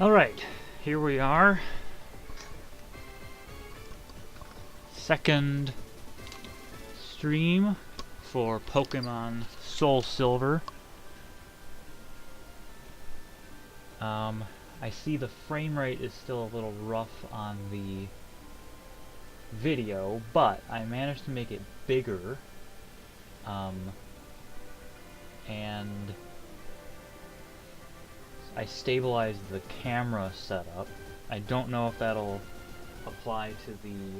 Alright, here we are. Second stream for Pokemon SoulSilver. I see the frame rate is still a little rough on the video, but I managed to make it bigger. And I stabilized the camera setup. I don't know if that'll apply to the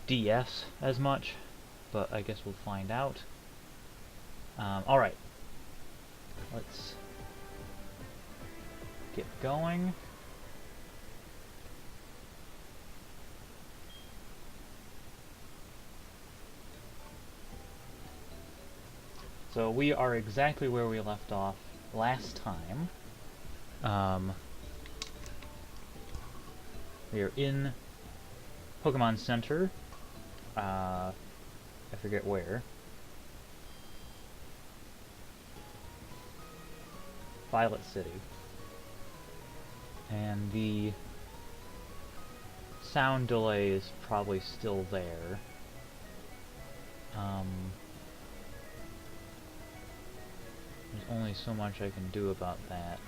DS as much, but I guess we'll find out. Alright, let's get going. So we are exactly where we left off last time. We are in Pokemon Center. I forget where. Violet City. And the sound delay is probably still there. There's only so much I can do about that.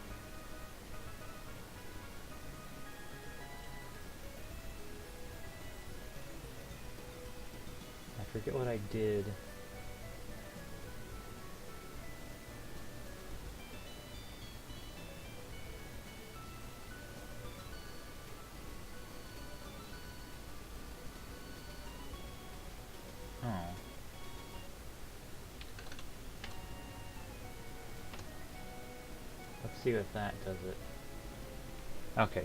I forget what I did. Oh. Let's see if that does it. Okay.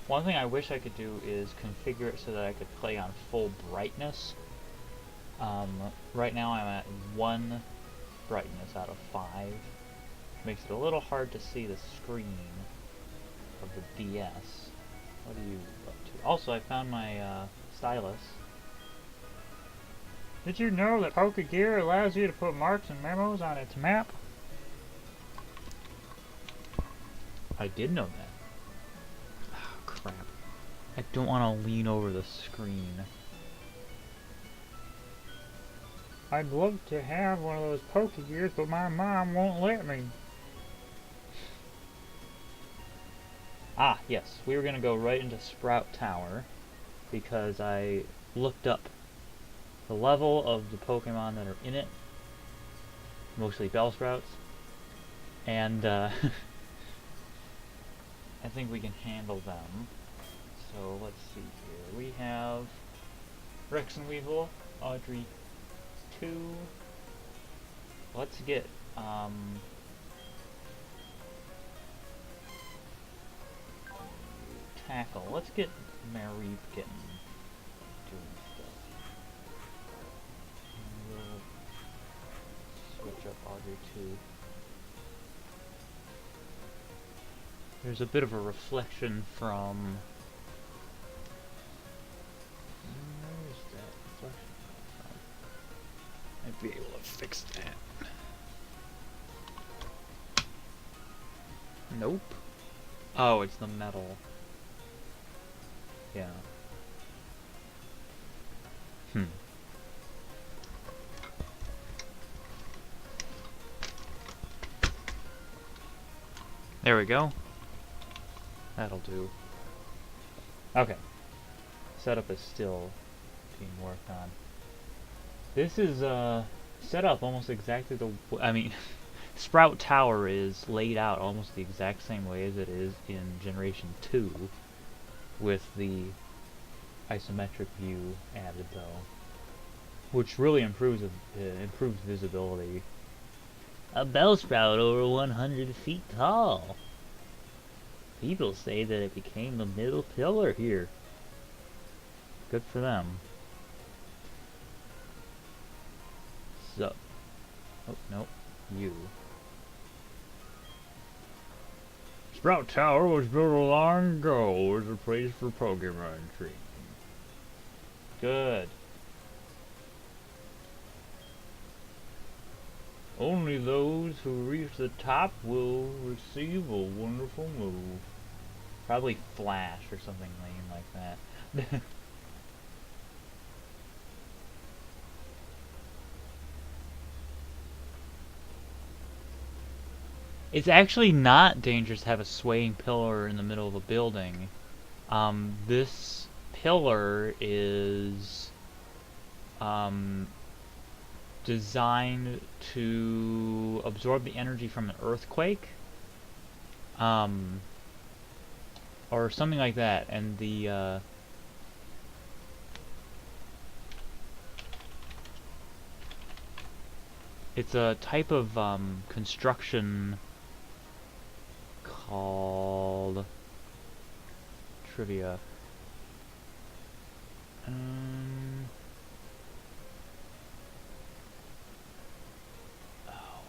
One thing I wish I could do is configure it so that I could play on full brightness. Right now I'm at 1 brightness out of 5. Makes it a little hard to see the screen of the DS. What are you up to? Also, I found my stylus. Did you know that Pokegear allows you to put marks and memos on its map? I did know that. Oh, crap. I don't want to lean over the screen. I'd love to have one of those Pokegears, but my mom won't let me. Ah, yes, we were going to go right into Sprout Tower, because I looked up the level of the Pokemon that are in it, mostly Bellsprouts, and I think we can handle them. So let's see here. We have Rex and Weevil, Audrey 2. Let's get Tackle. Let's get Mareep getting doing stuff. And we'll switch up Audrey 2. There's a bit of a reflection from... Where's that reflection from? I'd be able to fix that. Nope. Oh, it's the metal. Yeah. There we go. That'll do. Okay. Setup is still being worked on. This is set up almost exactly the... I mean, Sprout Tower is laid out almost the exact same way as it is in Generation 2, with the isometric view added though, which really improves visibility. A Bellsprout over 100 feet tall. People say that it became the middle pillar here. Good for them. So, oh no, you. Sprout Tower was built long ago as a place for Pokemon training. Good. Only those who reach the top will receive a wonderful move. Probably Flash or something lame like that. It's actually not dangerous to have a swaying pillar in the middle of a building. This pillar is designed to absorb the energy from an earthquake, or something like that, and the it's a type of construction called trivia. What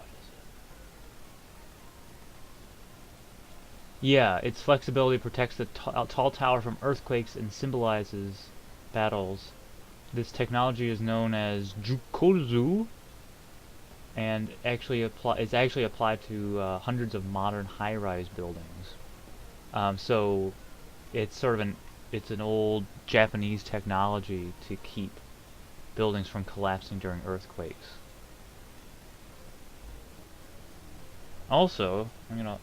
is it? Yeah, its flexibility protects the tall tower from earthquakes and symbolizes battles. This technology is known as Jukozu, and is actually applied to hundreds of modern high-rise buildings. So it's sort of it's an old Japanese technology to keep buildings from collapsing during earthquakes. Also, I'm gonna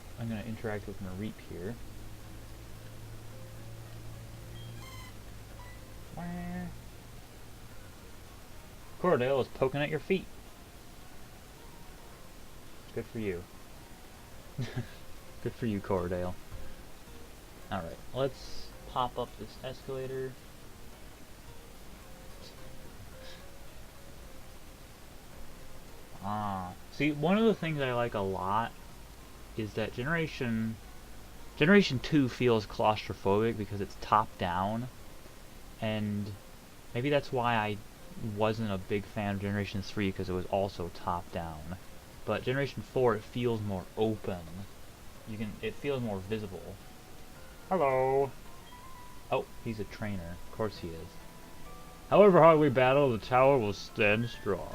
interact with Mareep here. Cordale is poking at your feet. Good for you. Good for you, Cordale. Alright, let's pop up this escalator. See, one of the things I like a lot is that Generation 2 feels claustrophobic because it's top down, and maybe that's why I wasn't a big fan of Generation 3, because it was also top down. But Generation 4, it feels more open. It feels more visible. Hello! Oh, he's a trainer. Of course he is. However hard we battle, the tower will stand strong.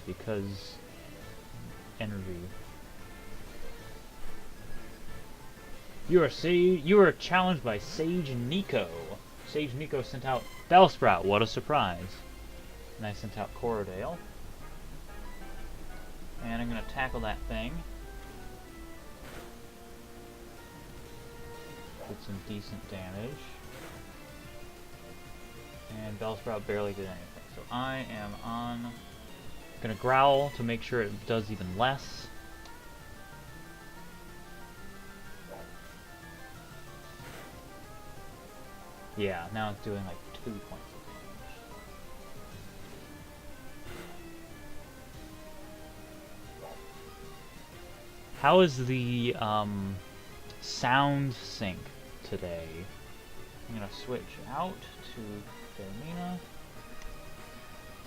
Because energy. You are challenged by Sage Nico. Sage Nico sent out Bellsprout. What a surprise! And I sent out Corrodale. And I'm gonna tackle that thing. Did some decent damage. And Bellsprout barely did anything. So I am gonna growl to make sure it does even less. Yeah, now it's doing like 2 points of damage. How is the sound sync today? I'm gonna switch out to Fermina.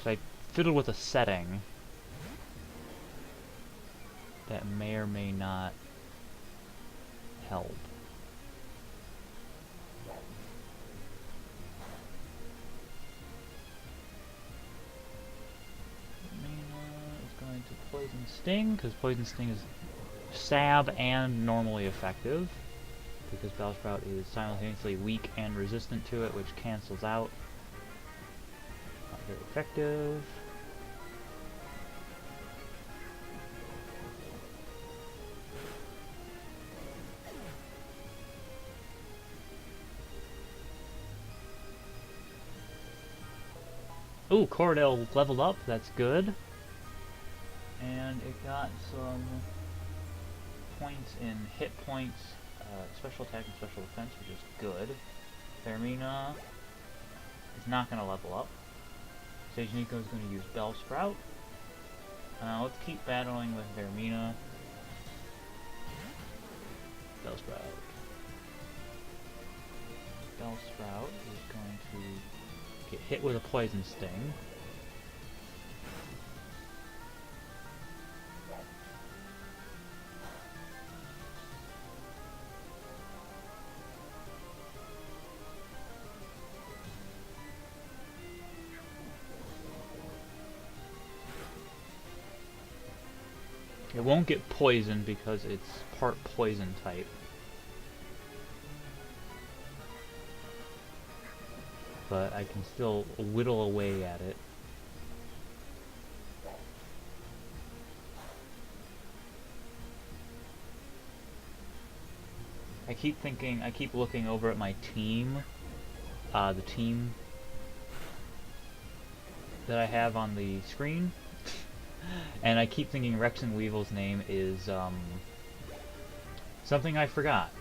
So I fiddled with a setting that may or may not help. To Poison Sting, because Poison Sting is stab and normally effective, because Bellsprout is simultaneously weak and resistant to it, which cancels out. Not very effective. Ooh, Cordell leveled up, that's good. And it got some points in hit points, special attack and special defense, which is good. Fermina is not going to level up. Sage Nico is going to use Bellsprout. Let's keep battling with Fermina. Bellsprout. Bellsprout is going to get hit with a Poison Sting. It won't get poisoned because it's part poison type. But I can still whittle away at it. I keep looking over at my team, the team that I have on the screen, and I keep thinking Rex and Weevil's name is, something I forgot.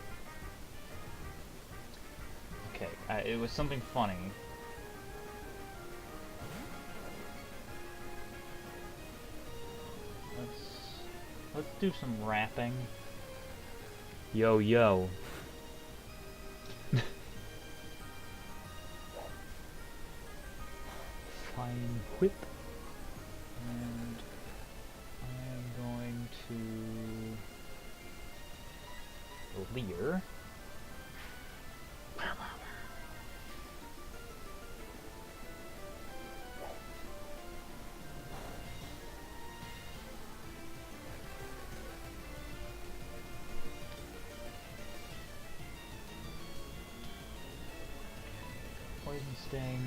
Okay, it was something funny. Let's do some rapping. Yo, yo. Fine whip. And I'm going to leer. Poison sting.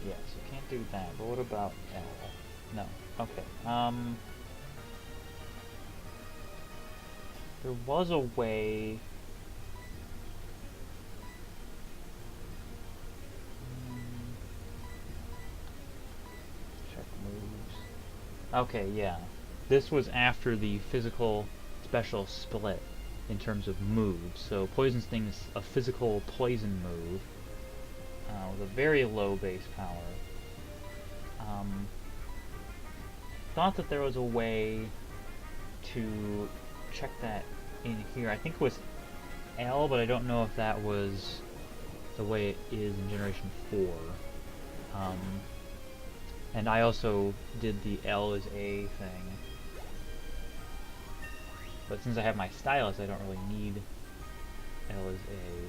Yes, you can't do that, but what about L? No. Okay. There was a way... check moves. Okay, yeah. This was after the physical special split in terms of moves. So Poison Sting is a physical poison move with a very low base power. Thought that there was a way to check that in here. I think it was L, but I don't know if that was the way it is in Generation 4. And I also did the L is A thing. But since I have my stylus, I don't really need L is A.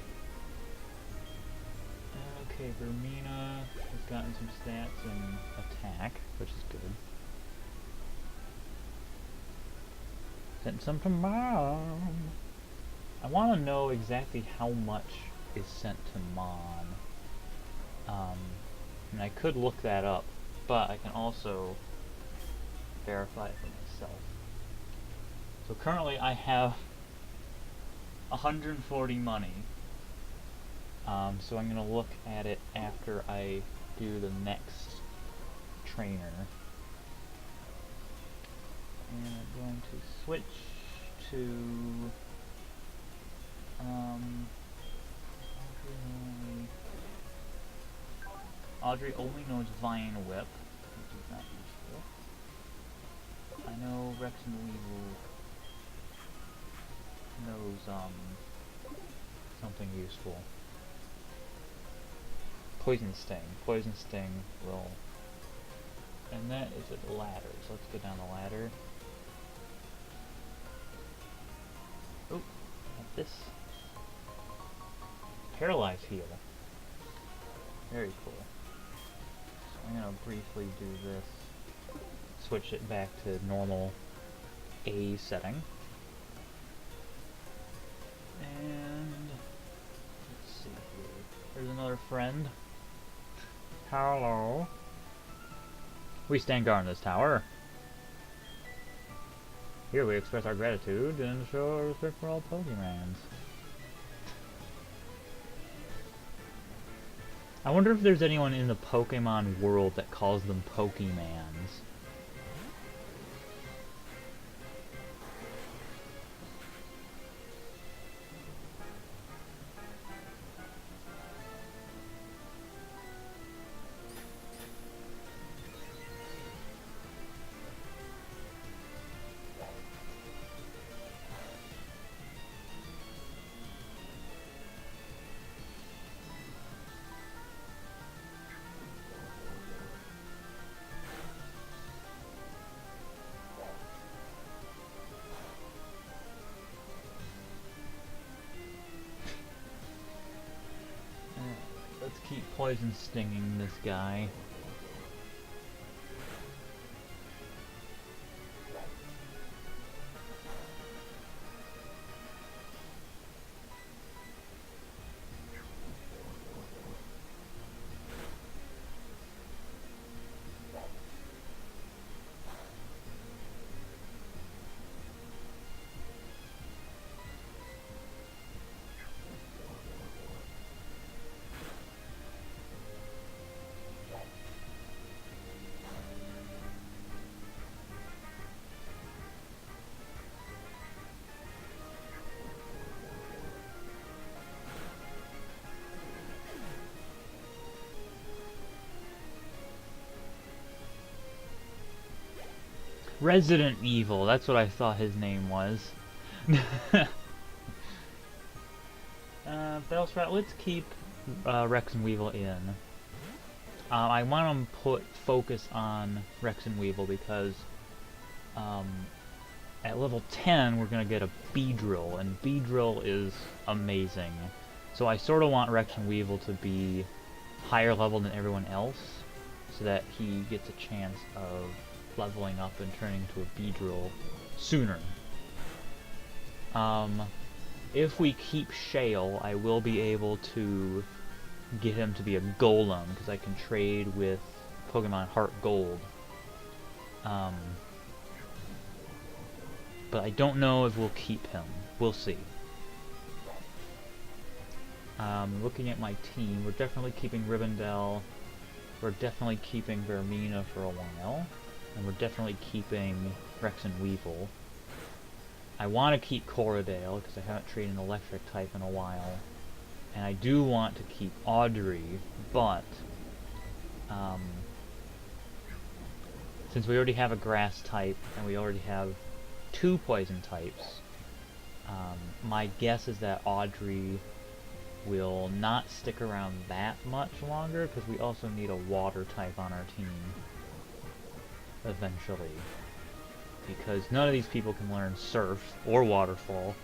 Okay, Vermina has gotten some stats and attack, which is good. Sent some to Mom. I want to know exactly how much is sent to Mom. And I could look that up, but I can also verify it for myself. So currently I have 140 money. So I'm going to look at it after I do the next trainer. And I'm going to switch to Audrey only knows Vine Whip, which is not useful. I know Rex and Weevil knows something useful. Poison Sting. Poison Sting will... And that is a ladder, so let's go down the ladder. Oh, got this. Paralyze heal. Very cool. So I'm gonna briefly do this. Switch it back to normal A setting. And let's see here. There's another friend. Hello. We stand guard in this tower. Here we express our gratitude and show our respect for all Pokemons. I wonder if there's anyone in the Pokemon world that calls them Pokemans. Let's keep poison stinging this guy. Resident Evil, that's what I thought his name was. Bellsprout, let's keep Rex and Weevil in. I want to put focus on Rex and Weevil because at level 10 we're going to get a Beedrill, and Beedrill is amazing. So I sort of want Rex and Weevil to be higher level than everyone else, so that he gets a chance of leveling up and turning into a Beedrill sooner. If we keep Shale, I will be able to get him to be a Golem, because I can trade with Pokemon Heart Gold. But I don't know if we'll keep him. We'll see. Looking at my team, we're definitely keeping Rivendell. We're definitely keeping Vermina for a while. And we're definitely keeping Rex and Weevil. I want to keep Corridale, because I haven't traded an electric type in a while. And I do want to keep Audrey, but since we already have a grass type, and we already have 2 poison types, my guess is that Audrey will not stick around that much longer, because we also need a water type on our team eventually, because none of these people can learn Surf or Waterfall.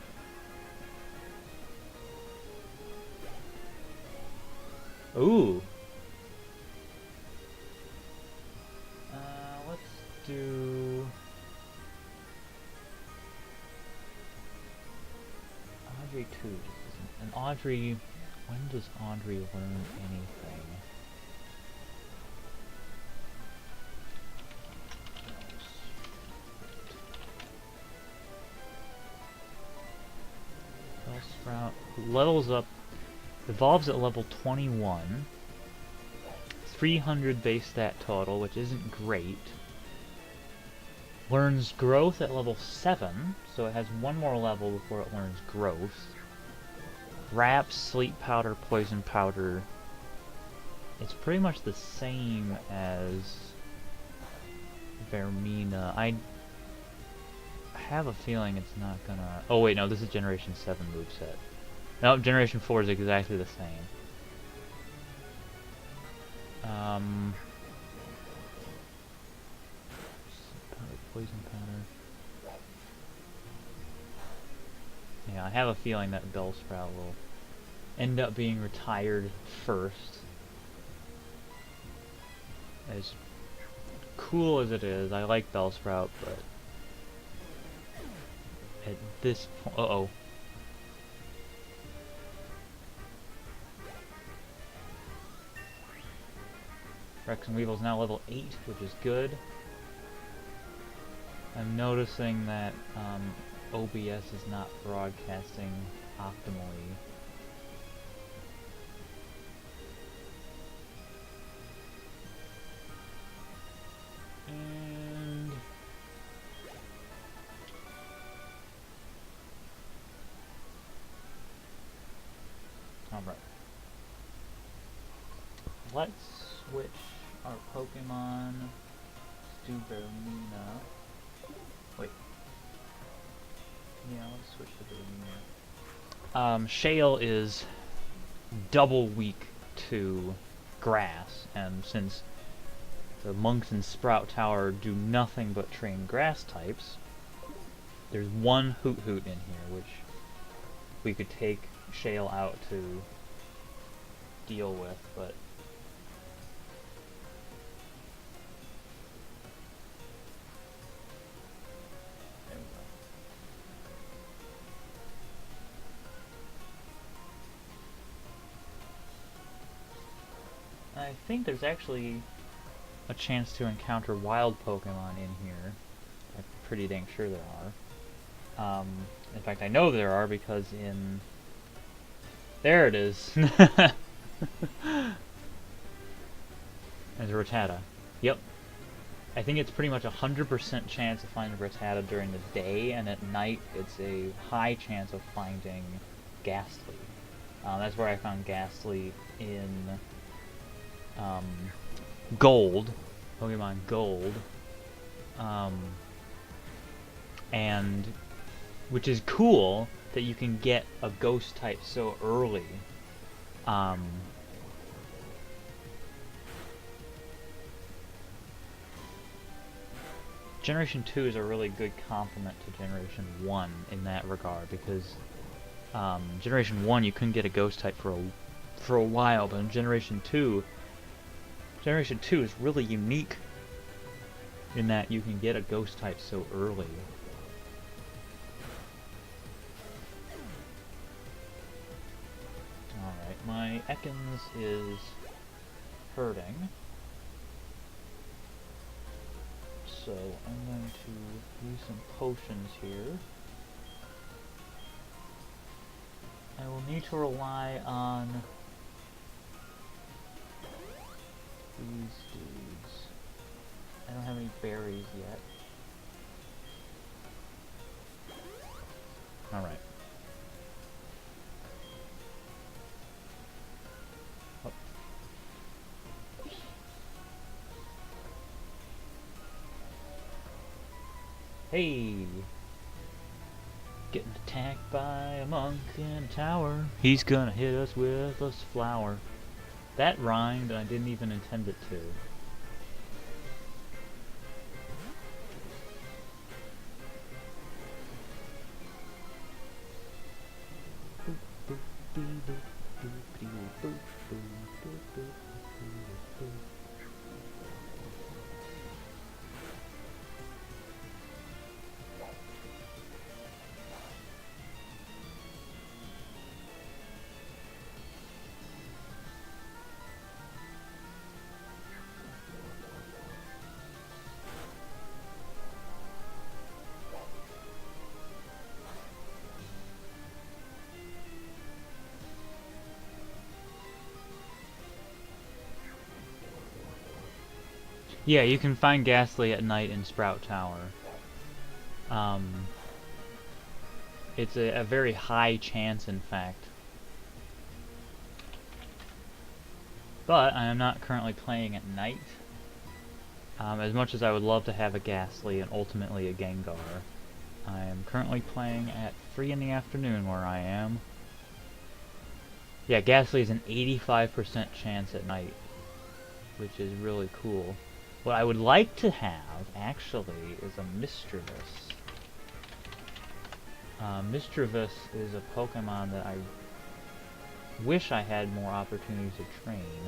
Ooh. Let's do Audrey 2. And Audrey, when does Audrey learn anything? Bellsprout levels up, evolves at level 21, 300 base stat total, which isn't great. Learns Growth at level 7, so it has one more level before it learns Growth. Wrap, Sleep Powder, Poison Powder. It's pretty much the same as Vermina. I have a feeling it's not gonna... Oh wait, no, this is Generation 7 moveset. No, Generation 4 is exactly the same. Poison Powder. Yeah, I have a feeling that Bellsprout will end up being retired first. As cool as it is, I like Bellsprout, but at this point... Uh-oh. Rex and Weevil's now level 8, which is good. I'm noticing that OBS is not broadcasting optimally. And alright. Let's switch our Pokemon to Vermina. Wait. Yeah, let's switch to Vermina. Shale is double weak to grass, and since the Monks in Sprout Tower do nothing but train grass types, there's one Hoot Hoot in here, which we could take Shale out to deal with, but... There we go. I think there's actually a chance to encounter wild Pokemon in here. I'm pretty dang sure there are. In fact, I know there are because in... There it is! There's a Rattata. Yep. I think it's pretty much a 100% chance of finding Rattata during the day, and at night it's a high chance of finding Ghastly. That's where I found Ghastly in Gold, Pokemon Gold, and which is cool that you can get a ghost type so early. Generation 2 is a really good complement to Generation 1 in that regard, because Generation 1 you couldn't get a ghost type for a while, but in Generation 2 is really unique in that you can get a ghost type so early. Alright, my Ekans is hurting. So I'm going to use some potions here. I will need to rely on these dudes. I don't have any berries yet. Alright. Oh. Hey! Getting attacked by a monk in a tower. He's gonna hit us with a flower. That rhymed, and I didn't even intend it to. Yeah, you can find Ghastly at night in Sprout Tower. It's a very high chance, in fact. But I am not currently playing at night. As much as I would love to have a Ghastly and ultimately a Gengar, I am currently playing at 3 in the afternoon where I am. Yeah, Ghastly is an 85% chance at night, which is really cool. What I would like to have, actually, is a Misdreavus. Misdreavus is a Pokemon that I wish I had more opportunities to train.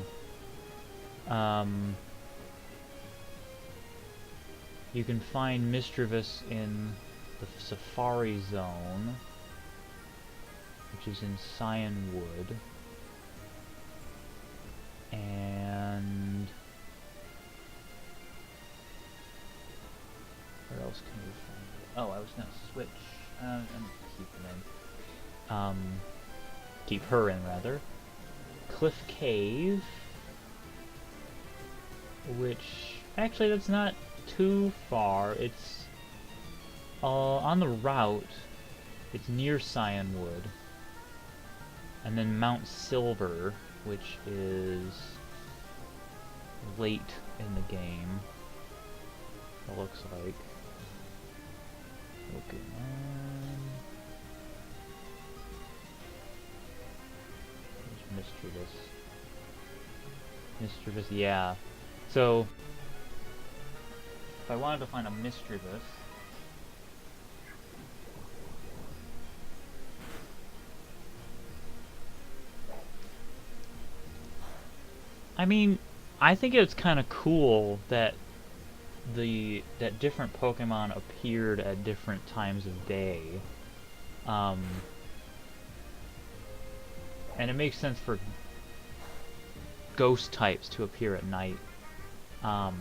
You can find Misdreavus in the Safari Zone, which is in Cyanwood. And... where else can you find it? Oh, I was gonna switch. I'm keep him in. Keep her in, rather. Cliff Cave. Which... actually, that's not too far. It's... on the route. It's near Cyanwood. And then Mount Silver, which is... late in the game. It looks like. Pokemon. There's Misdreavus. Misdreavus, yeah. So, if I wanted to find a Misdreavus, I mean, I think it's kind of cool that different Pokemon appeared at different times of day. Um, and it makes sense for ghost types to appear at night. Um,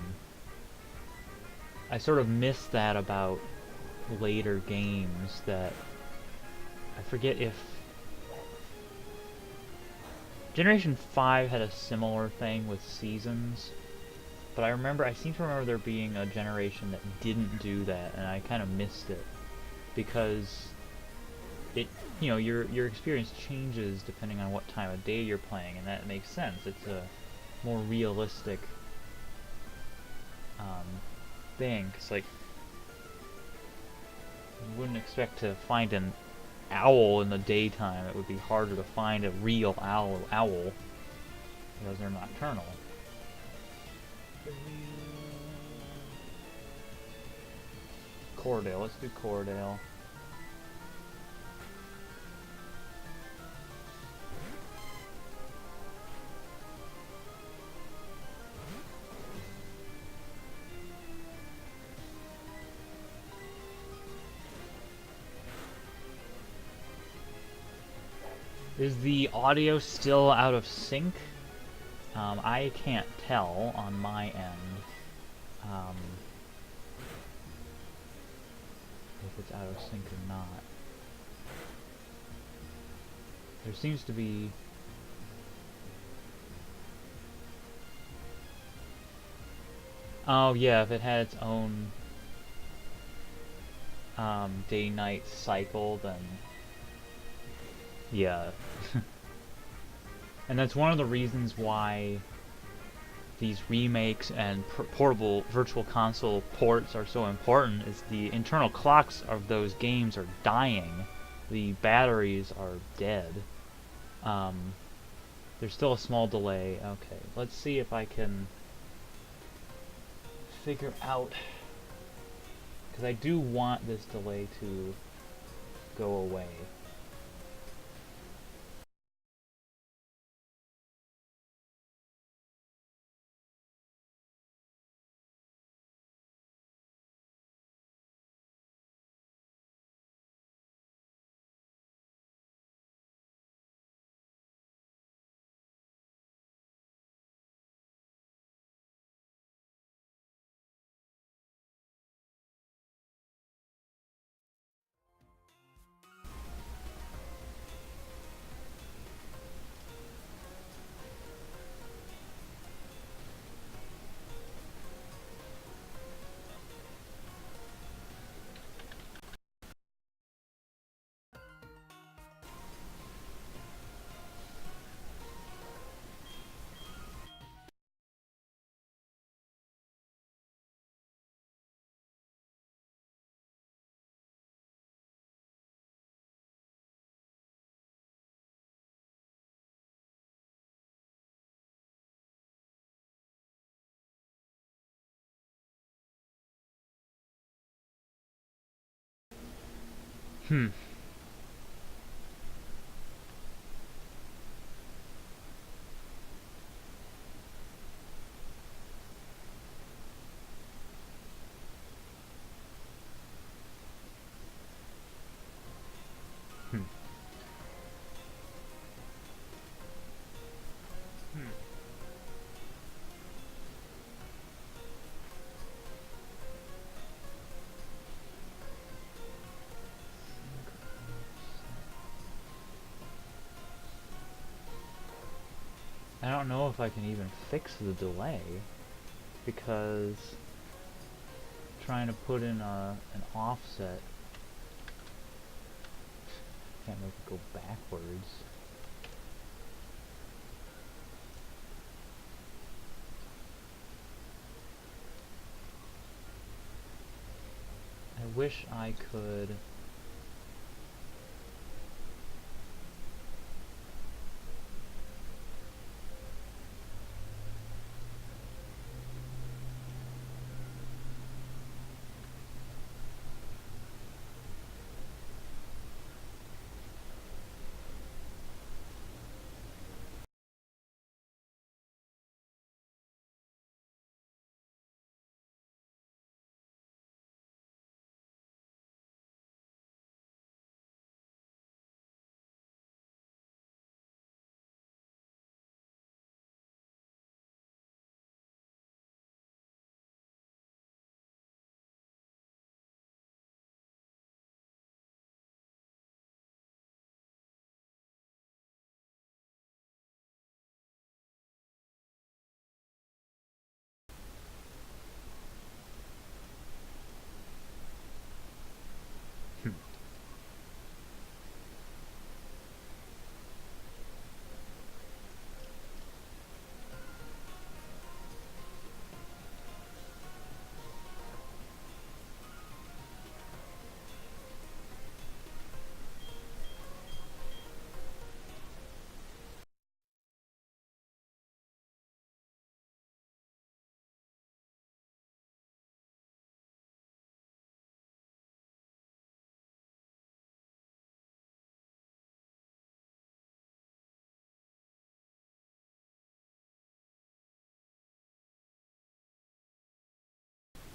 I sort of miss that about later games that I forget if Generation 5 had a similar thing with seasons, but I seem to remember there being a generation that didn't do that, and I kind of missed it because it, your experience changes depending on what time of day you're playing, and that makes sense. It's a more realistic thing, 'cause like you wouldn't expect to find an owl in the daytime. It would be harder to find a real owl because they're nocturnal. Cordale, let's do Cordale. Is the audio still out of sync? I can't tell on my end if it's out of sync or not. There seems to be... Oh yeah, if it had its own day-night cycle, then yeah. And that's one of the reasons why these remakes and portable virtual console ports are so important, is the internal clocks of those games are dying. The batteries are dead. There's still a small delay. Okay, let's see if I can figure out, because I do want this delay to go away. Hmm. Hmm. Hmm. I don't know if I can even fix the delay, because trying to put in an offset, can't make it go backwards. I wish I could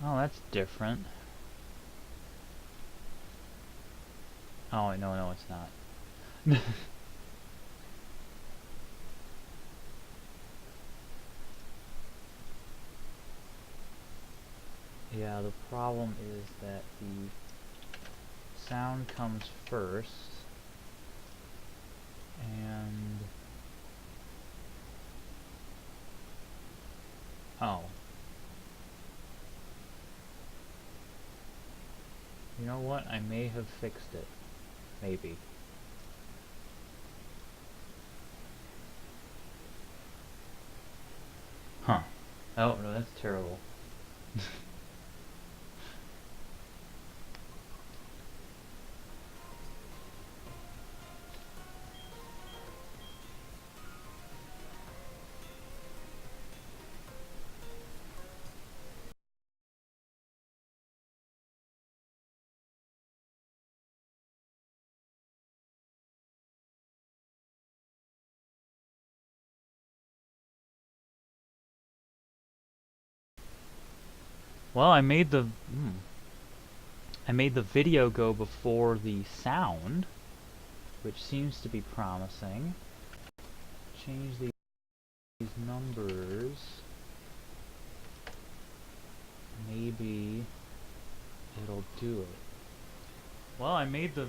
Oh, that's different. Oh, no, it's not. Yeah, the problem is that the sound comes first, and... Oh. You know what? I may have fixed it. Maybe. Huh. Oh, no, that's terrible. Well, I made the video go before the sound, which seems to be promising. Change these numbers. Maybe it'll do it. Well, I made the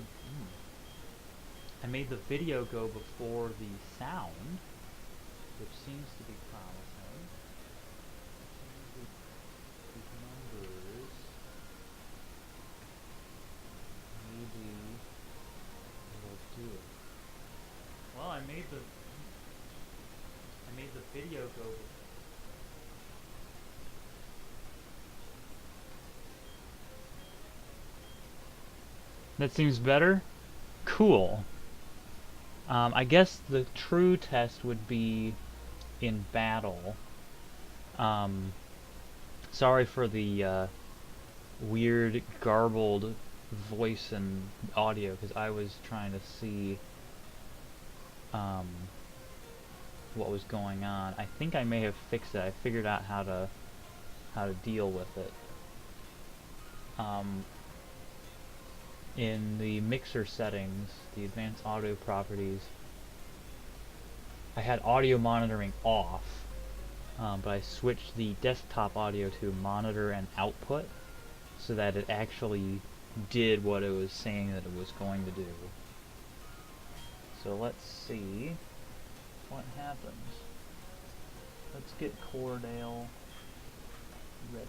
video go before the sound, which seems to be promising. Change these numbers. Maybe it'll do it. Well, I made the video go. That seems better? Cool. I guess the true test would be in battle. Um, Sorry for the weird, garbled voice and audio, because I was trying to see um, what was going on. I think I may have fixed it. I figured out how to deal with it. In the mixer settings, the advanced audio properties, I had audio monitoring off, but I switched the desktop audio to monitor and output so that it actually did what it was saying that it was going to do. So let's see what happens. Let's get Cordale ready.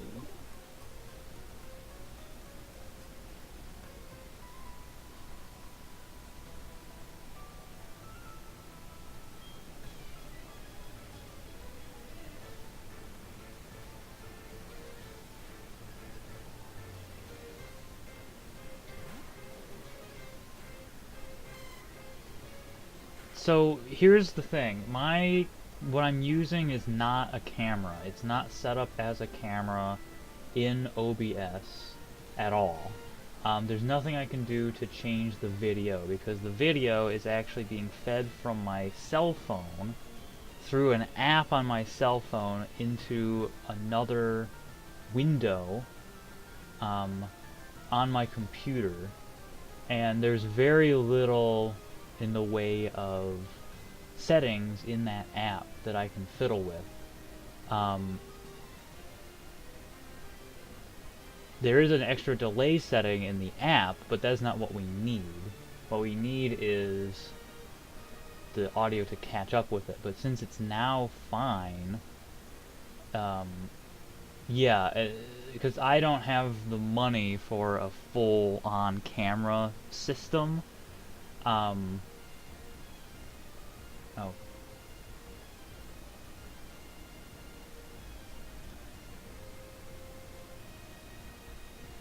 So here's the thing, what I'm using is not a camera. It's not set up as a camera in OBS at all. There's nothing I can do to change the video because the video is actually being fed from my cell phone through an app on my cell phone into another window on my computer, and there's very little in the way of settings in that app that I can fiddle with. There is an extra delay setting in the app, but that's not what we need. What we need is the audio to catch up with it. But since it's now fine, yeah, because I don't have the money for a full-on camera system. Oh.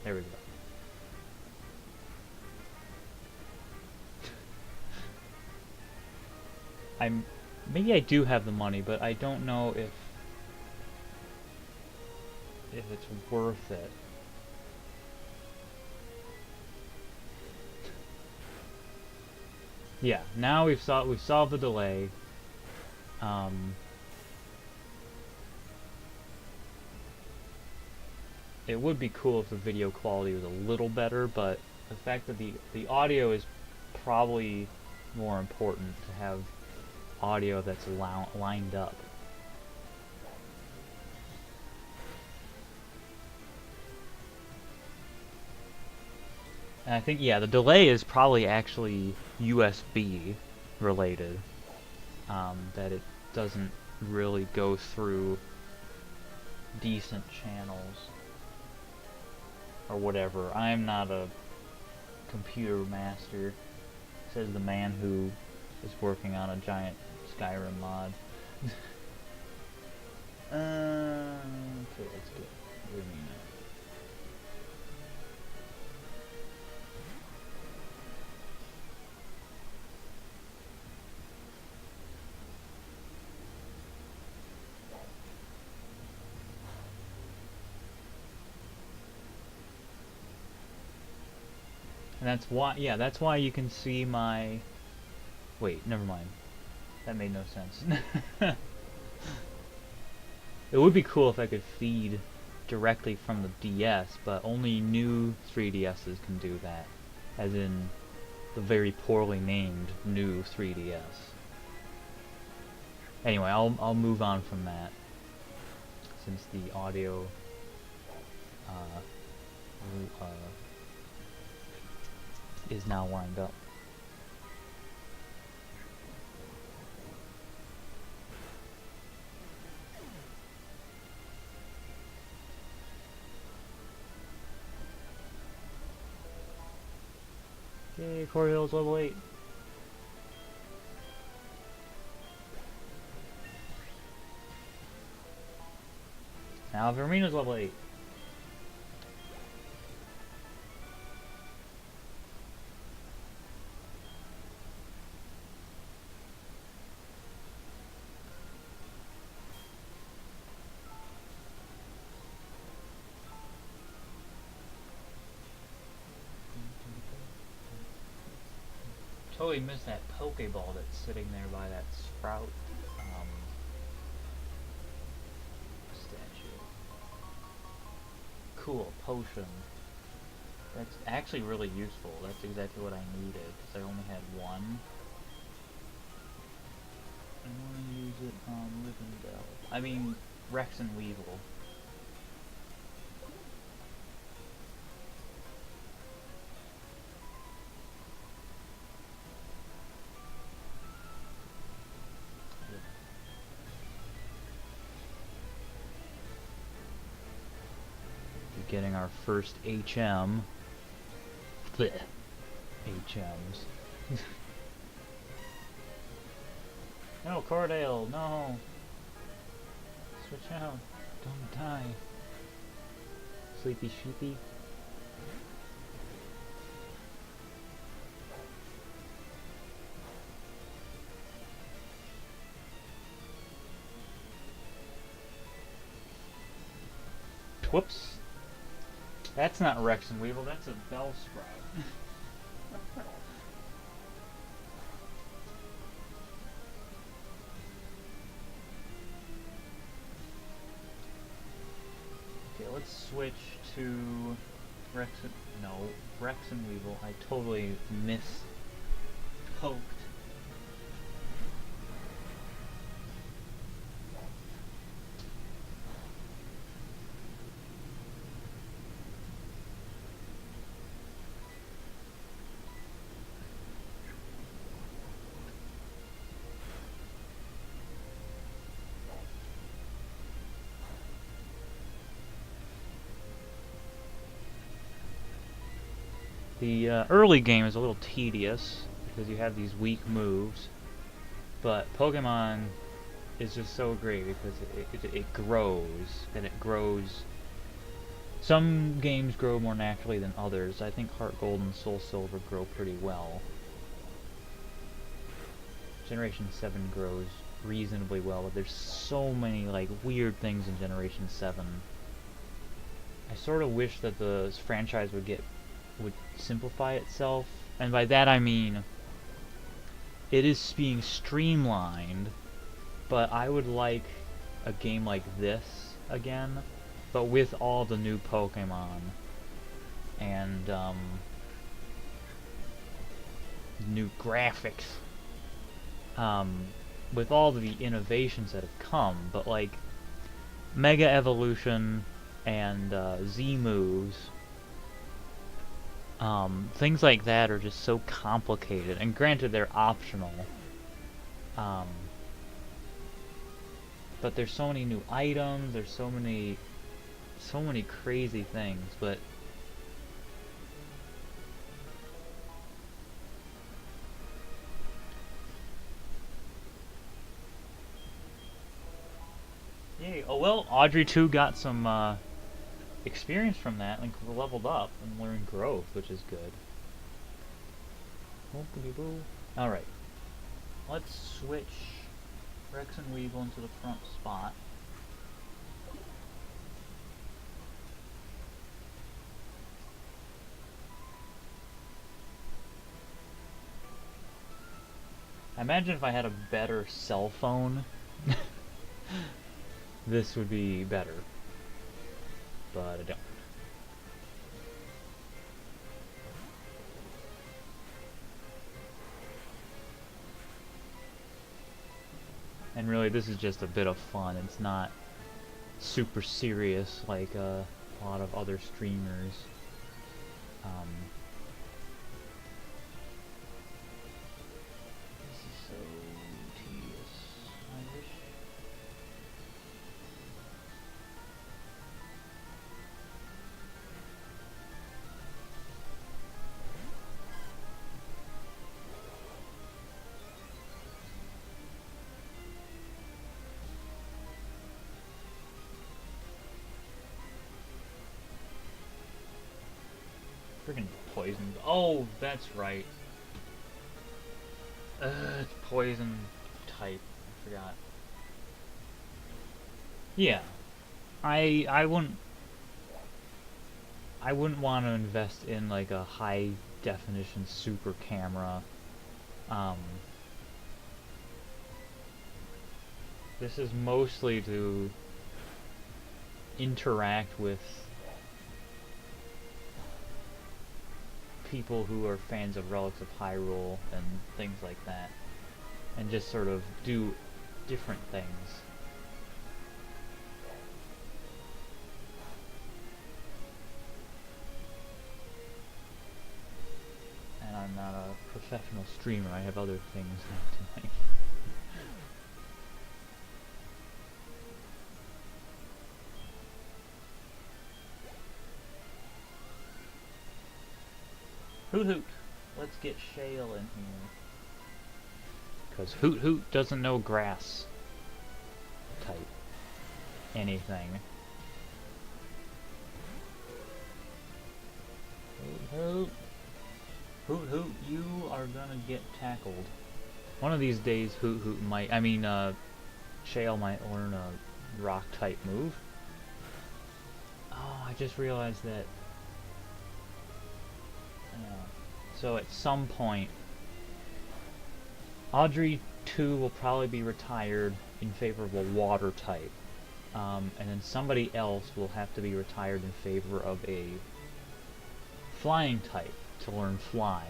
There we go. Maybe I do have the money, but I don't know if it's worth it. Yeah, now we've solved the delay. it would be cool if the video quality was a little better, but the fact that the audio is probably more important to have audio that's lined up. And I think, yeah, the delay is probably actually USB related. That it doesn't really go through decent channels or whatever. I'm not a computer master, says the man who is working on a giant Skyrim mod. Okay, let's get Arena. And that's why, yeah, that's why you can see my... Wait, never mind. That made no sense. It would be cool if I could feed directly from the DS, but only new 3DSs can do that. As in, the very poorly named new 3DS. Anyway, I'll move on from that, since the audio is now lined up. Yay, Core Hill's level 8. Now Vermina's level 8. Totally missed that Pokeball that's sitting there by that Sprout statue. Cool, potion. That's actually really useful. That's exactly what I needed, because I only had one. I want to use it on Rivendell. I mean, Rex and Weevil. Getting our first HM. Blech. HMs. No, Cordale, no! Switch out. Don't die. Sleepy Sheepy. Whoops. That's not Rex and Weevil, that's a Bellsprout. Okay, let's switch to Rex and... No, Rex and Weevil. I totally mispoked. The early game is a little tedious because you have these weak moves, but Pokemon is just so great because it grows, and it grows. Some games grow more naturally than others. I think Heart Gold and Soul Silver grow pretty well. Generation 7 grows reasonably well, but there's so many like weird things in Generation 7. I sort of wish that the franchise would simplify itself, and by that I mean it is being streamlined, but I would like a game like this again, but with all the new Pokemon and new graphics, with all the innovations that have come, but like Mega Evolution and Z moves, things like that are just so complicated. And granted, they're optional, but there's so many new items. There's so many crazy things, but yay. Oh well, Audrey too got some experience from that and leveled up and learned growth, which is good. Alright, let's switch Rex and Weevil into the front spot. I imagine if I had a better cell phone, this would be better. But I don't. And really, this is just a bit of fun. It's not super serious like a lot of other streamers. This is so tedious. I wish. Freaking poison. Oh, that's right. It's poison type. I forgot. Yeah. I wouldn't want to invest in like a high definition super camera. This is mostly to interact with people who are fans of Relics of Hyrule and things like that, and just sort of do different things. And I'm not a professional streamer, I have other things to make. Hoot Hoot! Let's get Shale in here. Because Hoot Hoot doesn't know grass type anything. Hoot Hoot! Hoot Hoot, you are gonna get tackled. One of these days Hoot Hoot might, Shale might learn a rock type move. Oh, I just realized that. So at some point, Audrey 2 will probably be retired in favor of a water type. And then somebody else will have to be retired in favor of a flying type to learn fly.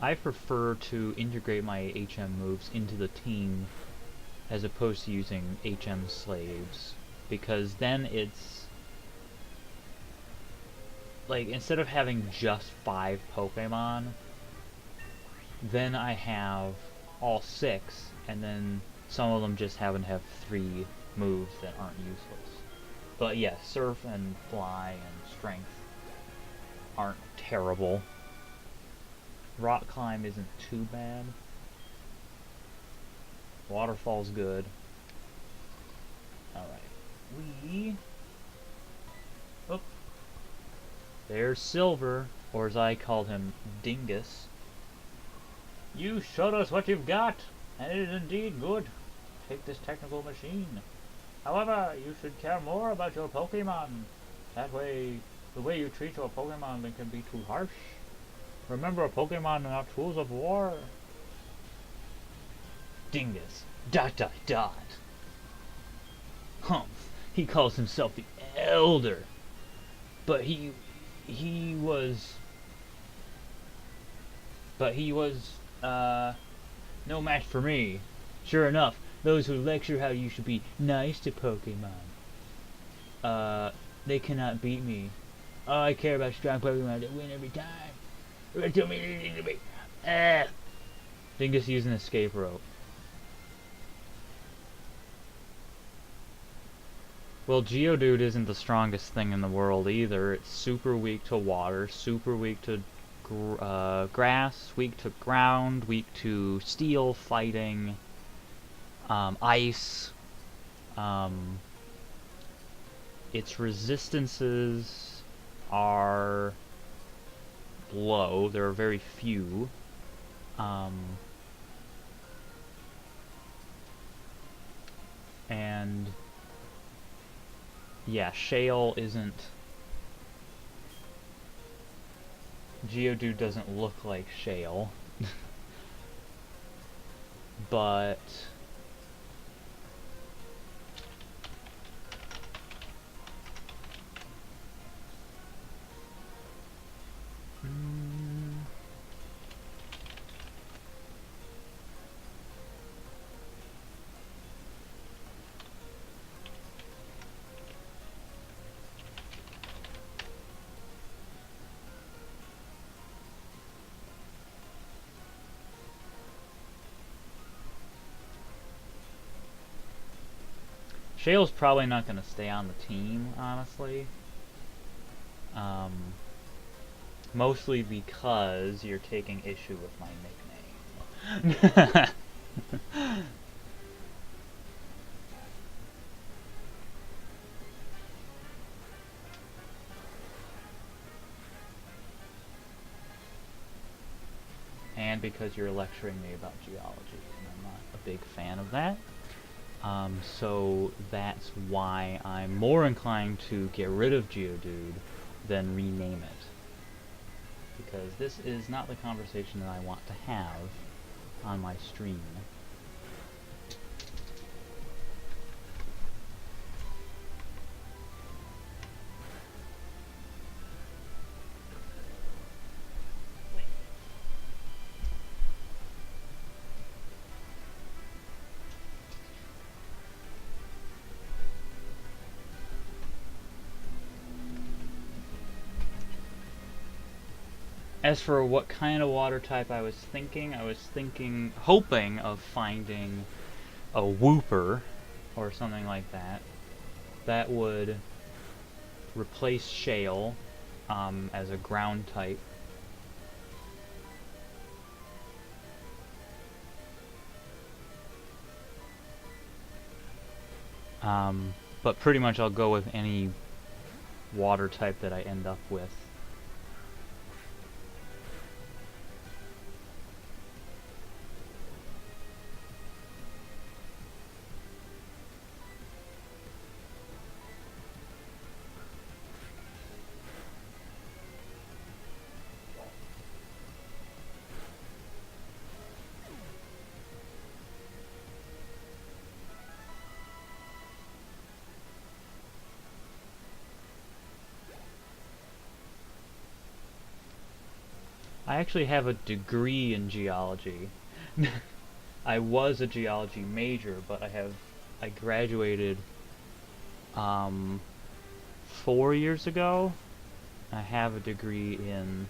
I prefer to integrate my HM moves into the team as opposed to using HM slaves, because then it's like, instead of having just 5 Pokemon, then I have all 6, and then some of them just happen to have 3 moves that aren't useless. But yes, Surf and Fly and Strength aren't terrible. Rock Climb isn't too bad. Waterfall's good. Alright. Oh. There's Silver, or as I called him, Dingus. You showed us what you've got, and it is indeed good. Take this technical machine. However, you should care more about your Pokemon. That way, the way you treat your Pokemon can be too harsh. Remember, Pokemon are not tools of war. Dingus. Dot dot dot. Humph. He calls himself the Elder. But he was no match for me. Sure enough, those who lecture how you should be nice to Pokemon, they cannot beat me. All I care about strong Pokemon that win every time. Tell me anything to me. Dingus used an escape rope. Well, Geodude isn't the strongest thing in the world either. It's super weak to water, super weak to grass, weak to ground, weak to steel, fighting, ice. Its resistances are low. There are very few. And yeah, Shale isn't... Geodude doesn't look like Shale. But... Shale's probably not going to stay on the team, honestly. Mostly because you're taking issue with my nickname. And because you're lecturing me about geology, and I'm not a big fan of that. So that's why I'm more inclined to get rid of Geodude than rename it. Because this is not the conversation that I want to have on my stream. As for what kind of water type I was thinking hoping of finding a Wooper or something like that. That would replace Shale as a ground type. But pretty much I'll go with any water type that I end up with. I actually have a degree in geology. I was a geology major, but I graduated 4 years ago. I have a degree in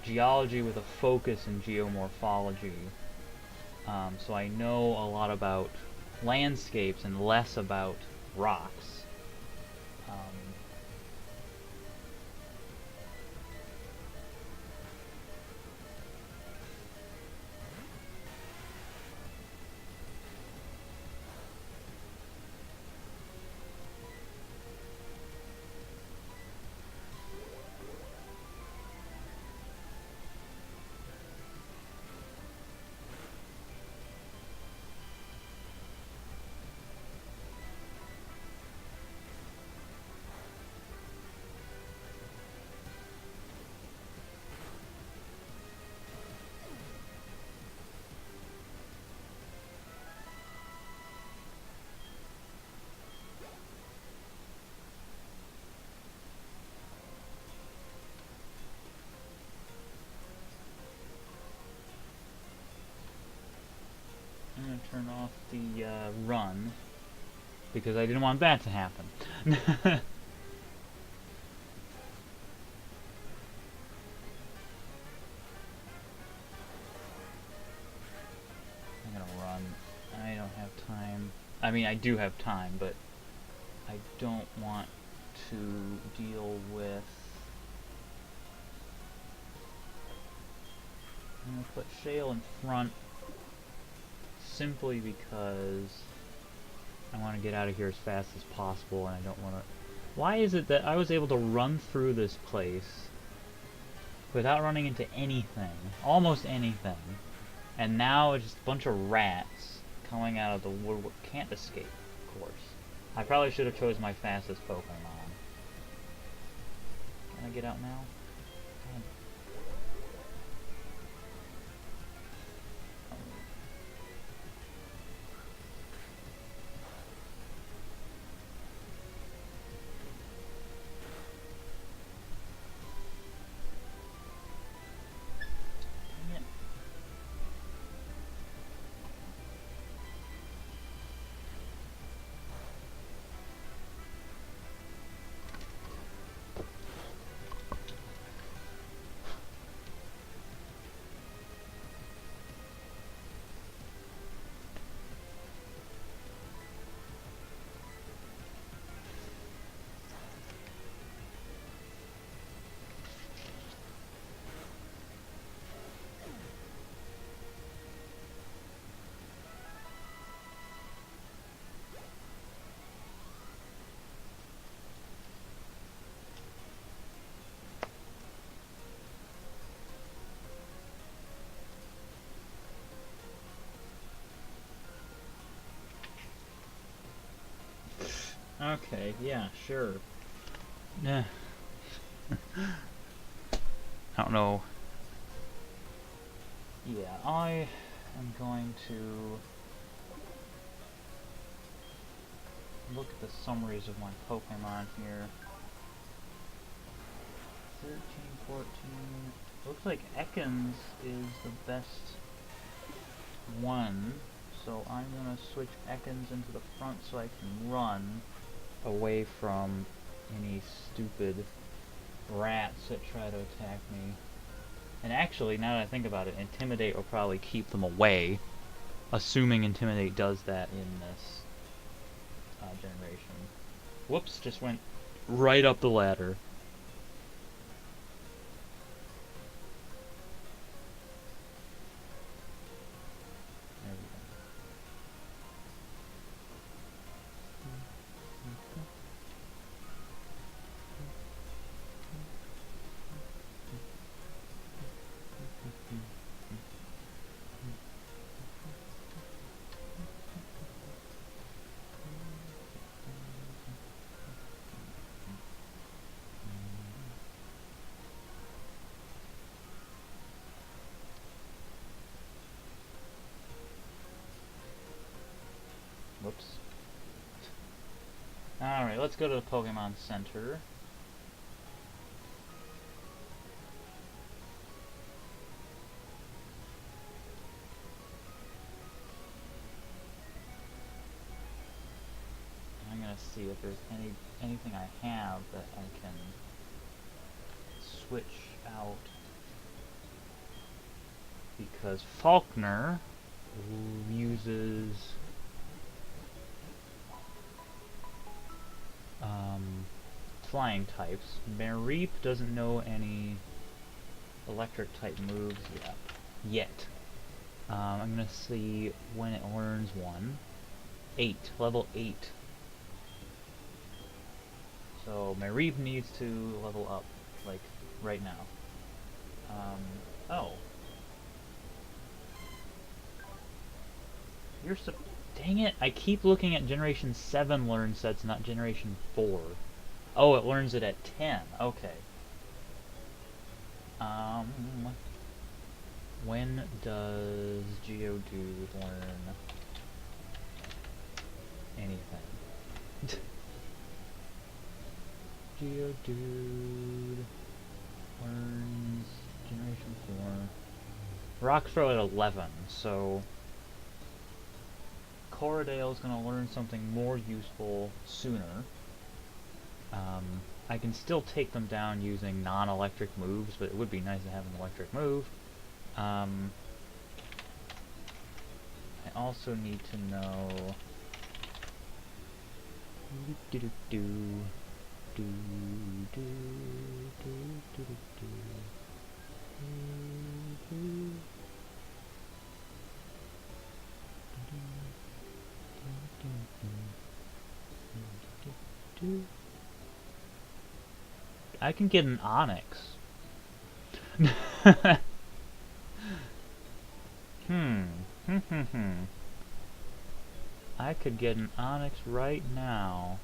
geology with a focus in geomorphology. So I know a lot about landscapes and less about rocks. off the run because I didn't want that to happen. I'm gonna run. I don't have time. I mean, I do have time, but I don't want to deal with... I'm gonna put Shale in front simply because I want to get out of here as fast as possible, and I don't want to... Why is it that I was able to run through this place without running into anything, almost anything, and now it's just a bunch of rats coming out of the woodwork? Can't escape, of course. I probably should have chose my fastest Pokemon. Can I get out now? Okay, yeah, sure. Nah. I don't know. Yeah, I am going to look at the summaries of my Pokemon here. 13, 14... Looks like Ekans is the best one, so I'm gonna switch Ekans into the front so I can run away from any stupid rats that try to attack me. And actually, now that I think about it, Intimidate will probably keep them away, assuming Intimidate does that in this generation. Whoops, just went right up the ladder. There we go. Whoops. Alright, let's go to the Pokemon Center. I'm gonna see if there's anything I have that I can switch out. Because Faulkner uses flying types. Mareep doesn't know any electric type moves yet. I'm gonna see when it learns one. 8, level 8. So Mareep needs to level up, like, right now. Oh. You're so... Dang it, I keep looking at Generation 7 learn sets, not Generation 4. Oh, it learns it at 10. Okay. When does Geodude learn anything? Geodude learns Generation 4. Rock Throw at 11, so... Corridale's gonna learn something more useful sooner. I can still take them down using non-electric moves, but it would be nice to have an electric move. I also need to know... I can get an Onyx. I could get an Onyx right now.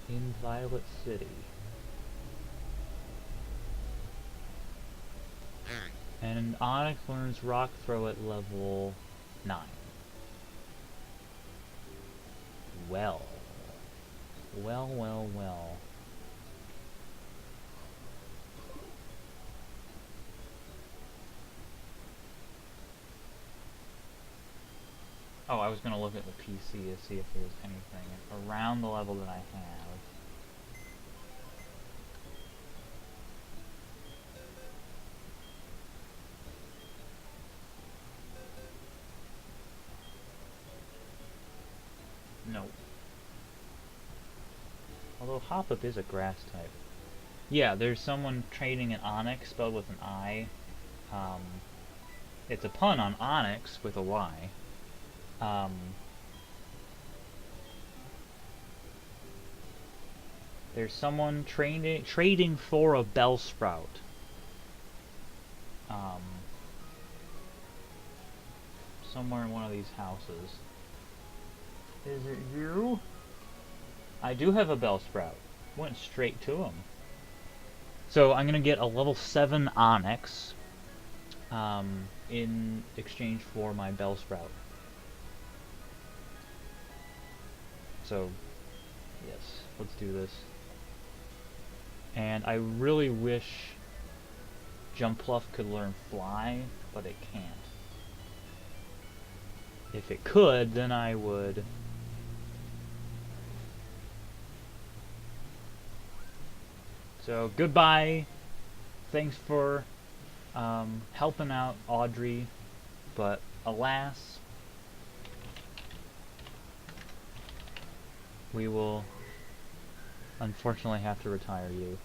In Violet City. And an Onyx learns Rock Throw at level 9. Well. Well. Oh, I was gonna look at the PC to see if there's anything around the level that I have. Nope. Although Hop-Up is a grass type. Yeah, there's someone training an Onyx spelled with an I. It's a pun on Onyx with a Y. There's someone trading for a Bellsprout. Somewhere in one of these houses. Is it you? I do have a Bellsprout. Went straight to him. So I'm gonna get a level 7 Onyx in exchange for my Bellsprout. So, yes, let's do this. And I really wish Jumpluff could learn Fly, but it can't. If it could, then I would... So, goodbye. Thanks for helping out Audrey, but alas, we will unfortunately have to retire you.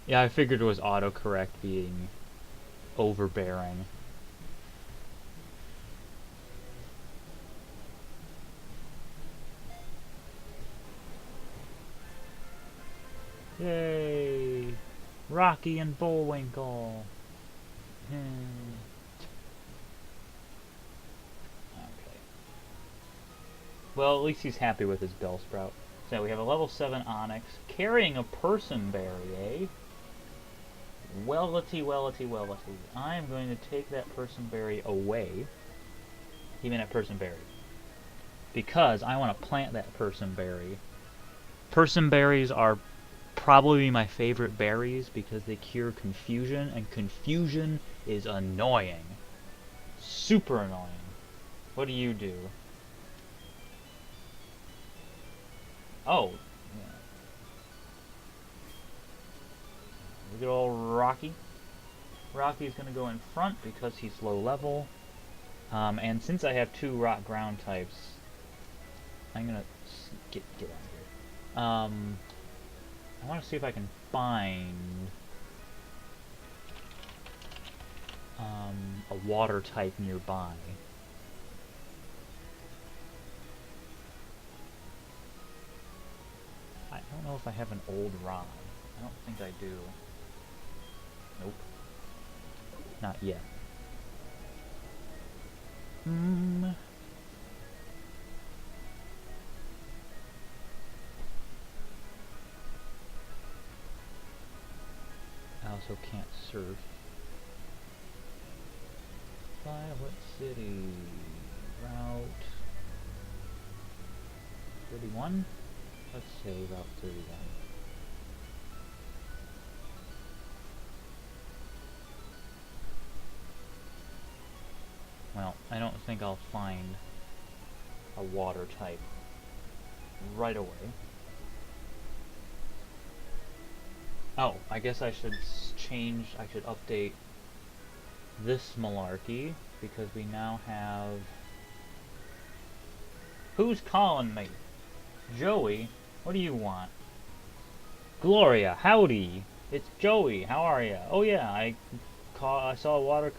Yeah, I figured it was autocorrect being overbearing. Yay! Rocky and Bullwinkle! Okay. Well, at least he's happy with his Bellsprout. So we have a level 7 Onyx, carrying a Personberry, eh? Wellity. I'm going to take that Personberry away. Even that Personberry. Because I want to plant that Personberry. Personberries are probably my favorite berries because they cure confusion, and confusion is annoying. Super annoying. What do you do? Oh. Yeah. Look at old Rocky. Rocky's gonna go in front because he's low level. And since I have 2 rock ground types, I'm gonna get out of here. I want to see if I can find a water type nearby. I don't know if I have an old rod. I don't think I do. Nope. Not yet. I also can't surf. Violet City. Route 31? Let's say Route 31. Well, I don't think I'll find a water type right away. Oh, I guess I should I should update this malarkey, because we now have... Who's calling me? Joey? What do you want? Gloria, howdy! It's Joey, how are ya? Oh yeah, I saw a water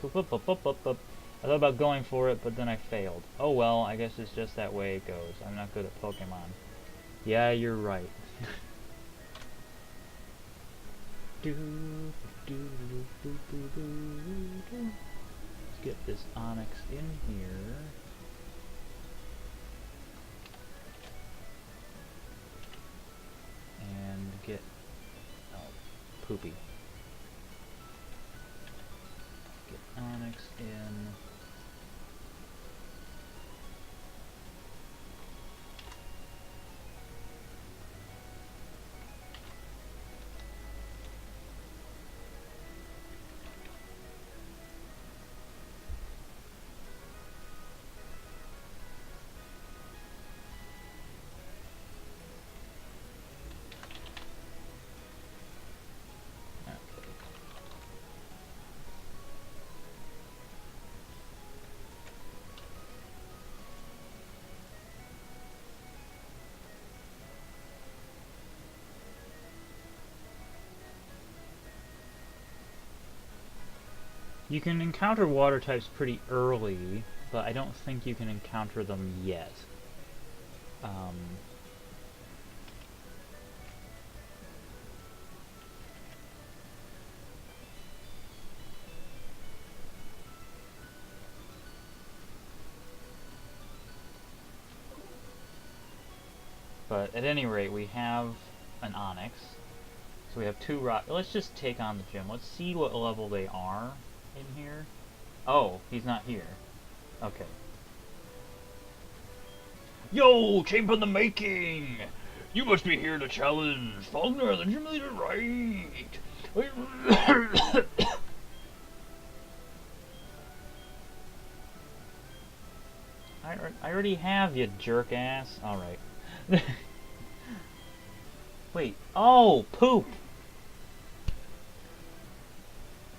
I thought about going for it, but then I failed. Oh well, I guess it's just that way it goes. I'm not good at Pokemon. Yeah, you're right. Let's get this Onyx in here. And get... oh, poopy. Get Onyx in. You can encounter water types pretty early, but I don't think you can encounter them yet. But at any rate, we have an Onyx. So we have two rock. Let's just take on the gym. Let's see what level they are in here. Oh, he's not here. Okay. Yo, champ in the making! You must be here to challenge Faulkner, the gym leader, right? I already have, you jerk ass. Alright. Wait. Oh, poop!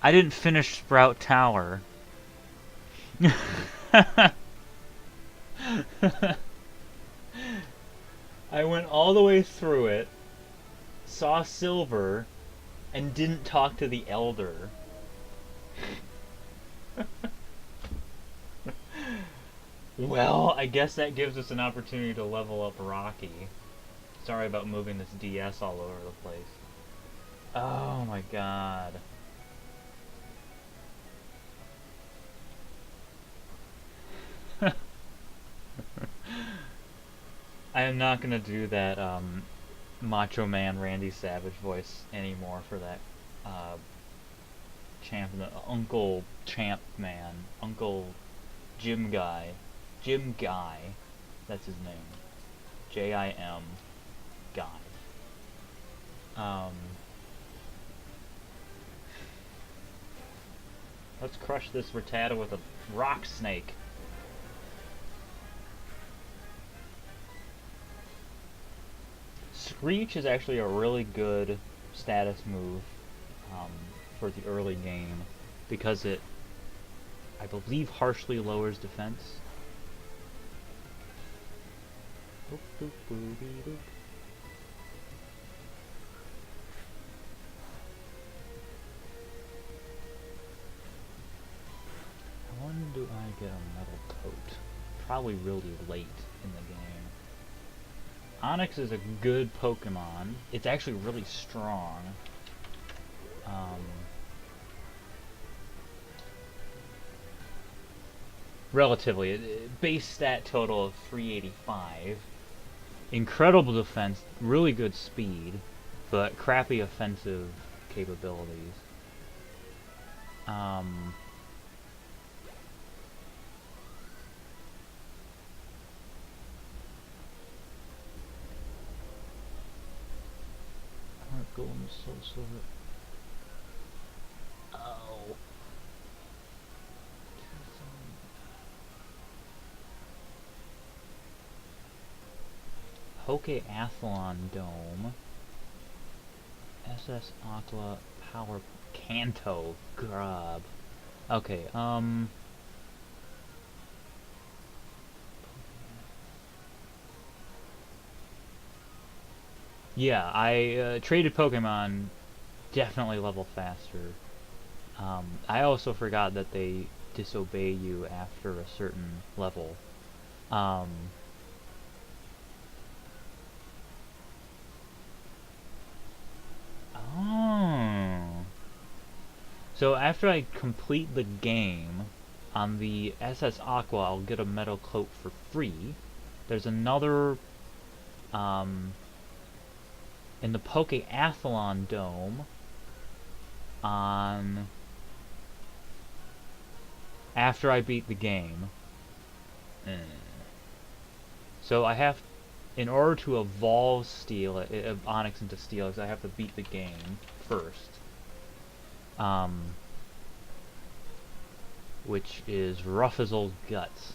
I didn't finish Sprout Tower. I went all the way through it, saw Silver, and didn't talk to the Elder. Well, I guess that gives us an opportunity to level up Rocky. Sorry about moving this DS all over the place. Oh my god. I am not gonna do that Macho Man Randy Savage voice anymore for that Uncle Champ Man, Uncle Jim Guy, that's his name, Jim Guy. Let's crush this Rattata with a rock snake. Screech is actually a really good status move for the early game, because it, I believe, harshly lowers defense. Boop, boop, boopy, boop. When do I get a metal coat? Probably really late in the game. Onyx is a good Pokemon. It's actually really strong. Relatively. Base stat total of 385. Incredible defense, really good speed, but crappy offensive capabilities. Golden SoulSilver. Oh. Pokeathlon Dome. SS Aqua Power Kanto Grub. Okay, yeah, I traded Pokemon definitely level faster. I also forgot that they disobey you after a certain level. Um, oh. So after I complete the game, on the SS Aqua, I'll get a metal coat for free. There's another, um, in the Pokeathlon Dome, on after I beat the game. So I have, in order to evolve Onyx into Steelix, I have to beat the game first. Which is rough as old guts.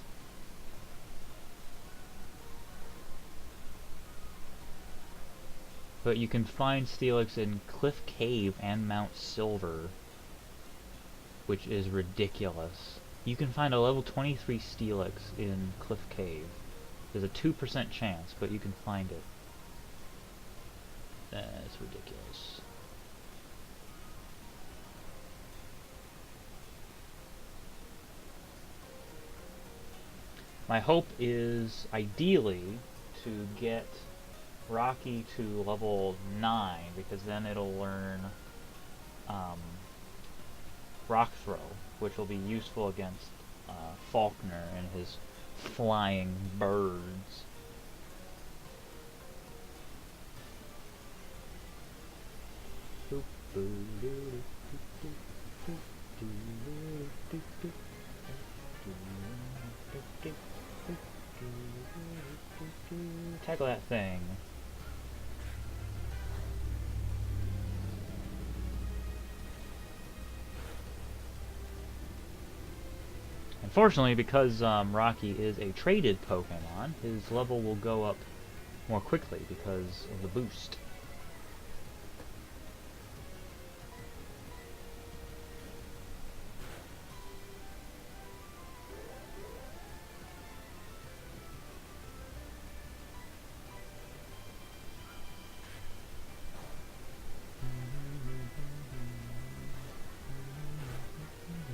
But you can find Steelix in Cliff Cave and Mount Silver, which is ridiculous. You can find a level 23 Steelix in Cliff Cave. There's a 2% chance, but you can find it. That's ridiculous. My hope is, ideally, to get Rocky to level 9, because then it'll learn Rock Throw, which will be useful against Faulkner and his flying birds. Tackle that thing. Unfortunately, because Rocky is a traded Pokemon, his level will go up more quickly because of the boost.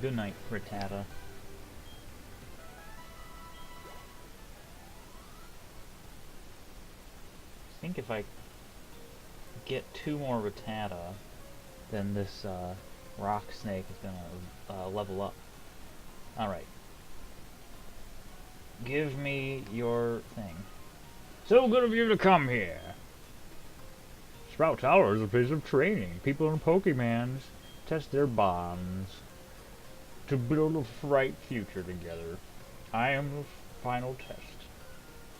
Good night, Rattata. I think if I get 2 more Rattata, then this rock snake is gonna level up. Alright. Give me your thing. So good of you to come here. Sprout Tower is a place of training. People and Pokemons test their bonds to build a bright future together. I am the final test.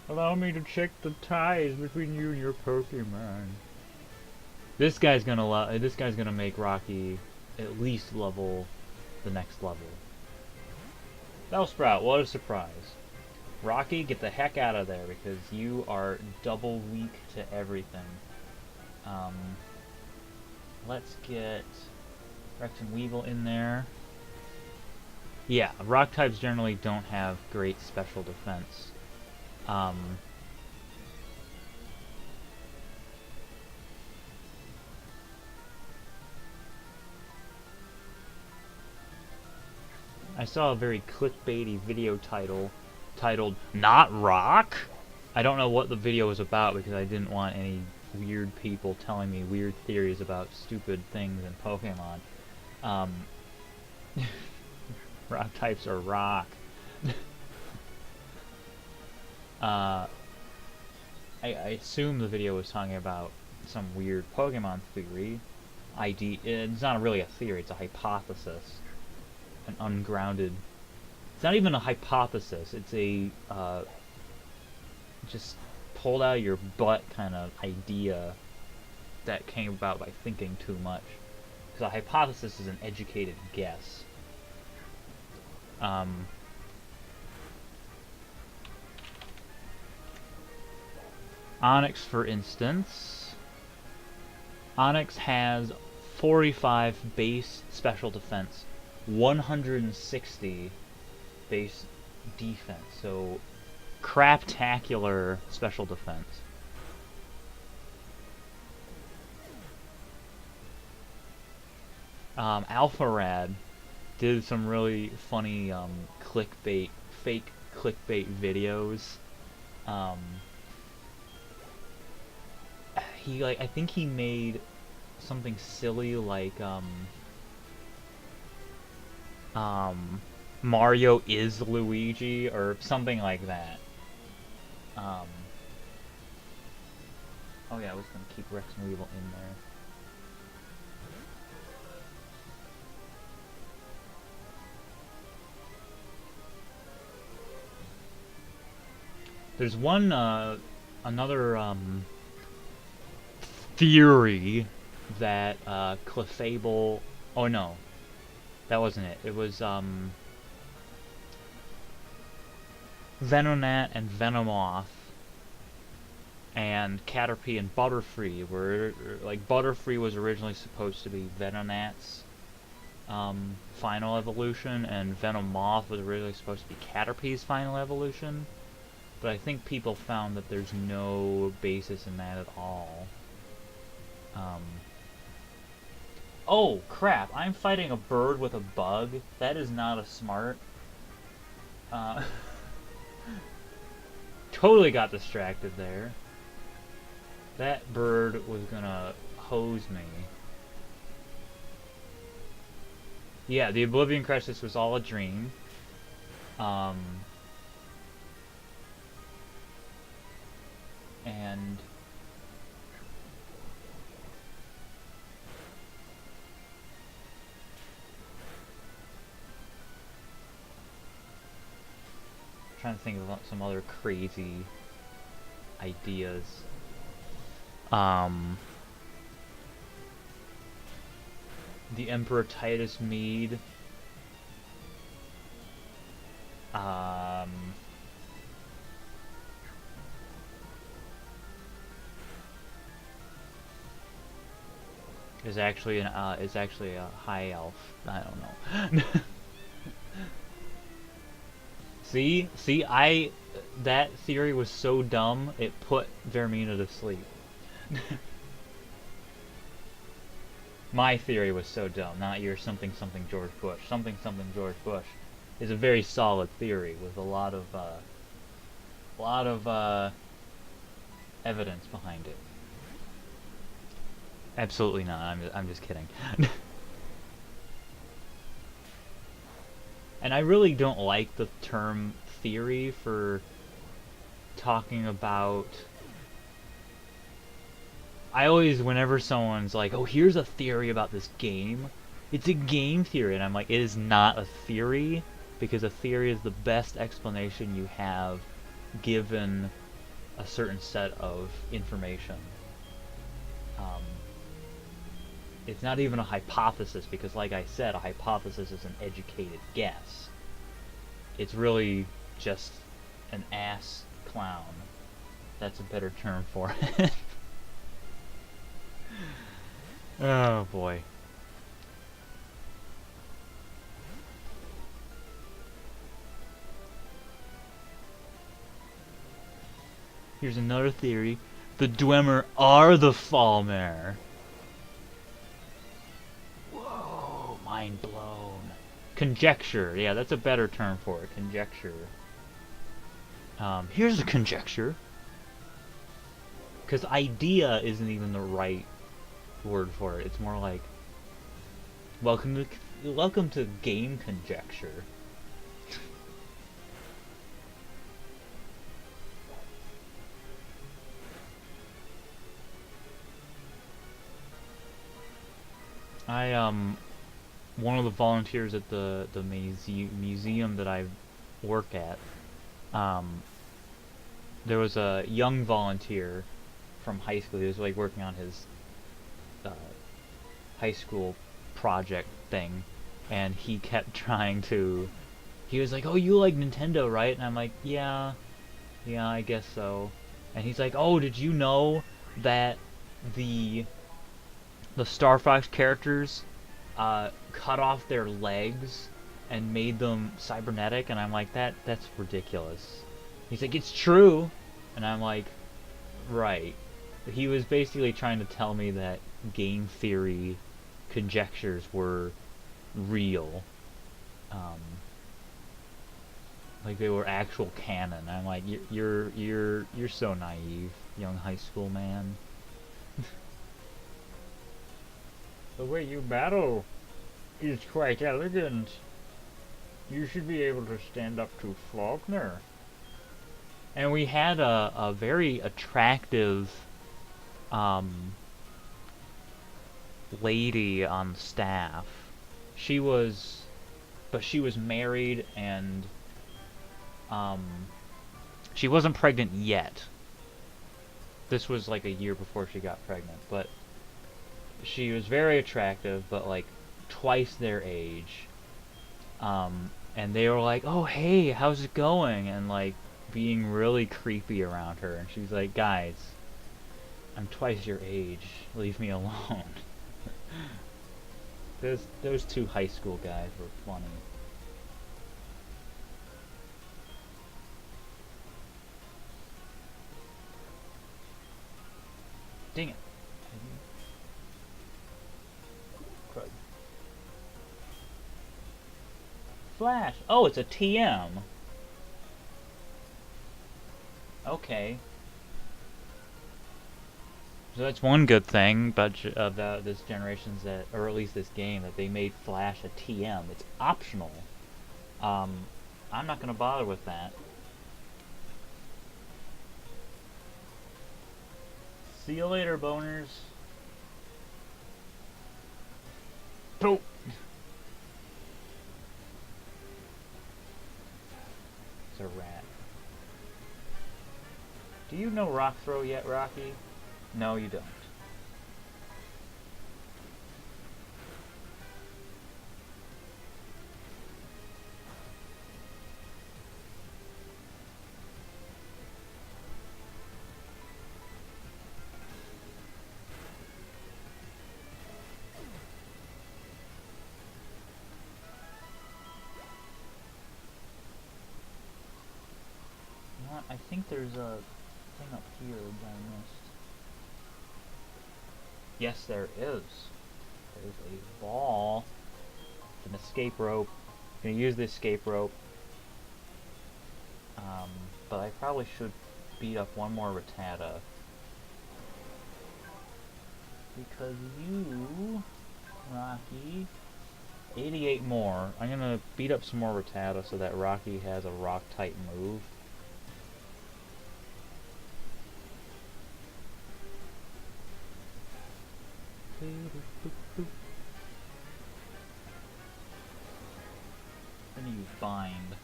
Allow me to check the ties between you and your Pokemon. This guy's gonna make Rocky at least level the next level. Bellsprout, what a surprise. Rocky, get the heck out of there because you are double weak to everything. Let's get Rex and Weevil in there. Yeah, rock types generally don't have great special defense. I saw a very clickbaity video titled "Not Rock?" I don't know what the video was about because I didn't want any weird people telling me weird theories about stupid things in Pokemon. Rock types are rock. I assume the video was talking about some weird Pokemon theory. It's not really a theory, it's a hypothesis. An ungrounded... It's not even a hypothesis, it's a, just pulled out of your butt kind of idea that came about by thinking too much. Because a hypothesis is an educated guess. Onyx, for instance. Onyx has 45 base special defense, 160 base defense, so craptacular special defense. Alpharad did some really funny clickbait, fake clickbait videos. I think he made something silly like Mario is Luigi or something like that. Oh yeah, I was gonna keep Rex and Weevil in there. There's one another theory that Clefable. Oh no, that wasn't it. It was Venonat and Venomoth and Caterpie and Butterfree were like Butterfree was originally supposed to be Venonat's final evolution, and Venomoth was originally supposed to be Caterpie's final evolution. But I think people found that there's no basis in that at all. Oh crap! I'm fighting a bird with a bug. That is not a smart. Totally got distracted there. That bird was gonna hose me. Yeah, the Oblivion Crisis was all a dream. And I'm trying to think of some other crazy ideas. The Emperor Titus Mead. Is actually a high elf. I don't know. See, that theory was so dumb it put Vermina to sleep. My theory was so dumb, not your something George Bush. Something George Bush is a very solid theory with a lot of evidence behind it. Absolutely not. I'm just kidding. And I really don't like the term theory for talking about. I always, whenever someone's like, "Oh, here's a theory about this game," it's a game theory, and I'm like, it is not a theory, because a theory is the best explanation you have given a certain set of information. It's not even a hypothesis, because like I said, a hypothesis is an educated guess. It's really just an ass clown. That's a better term for it. Oh boy. Here's another theory. The Dwemer are the Falmer. Whoa, mind blown. Conjecture. Yeah, that's a better term for it. Conjecture. Here's a conjecture. Because idea isn't even the right word for it. It's more like, welcome to game conjecture. One of the volunteers at the museum that I work at, there was a young volunteer from high school. He was like working on his high school project thing, and he kept trying to. He was like, "Oh, you like Nintendo, right?" And I'm like, "Yeah, I guess so." And he's like, "Oh, did you know that the Star Fox characters cut off their legs and made them cybernetic?" And I'm like, that's ridiculous. He's like, "It's true." And I'm like, right. He was basically trying to tell me that game theory conjectures were real. Um, like they were actual canon. I'm like, you're so naive, young high school man. The way you battle is quite elegant. You should be able to stand up to Faulkner. And we had a very attractive um, lady on staff. She was, but she was married and um, she wasn't pregnant yet. This was like a year before she got pregnant, but she was very attractive, but like twice their age. And they were like, "Oh, hey, how's it going?" And like being really creepy around her. And she's like, "Guys, I'm twice your age. Leave me alone." Those two high school guys were funny. Dang it. Crud. Flash. Oh, it's a TM. Okay. So that's one good thing about this generation's that, or at least this game, that they made Flash a TM. It's optional. Um, I'm not gonna bother with that. See you later, boners. Poop. It's a rat. Do you know Rock Throw yet, Rocky? No, you don't. You know what? I think there's a thing up here that I missed. Yes, there is. There's a ball. It's an escape rope. I'm gonna use the escape rope. But I probably should beat up one more Rattata. Because you, Rocky, 88 more. I'm gonna beat up some more Rattata so that Rocky has a rock type move. Then you bind.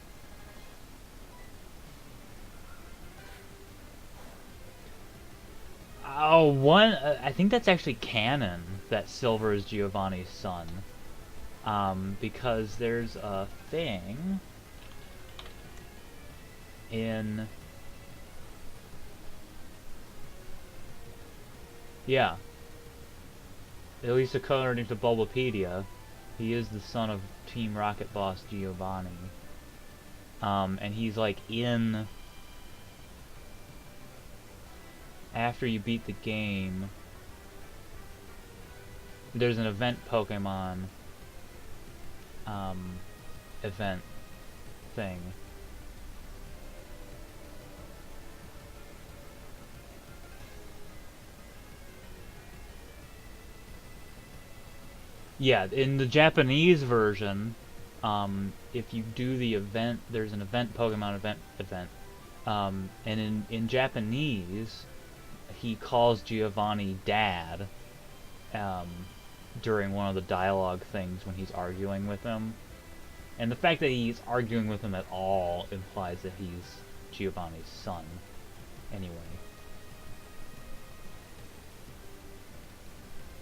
Oh, one. I think that's actually canon that Silver is Giovanni's son. Because there's a thing in. Yeah. At least according to Bulbapedia, he is the son of Team Rocket boss Giovanni. And he's like in. After you beat the game, there's an event Pokemon event thing. Yeah, in the Japanese version, if you do the event, there's an event Pokemon event. And in Japanese, he calls Giovanni Dad during one of the dialogue things when he's arguing with him. And the fact that he's arguing with him at all implies that he's Giovanni's son. Anyway.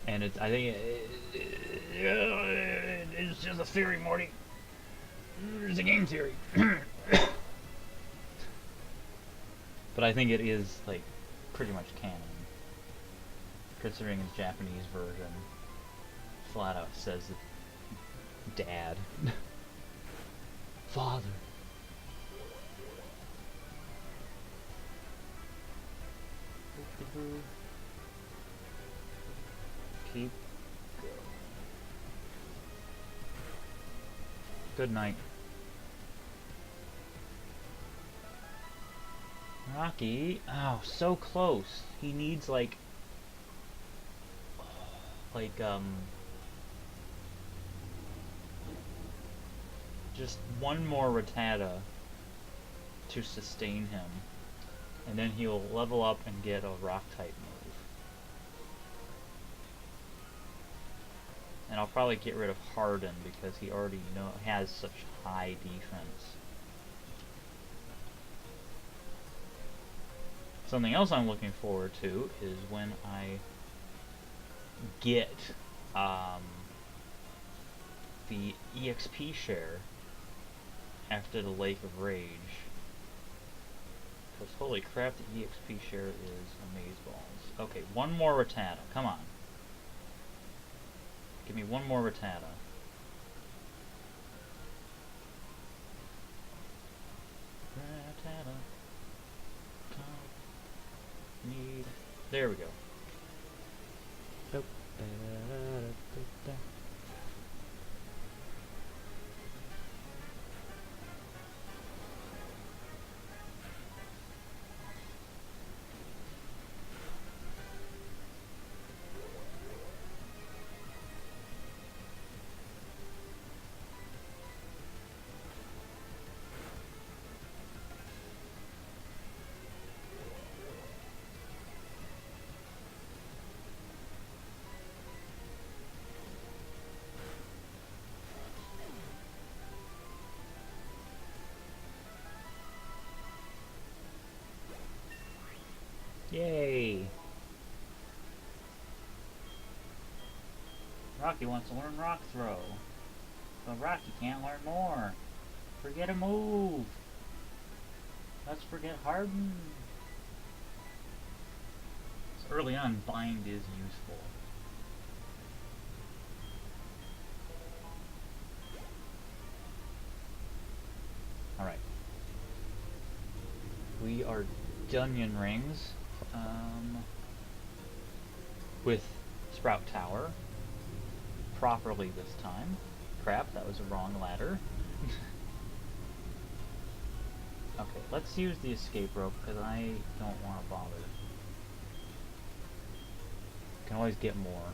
And I think it's just a theory, Morty. It's a game theory. But I think it is, like, pretty much canon, considering his Japanese version flat out says Dad. Father. Keep going. Good night. Rocky, oh, so close. He needs just one more Rattata to sustain him, and then he'll level up and get a rock type move. And I'll probably get rid of Harden because he already has such high defense. Something else I'm looking forward to is when I get the EXP share after the Lake of Rage. Because holy crap, the EXP share is amazeballs. Okay, one more Rattata. Come on. Give me one more Rattata. Rattata. Need. There we go. Nope. Yay! Rocky wants to learn Rock Throw. But Rocky can't learn more. Forget a move. Let's forget Harden. So early on, Bind is useful. Alright. We are Dunyan Rings. With Sprout Tower. Properly this time. Crap, that was a wrong ladder. Okay, let's use the escape rope because I don't want to bother. Can always get more.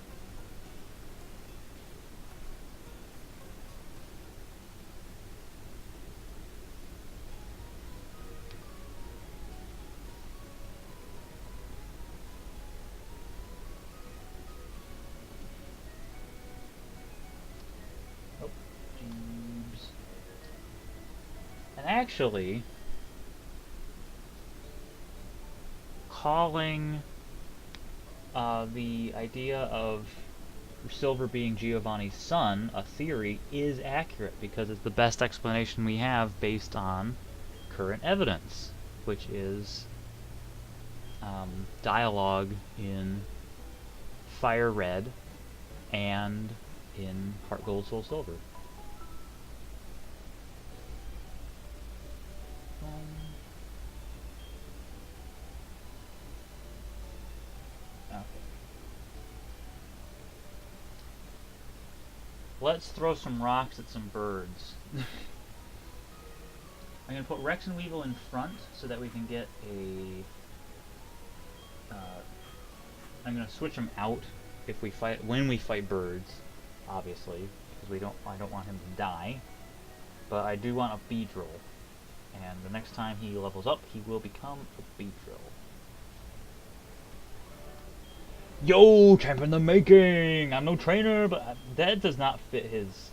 Actually, calling the idea of Silver being Giovanni's son a theory is accurate because it's the best explanation we have based on current evidence, which is dialogue in Fire Red and in Heart Gold, Soul Silver. Let's throw some rocks at some birds. I'm going to put Rex and Weevil in front so that we can get a... I'm going to switch them out if we fight when we fight birds, obviously, because I don't want him to die. But I do want a Beedrill. And the next time he levels up, he will become a Beedrill. Yo, champ in the making! I'm no trainer, but that does not fit his...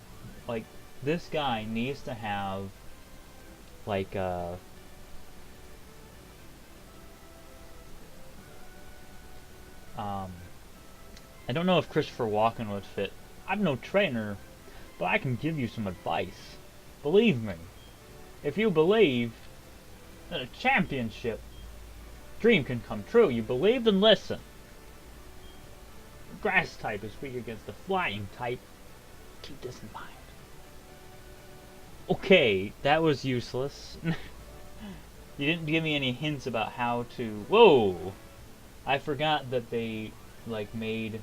Like, this guy needs to have, like, I don't know if Christopher Walken would fit. I'm no trainer, but I can give you some advice. Believe me. If you believe in a championship, dream can come true. You believed and listened. The grass type is weak against the flying type. Keep this in mind. Okay, that was useless. You didn't give me any hints about how to... Whoa! I forgot that they, like, made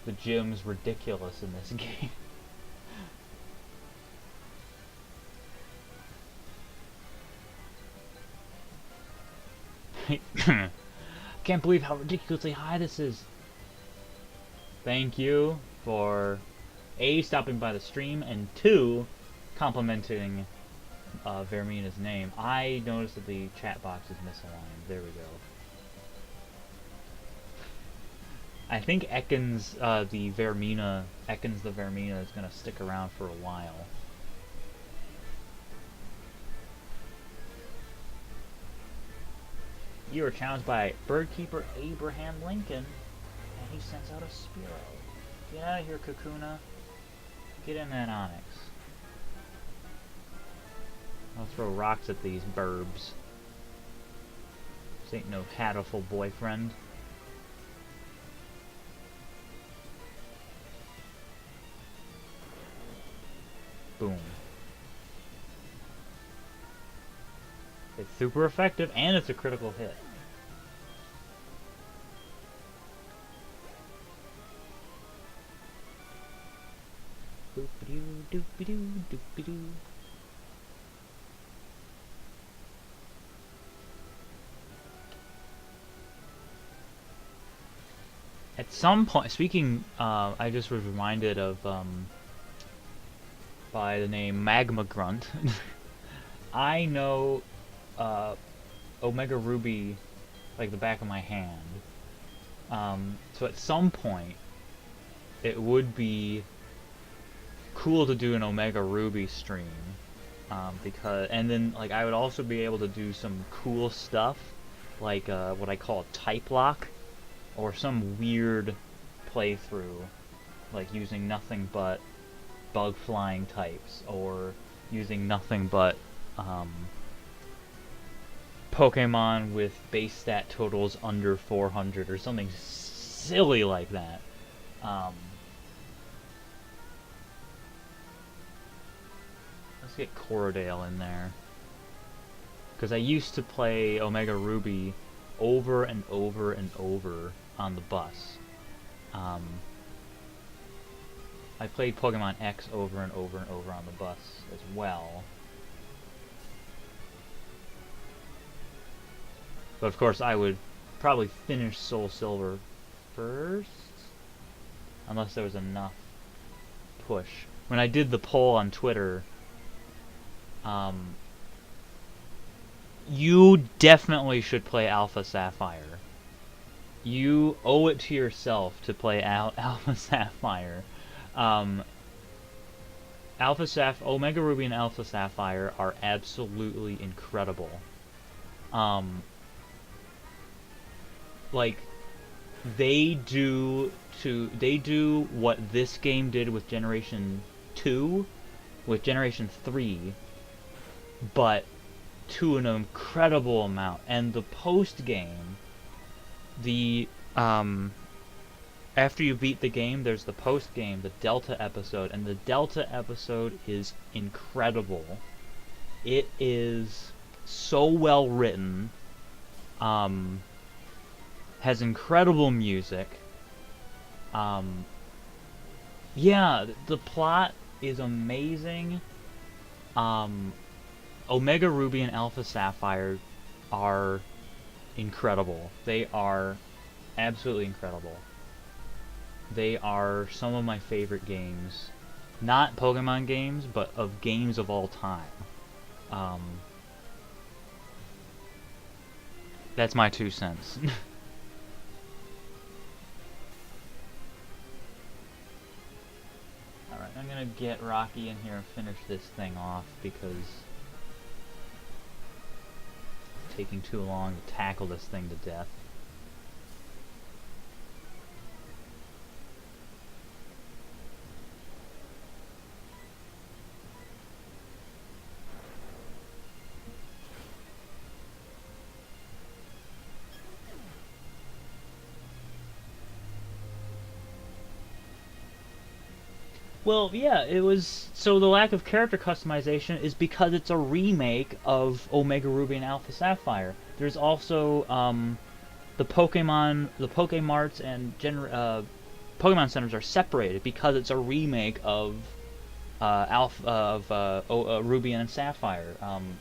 the gyms ridiculous in this game. Can't believe how ridiculously high this is. Thank you for A, stopping by the stream, and 2, complimenting Vermina's name. I noticed that the chat box is misaligned. There we go. I think Ekans the Vermina is gonna stick around for a while. You are challenged by Birdkeeper Abraham Lincoln, and he sends out a Spearow. Get out of here, Kakuna. Get in that Onyx. I'll throw rocks at these burbs. This ain't no hatful boyfriend. Boom. It's super effective, and it's a critical hit. Doop-a-doo, doop-a-doo, doop-a-doo. At some point, speaking, I just was reminded of, by the name Magma Grunt. I know, Omega Ruby like the back of my hand. So at some point, it would be cool to do an Omega Ruby stream. Because, and then, like, I would also be able to do some cool stuff, like, what I call type lock, or some weird playthrough, like using nothing but bug flying types, or using nothing but Pokemon with base stat totals under 400, or something silly like that. Let's get Corrodale in there, because I used to play Omega Ruby over and over and over on the bus. I played Pokemon X over and over and over on the bus as well. But of course I would probably finish SoulSilver first, unless there was enough push. When I did the poll on Twitter, you definitely should play Alpha Sapphire. You owe it to yourself to play Alpha Sapphire. Omega Ruby and Alpha Sapphire are absolutely incredible. Like, they do what this game did with Generation 2, with Generation 3, but to an incredible amount. And the post-game, after you beat the game, there's the post-game, the Delta episode, and the Delta episode is incredible. It is so well written, has incredible music. Yeah, the plot is amazing. Omega Ruby and Alpha Sapphire are incredible. They are absolutely incredible. They are some of my favorite games. Not Pokemon games, but of games of all time. That's my 2 cents. Alright, I'm gonna get Rocky in here and finish this thing off, because it's taking too long to tackle this thing to death. Well, yeah, it was. So the lack of character customization is because it's a remake of Omega Ruby and Alpha Sapphire. There's also the Pokemarts and Pokemon centers are separated because it's a remake of Ruby and Sapphire.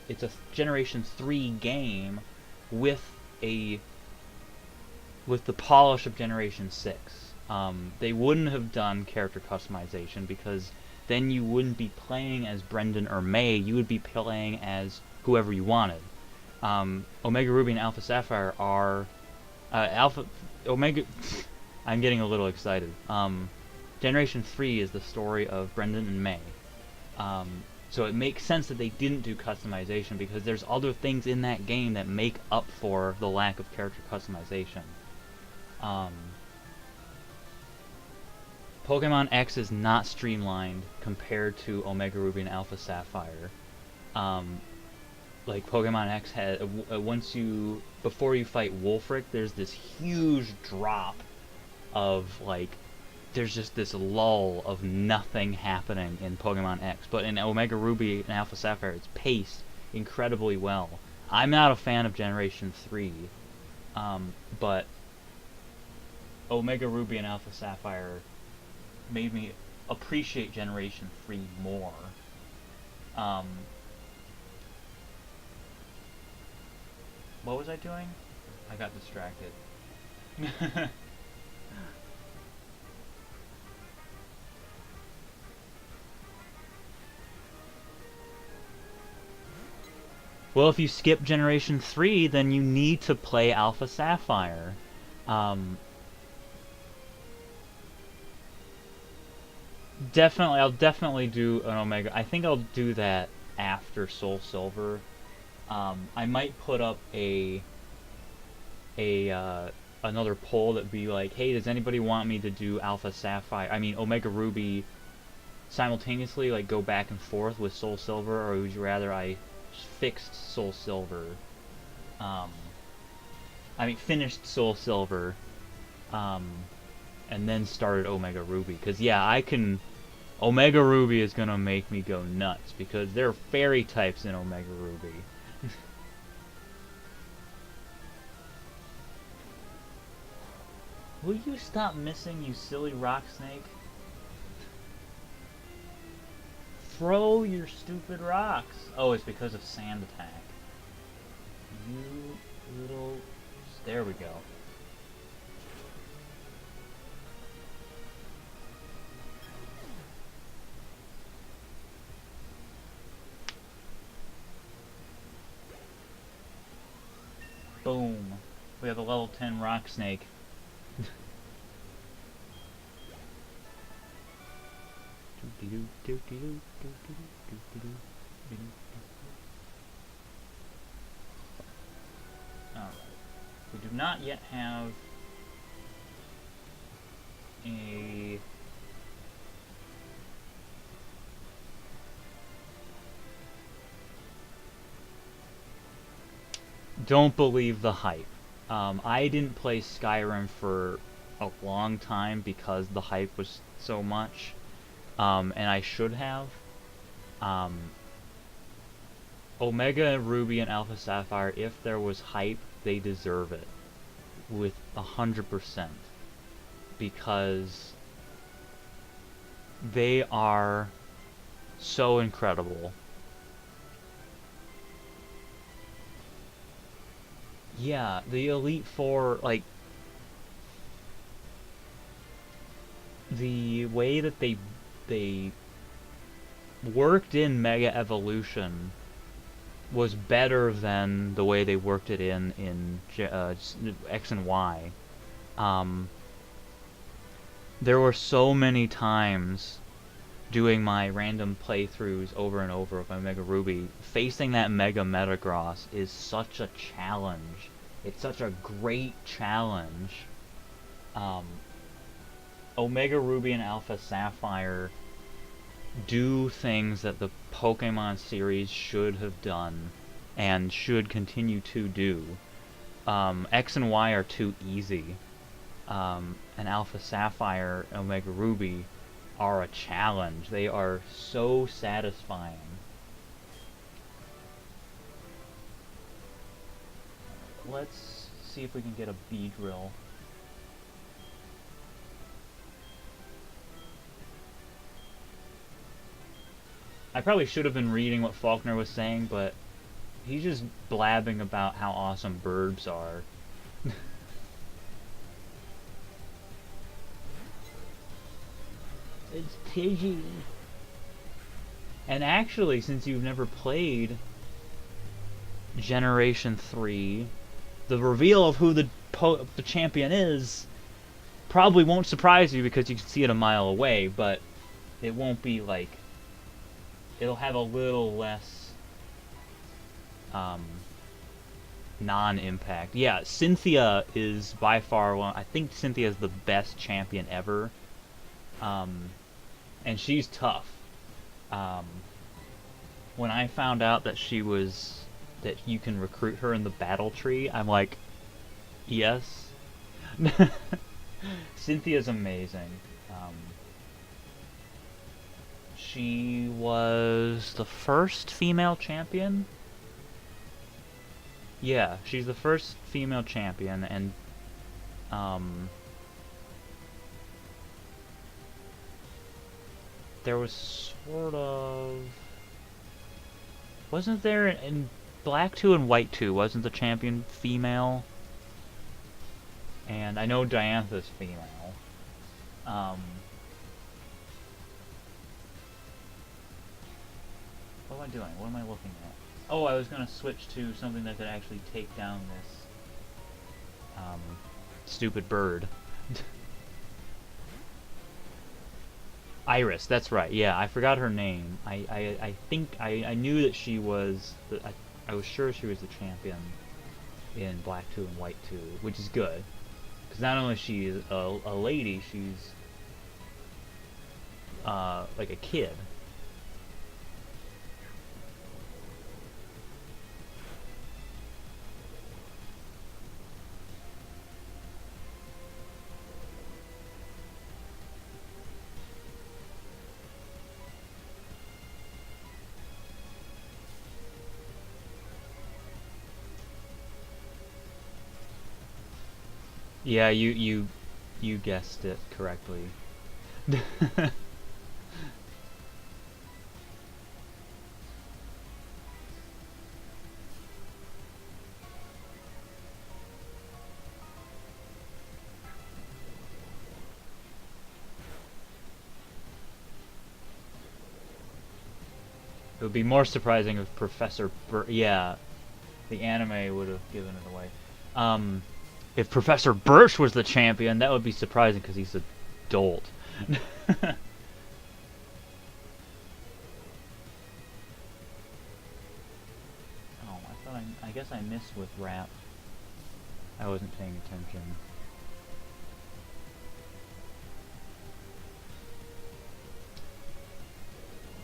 It's a Generation 3 game with a with the polish of Generation 6. They wouldn't have done character customization because then you wouldn't be playing as Brendan or May, you would be playing as whoever you wanted. Omega Ruby and Alpha Sapphire are Omega. I'm getting a little excited. Generation 3 is the story of Brendan and May. So it makes sense that they didn't do customization because there's other things in that game that make up for the lack of character customization. Pokemon X is not streamlined compared to Omega Ruby and Alpha Sapphire. Like Pokemon X had before you fight Wolfric, there's this huge drop of like there's just this lull of nothing happening in Pokemon X, but in Omega Ruby and Alpha Sapphire it's paced incredibly well. I'm not a fan of Generation 3, but Omega Ruby and Alpha Sapphire made me appreciate Generation 3 more. What was I doing? I got distracted. Well, if you skip Generation 3, then you need to play Alpha Sapphire. I'll definitely do an Omega. I think I'll do that after SoulSilver. I might put up another poll that'd be like, hey, does anybody want me to do Omega Ruby simultaneously, like go back and forth with SoulSilver, or would you rather I fixed SoulSilver? Finished SoulSilver, and then started Omega Ruby. Because, yeah, Omega Ruby is gonna make me go nuts, because there are fairy types in Omega Ruby. Will you stop missing, you silly rock snake? Throw your stupid rocks! Oh, it's because of sand attack. You little... There we go. Boom. We have a level 10 rock snake. Alright. We do not yet have a... Don't believe the hype. I didn't play Skyrim for a long time because the hype was so much, and I should have. Omega Ruby and Alpha Sapphire, if there was hype, they deserve it with 100%, because they are so incredible. Yeah, the Elite Four, like, the way that they worked in Mega Evolution was better than the way they worked it in X and Y. There were so many times doing my random playthroughs over and over of my Mega Ruby, facing that Mega Metagross is such a challenge. It's such a great challenge. Omega Ruby and Alpha Sapphire do things that the Pokemon series should have done and should continue to do. X and Y are too easy. And Alpha Sapphire, Omega Ruby are a challenge. They are so satisfying. Let's see if we can get a bee drill. I probably should have been reading what Faulkner was saying, but he's just blabbing about how awesome birds are. It's Pidgey. And actually, since you've never played Generation 3, the reveal of who the champion is probably won't surprise you because you can see it a mile away, but it won't be like... It'll have a little less non-impact. Yeah, Cynthia is by far one... I think Cynthia is the best champion ever. And she's tough. When I found out that she was... that you can recruit her in the battle tree, I'm like, yes. Cynthia's amazing. She was the first female champion? Yeah, she's the first female champion, and there was sort of... Wasn't there in Black 2 and White 2, wasn't the champion female? And I know Diantha's female. What am I doing? What am I looking at? Oh, I was gonna switch to something that could actually take down this stupid bird. Iris, that's right. Yeah, I forgot her name. I think I knew that she was I was sure she was the champion in Black 2 and White 2, which is good. Because not only is she a lady, she's like a kid. Yeah, you guessed it correctly. It would be more surprising if Professor yeah, the anime would have given it away. If Professor Birch was the champion, that would be surprising because he's a dolt. Oh, I guess I missed with rap. I wasn't paying attention.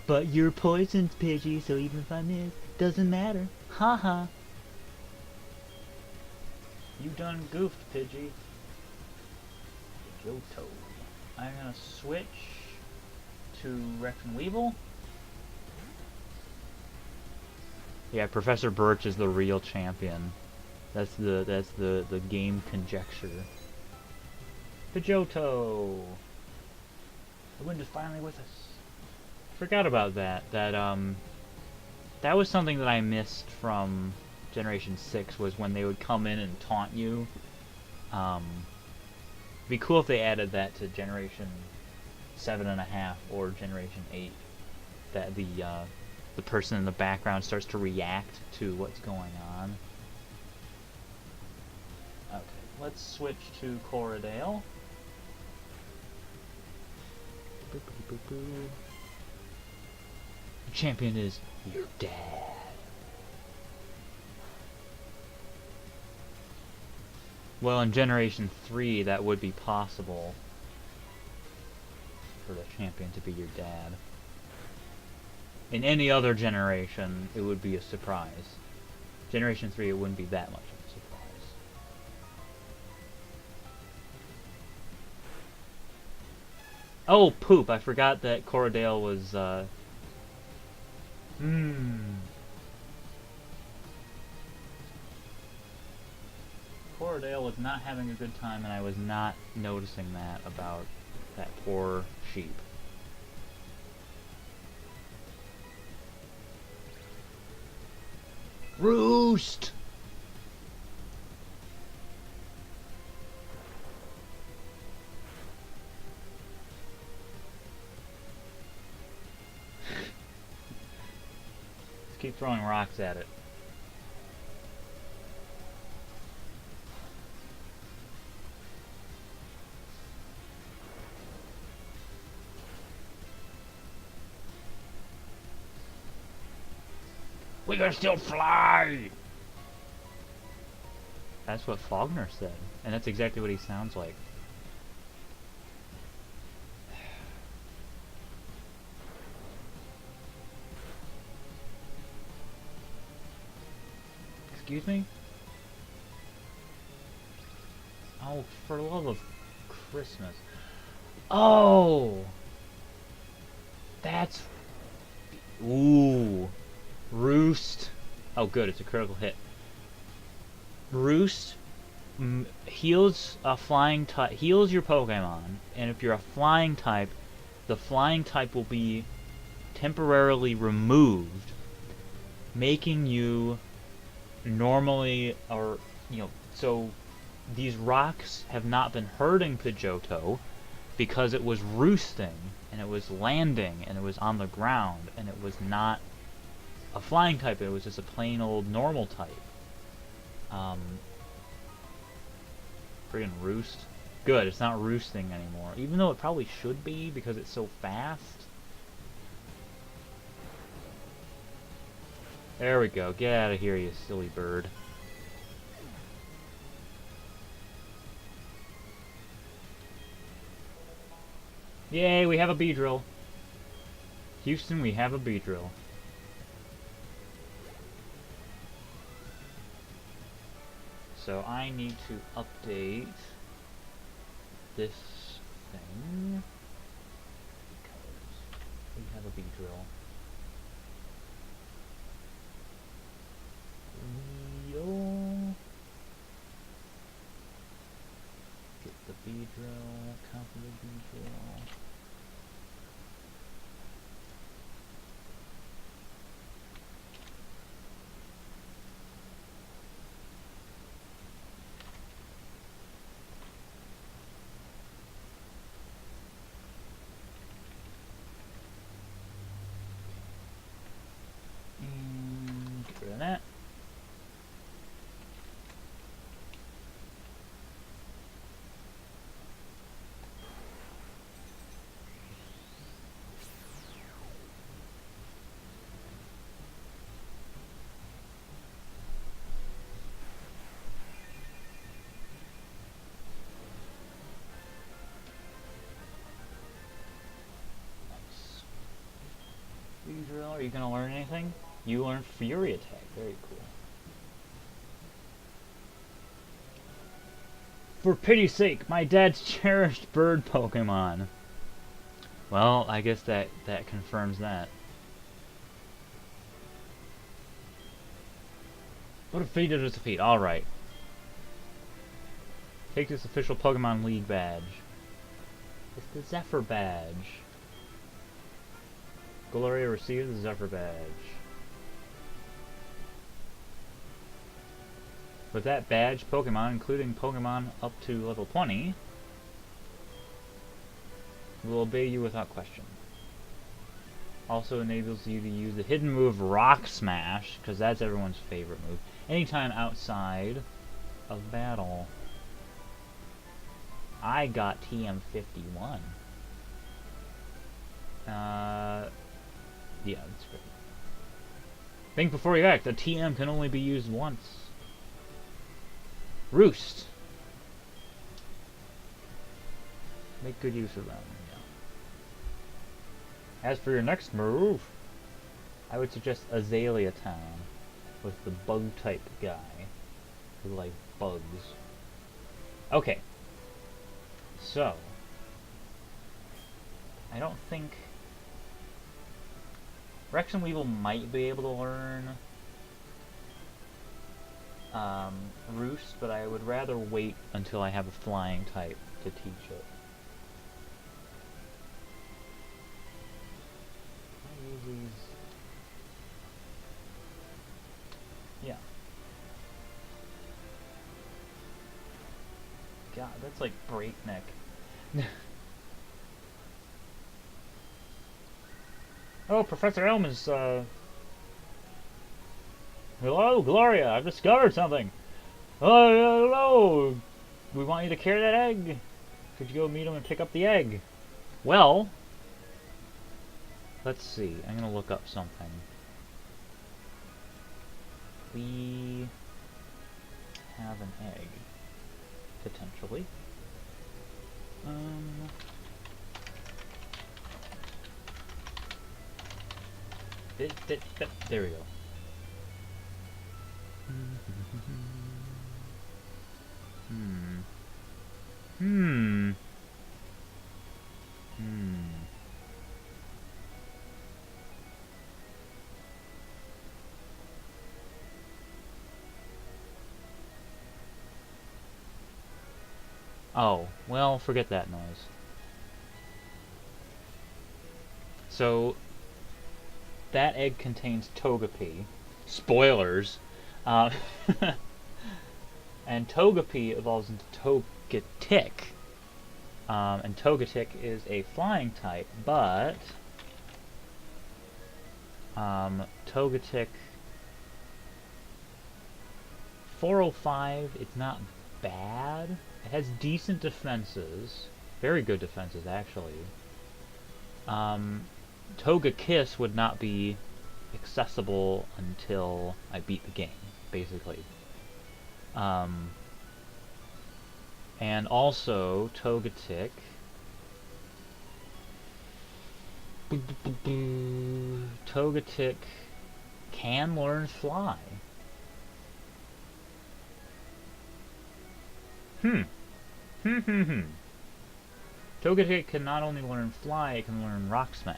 But you're poisoned, Pidgey, so even if I miss, doesn't matter. Haha. You done goofed, Pidgey. Johto. I'm gonna switch to Rex and Weevil. Yeah, Professor Birch is the real champion. That's the game conjecture. Johto. The wind is finally with us. Forgot about that. That was something that I missed from Generation 6, was when they would come in and taunt you. It'd be cool if they added that to Generation 7.5 or Generation 8. That the person in the background starts to react to what's going on. Okay, let's switch to Corridale. The champion is your dad. Well, in Generation 3, that would be possible for the champion to be your dad. In any other generation, it would be a surprise. Generation 3, it wouldn't be that much of a surprise. Oh, poop! I forgot that Corradale was, Corradale was not having a good time, and I was not noticing that about that poor sheep. Roost! Just keep throwing rocks at it. We can still fly! That's what Faulkner said, and that's exactly what he sounds like. Excuse me? Oh, for the love of Christmas. Oh! That's... Ooh. Roost. Oh, good, it's a critical hit. Roost heals a flying type, heals your Pokemon, and if you're a flying type, the flying type will be temporarily removed, making you normally, or, you know, so these rocks have not been hurting Pidgeotto because it was roosting, and it was landing, and it was on the ground, and it was not a flying type, it was just a plain old normal type. Friggin' roost. Good, it's not roosting anymore. Even though it probably should be because it's so fast. There we go. Get out of here, you silly bird. Yay, we have a Beedrill. Houston, we have a Beedrill. So I need to update this thing because we have a Beedrill. Get the Beedrill, copy the Beedrill. Get rid of that. Beedrill, are you gonna learn anything? You learned Fury Attack. Very cool. For pity's sake, my dad's cherished bird Pokemon. Well, I guess that confirms that. What a feat it is a feat. Alright. Take this official Pokemon League badge. It's the Zephyr badge. Gloria received the Zephyr badge. With that badge, Pokemon, including Pokemon up to level 20, will obey you without question. Also enables you to use the hidden move Rock Smash, because that's everyone's favorite move, anytime outside of battle. I got TM51. Yeah, that's great. Think before you act. A TM can only be used once. Roost. Make good use of them. Yeah. As for your next move, I would suggest Azalea Town with the bug type guy who likes bugs. Okay. So I don't think... Rex and Weevil might be able to learn Roost, but I would rather wait until I have a flying type to teach it. I use these... Yeah. God, that's like breakneck. Oh, Professor Elman's, Hello, Gloria, I've discovered something. Hello, we want you to carry that egg. Could you go meet him and pick up the egg? Well, let's see, I'm gonna look up something. We have an egg, potentially. There we go. Oh, well, forget that noise. So, that egg contains Togepi. Spoilers! Uh, and Togepi evolves into Togetic. And Togetic is a flying type, but... Togetic... 405, it's not bad. It has decent defenses. Very good defenses, actually. Togekiss would not be accessible until I beat the game, basically. And also, Togetic... Togetic can learn Fly. Togetic can not only learn Fly, it can learn Rock Smash.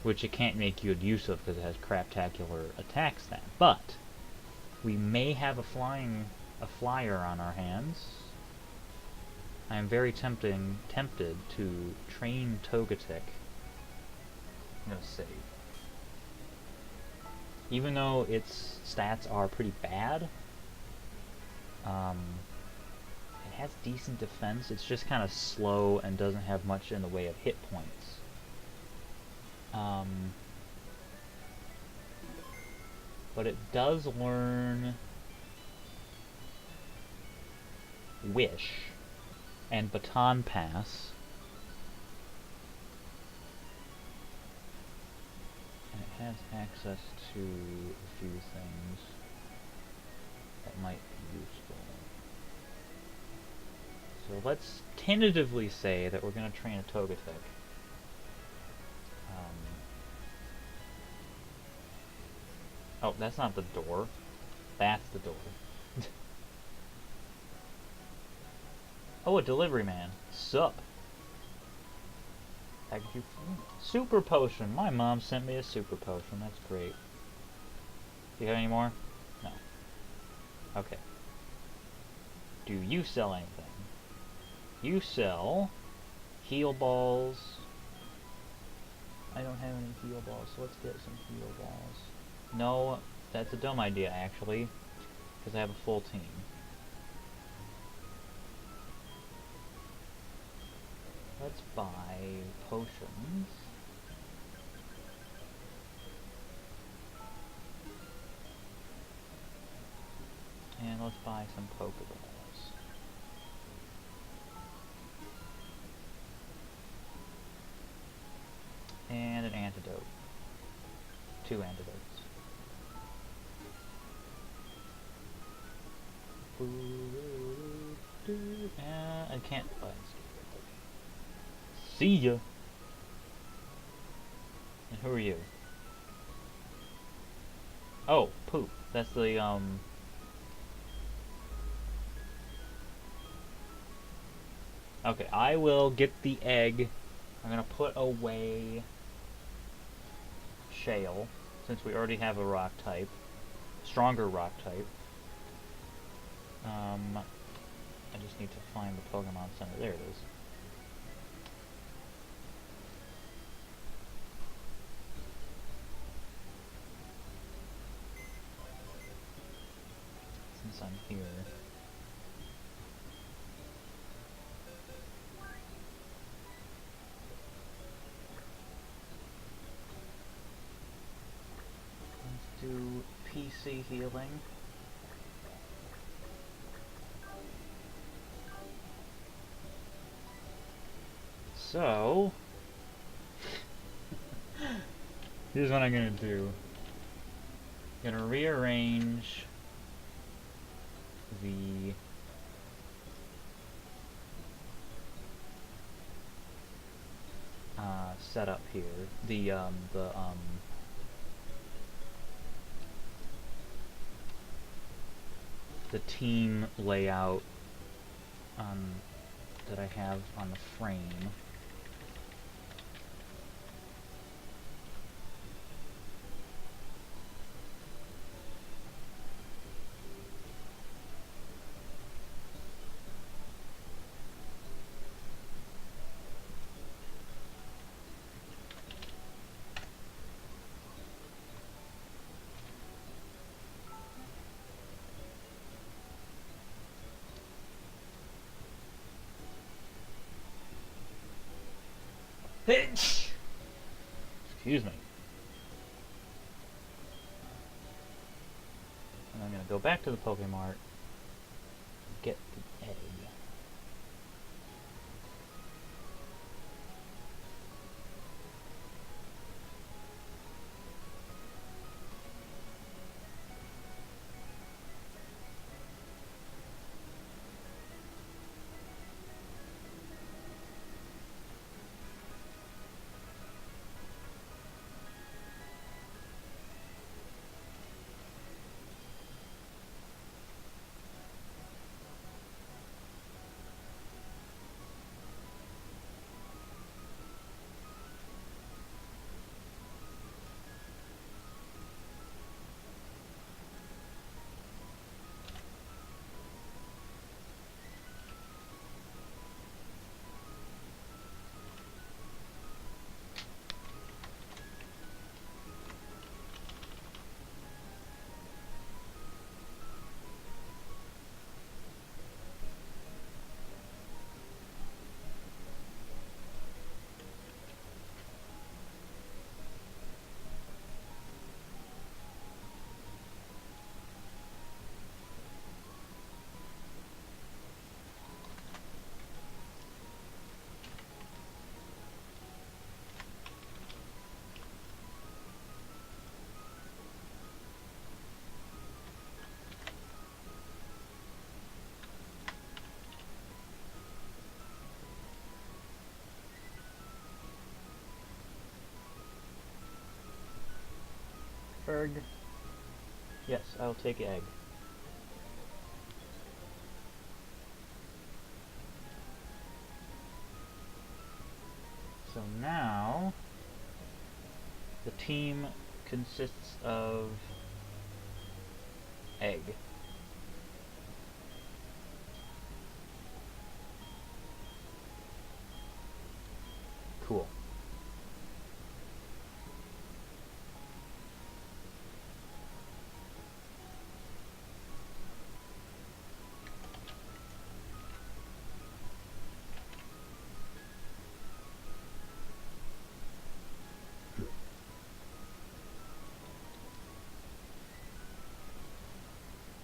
Which it can't make good use of because it has craptacular attack stat. But we may have a flyer on our hands. I am very tempted to train Togetic. I'm gonna save. Even though its stats are pretty bad, it has decent defense. It's just kind of slow and doesn't have much in the way of hit points. But it does learn Wish and Baton Pass. And it has access to a few things that might be useful. So let's tentatively say that we're going to train a Togetic. Oh, that's not the door. That's the door. Oh, a delivery man. Sup? Super potion. My mom sent me a super potion. That's great. Do you have any more? No. Okay. Do you sell anything? You sell heal balls. I don't have any heal balls, so let's get some heal balls. No, that's a dumb idea, actually, because I have a full team. Let's buy potions. And let's buy some Pokeballs. And an antidote. 2 antidotes. I can't buy it. See ya! And who are you? Oh, Poop. That's the, Oh, Okay, I will get the egg. I'm gonna put away Shale, since we already have a rock type. Stronger rock type. I just need to find the Pokemon Center. There it is. Since I'm here. Let's do PC healing. So, here's what I'm gonna do. I'm gonna rearrange the setup here. The team layout that I have on the frame. Excuse me. And I'm gonna go back to the Pokemart, get the egg. Erg. Yes, I'll take egg. So now, the team consists of egg. Cool.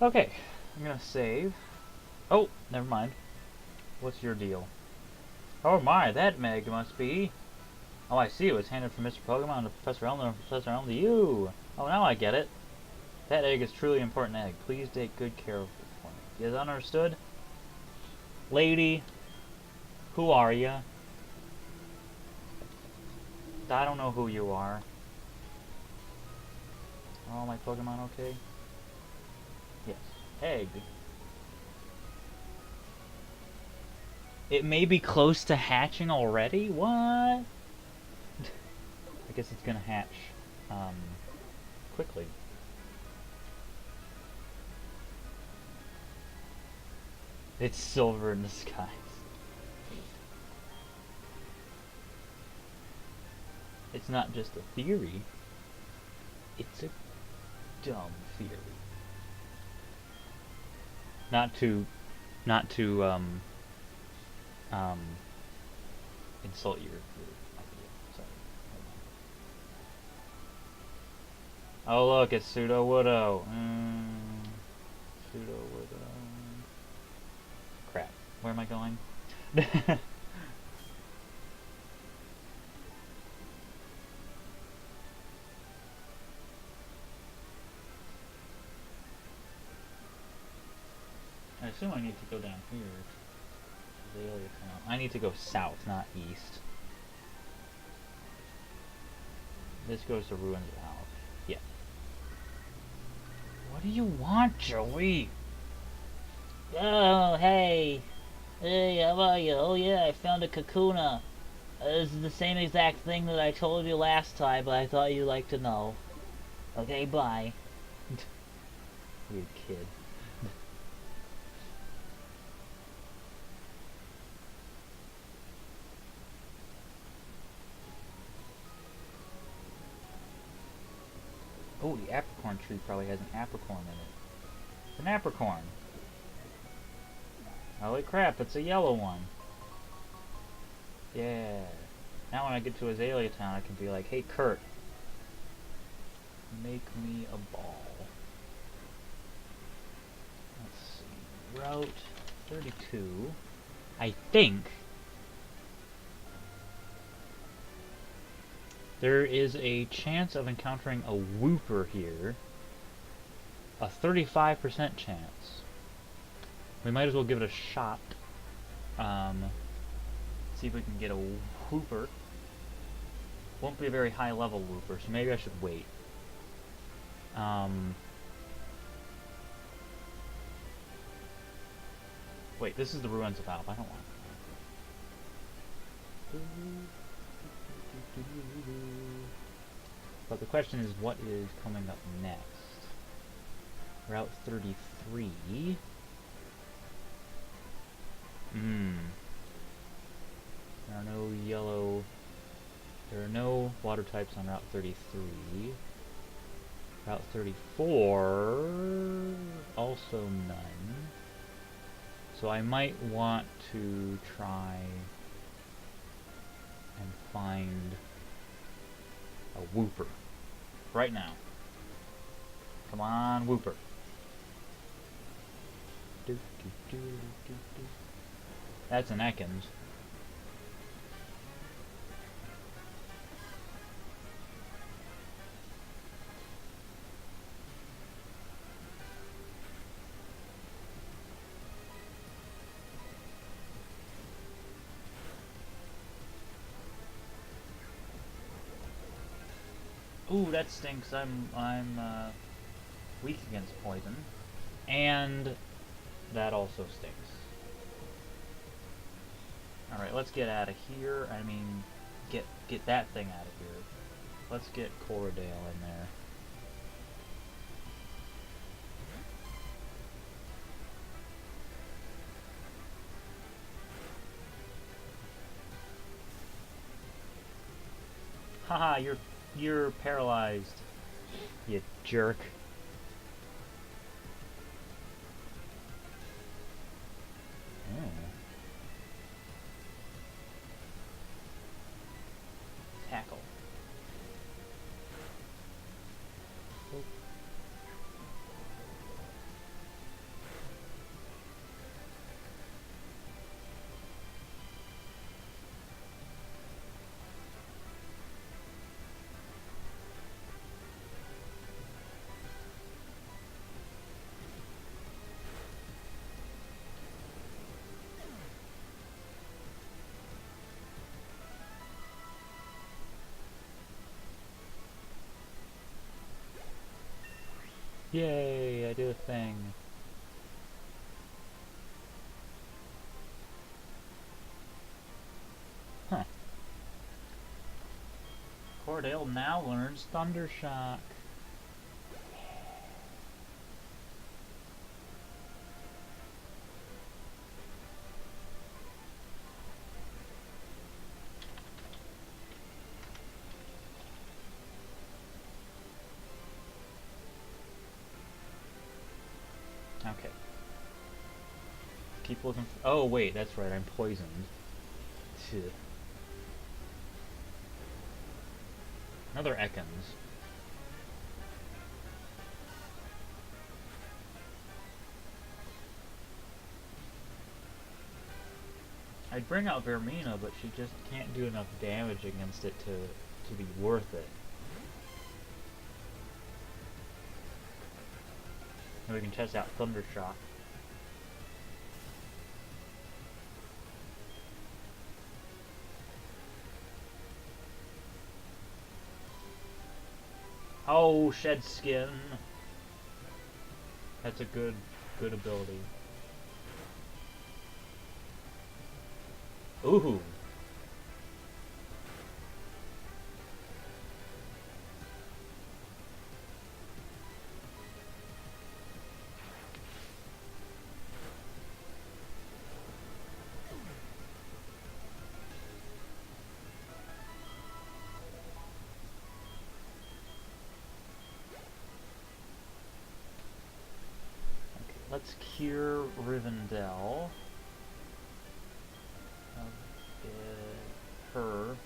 Okay, I'm gonna save. Oh, never mind. What's your deal? Oh my, that Meg must be. Oh, I see. It was handed from Mr. Pokemon to Professor Elm and Professor Elm to you. Oh, now I get it. That egg is truly an important egg. Please take good care of it for me. Is that understood? Lady, who are ya? I don't know who you are. Are all my Pokemon okay? Yes. Egg. It may be close to hatching already? What? I guess it's gonna hatch, quickly. It's silver in the skies. It's not just a theory. It's a dumb theory. Not to, not to, insult your idea. Sorry. Oh look, it's Pseudo Widow. Pseudo Widow. Crap. Where am I going? I assume I need to go down here. Azalea Town. I need to go south, not east. This goes to Ruins of House. Yeah. What do you want, Joey? Oh, hey. Hey, how are you? Oh yeah, I found a Kakuna. This is the same exact thing that I told you last time, but I thought you'd like to know. Okay, bye. Weird kid. Oh, the apricorn tree probably has an apricorn in it. It's an apricorn. Holy crap, it's a yellow one. Yeah. Now when I get to Azalea Town, I can be like, hey Kurt, make me a ball. Let's see. Route 32. I think there is a chance of encountering a Wooper here. A 35% chance. We might as well give it a shot. See if we can get a Wooper. Won't be a very high level Wooper, so maybe I should wait. Wait, this is the Ruins of Alp. I don't want it. But the question is, what is coming up next? Route 33. There are no yellow... There are no water types on Route 33. Route 34... Also none. So I might want to try and find a Wooper. Right now. Come on, Wooper. That's an Ekans. Ooh, that stinks. I'm weak against poison. And that also stinks. Alright, let's get out of here. I mean, get that thing out of here. Let's get Corridale in there. Haha, you're paralyzed. You jerk. Tackle. Oh. Yay, I do a thing. Cordell now learns Thundershock. Okay. Keep looking for... Oh, wait, that's right, I'm poisoned. Another Ekans. I'd bring out Vermina, but she just can't do enough damage against it to be worth it. And we can test out Thundershock. Oh, Shed Skin. That's a good ability. Ooh. Let's cure Rivendell of her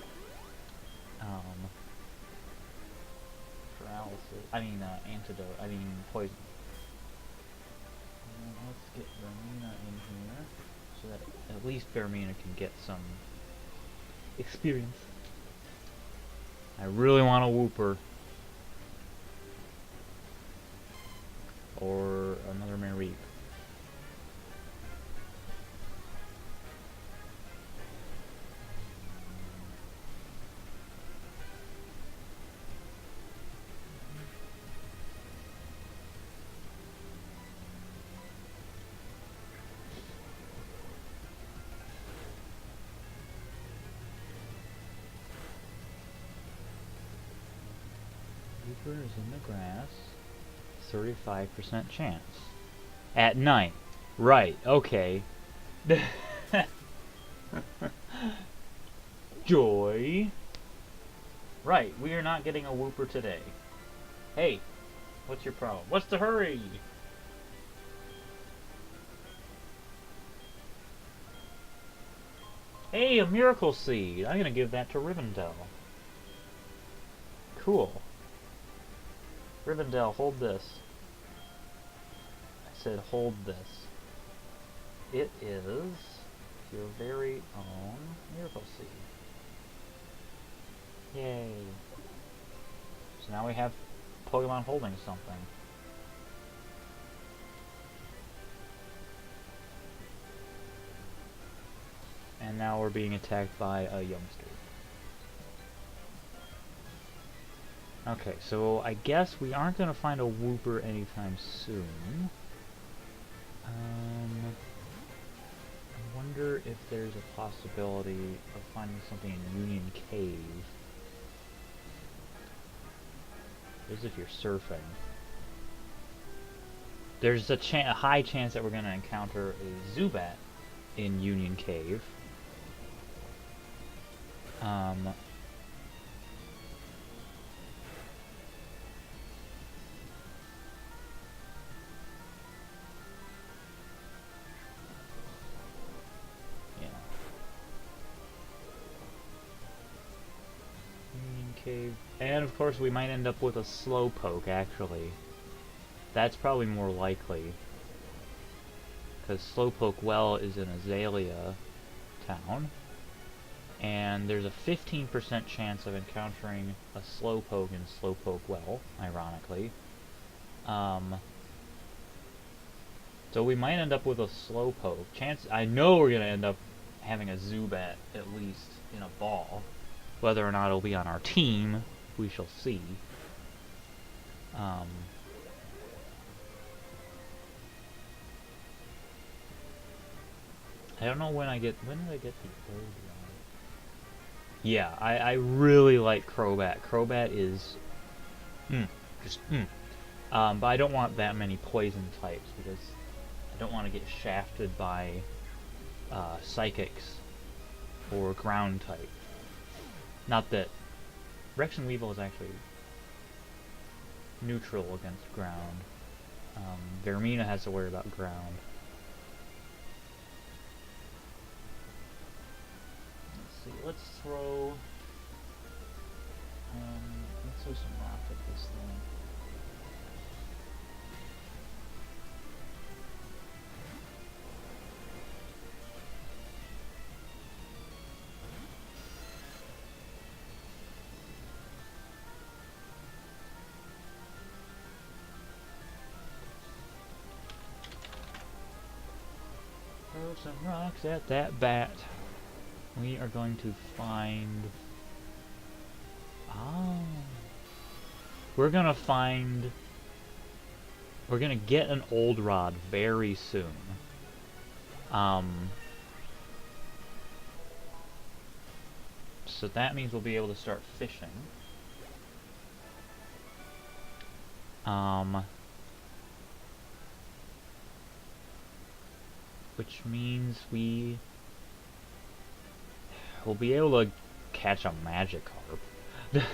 paralysis. I mean, antidote. I mean, poison. And let's get Vermina in here so that at least Vermina can get some experience. I really want a Wooper. Or another Mareep. Wooper is in the grass. 35% chance. At night. Right, okay. Joy. Right, we are not getting a Wooper today. Hey, what's your problem? What's the hurry? Hey, a Miracle Seed! I'm gonna give that to Rivendell. Cool. Rivendell, hold this. I said hold this. It is your very own Miracle Seed. Yay. So now we have Pokemon holding something. And now we're being attacked by a youngster. Okay, so I guess we aren't going to find a Wooper anytime soon. I wonder if there's a possibility of finding something in Union Cave. As if you're surfing. There's a high chance that we're going to encounter a Zubat in Union Cave. Cave. And of course we might end up with a Slowpoke, actually. That's probably more likely. Because Slowpoke Well is in Azalea Town. And there's a 15% chance of encountering a Slowpoke in Slowpoke Well, ironically. So we might end up with a Slowpoke. I know we're going to end up having a Zubat, at least, in a ball. Whether or not it'll be on our team, we shall see. I don't know when did I get the old one? Yeah, I really like Crobat. Crobat is just but I don't want that many poison types because I don't want to get shafted by psychics or ground type. Not that Rex and Weevil is actually neutral against ground. Vermina has to worry about ground. Let's see. Let's throw some rock at this thing. Throw some rocks at that bat. We are going to find... Oh. We're gonna find... We're gonna get an old rod very soon. So that means we'll be able to start fishing. Which means we will be able to catch a Magikarp. Don't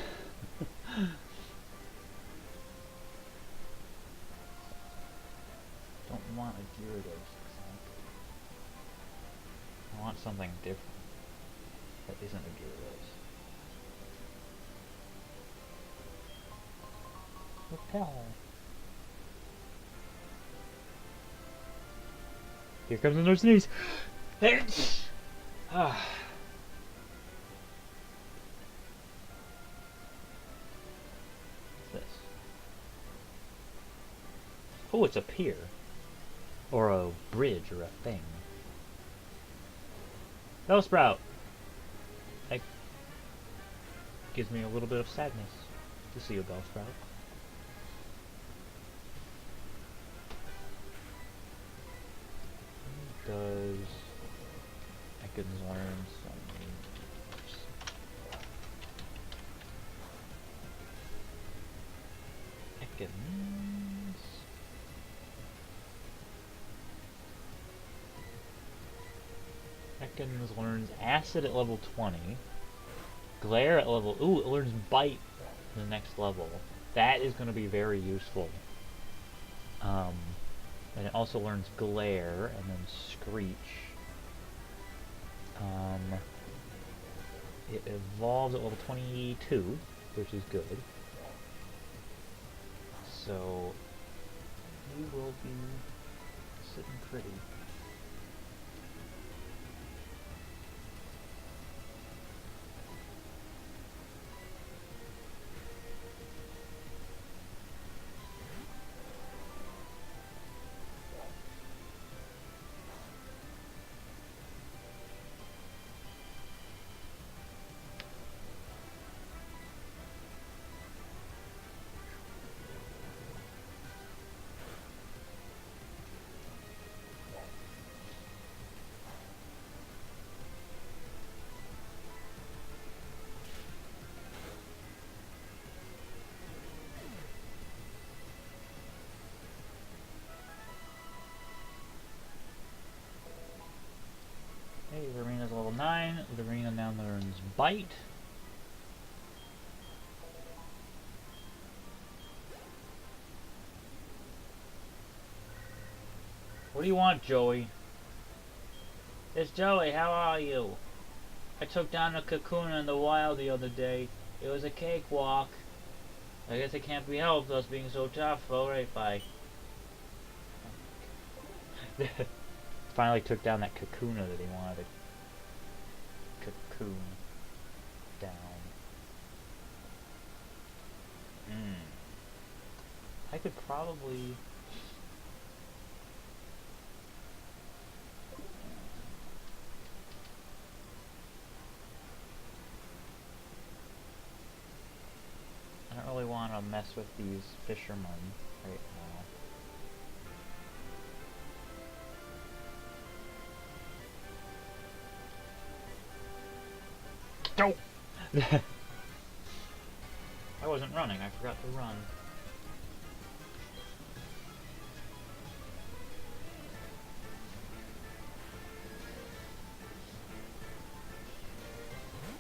want a Gyarados. I want something different that isn't a Gyarados. Repel. Here comes another sneeze. Ah. What's this? Oh, it's a pier. Or a bridge, or a thing. Bellsprout! That gives me a little bit of sadness to see a Bellsprout. Does Ekans learn some moves? Ekans. Ekans learns Acid at level 20. Glare at level... Ooh, it learns Bite in the next level. That is going to be very useful. And it also learns Glare, and then Screech. It evolves at level 22, which is good. So, we will be sitting pretty. Hey, Vermina's level 9. Vermina now learns Bite. What do you want, Joey? It's Joey, how are you? I took down a Kakuna in the wild the other day. It was a cakewalk. I guess it can't be helped, us being so tough. Alright, bye. Finally took down that Kakuna that he wanted to cocoon down. I could probably... I don't really want to mess with these fishermen right now. Go! I wasn't running, I forgot to run.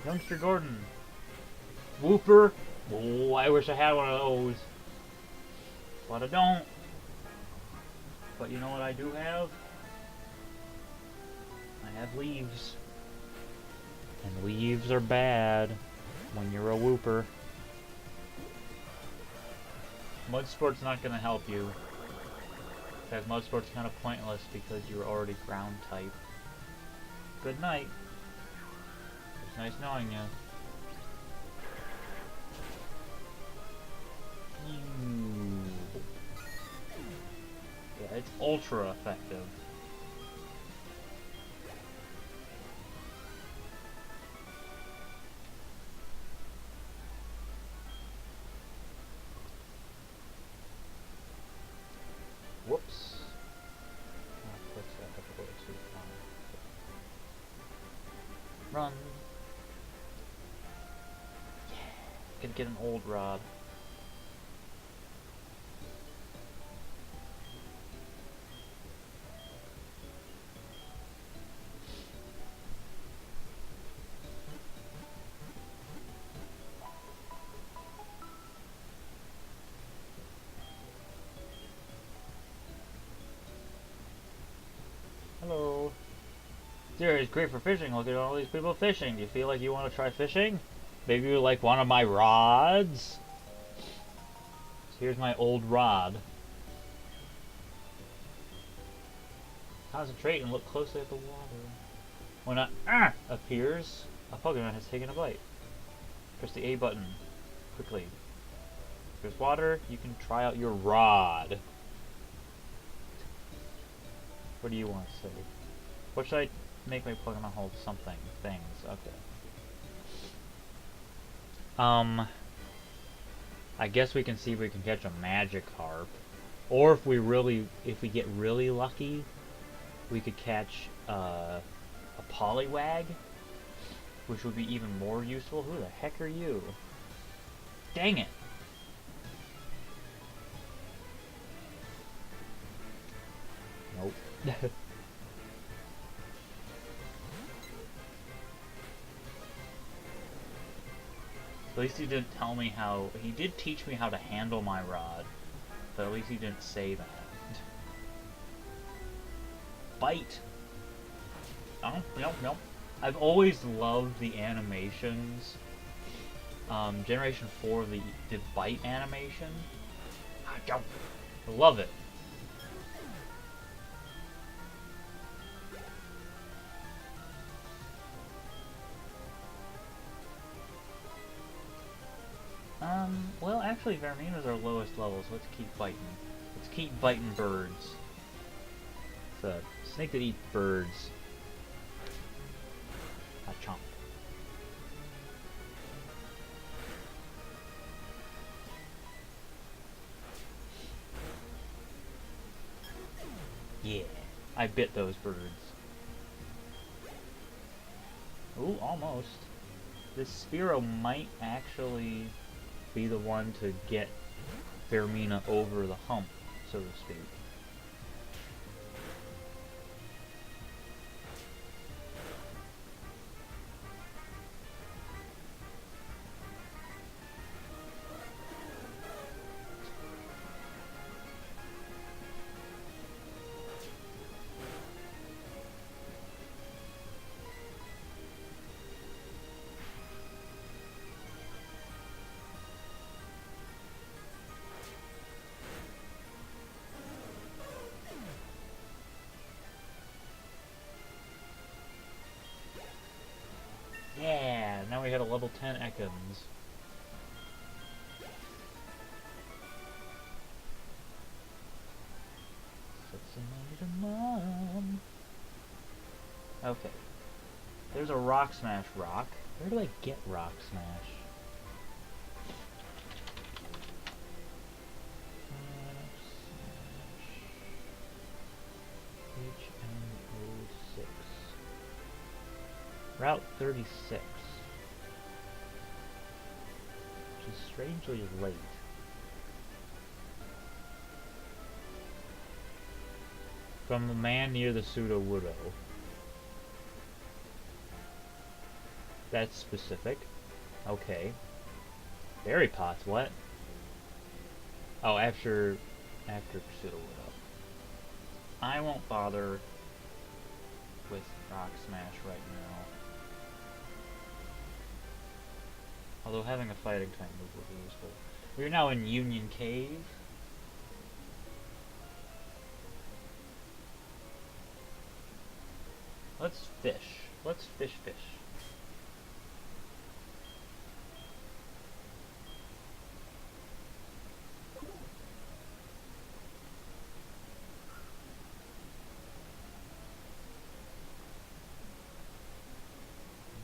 Youngster Gordon. Whooper. Oh, I wish I had one of those. But I don't. But you know what I do have? I have leaves. And leaves are bad when you're a whooper. Mud Sport's not going to help you. In fact, Mud Sport's kind of pointless because you're already ground type. Good night. It's nice knowing you. Yeah, it's ultra effective. Whoops. Oh, click's that difficult too far. Run. Yeah. Gonna get an old rod. Hello. Dear, it's great for fishing. Look at all these people fishing. Do you feel like you want to try fishing? Maybe you like one of my rods? So here's my old rod. Concentrate and look closely at the water. When a appears, a Pokemon has taken a bite. Press the A button quickly. If there's water, you can try out your rod. What do you want to say? What should I make my Pokemon hold? Something. Things. Okay. I guess we can see if we can catch a Magikarp. Or if we get really lucky, we could catch a Poliwag, which would be even more useful. Who the heck are you? Dang it! Nope. At least he didn't tell me how... He did teach me how to handle my rod, but at least he didn't say that. Bite! Oh, no. I've always loved the animations. Generation 4, the bite animation. I love it. Well, actually, Vermina's our lowest level, so let's keep biting. Let's keep biting birds. It's a snake that eats birds. A chomp. Yeah, I bit those birds. Ooh, almost. This Spearow might actually be the one to get Vermina over the hump, so to speak. Yeah, now we had a level 10 Ekans. Mom. Okay. There's a Rock Smash rock. Where do I get Rock Smash? HM06. Route 36. strangely late. From the man near the pseudo-widow. That's specific. Okay. Berry pots, what? Oh, after pseudo-widow. I won't bother with Rock Smash right now. Although having a fighting type move would be useful. We are now in Union Cave. Let's fish. Let's fish.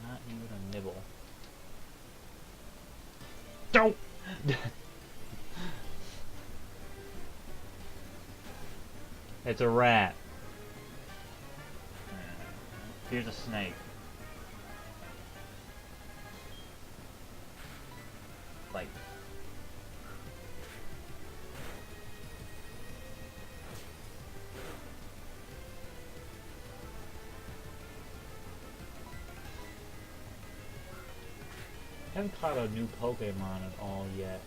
Not even a nibble. Don't! It's a rat. Here's a snake. Like. I haven't caught a new Pokemon at all yet.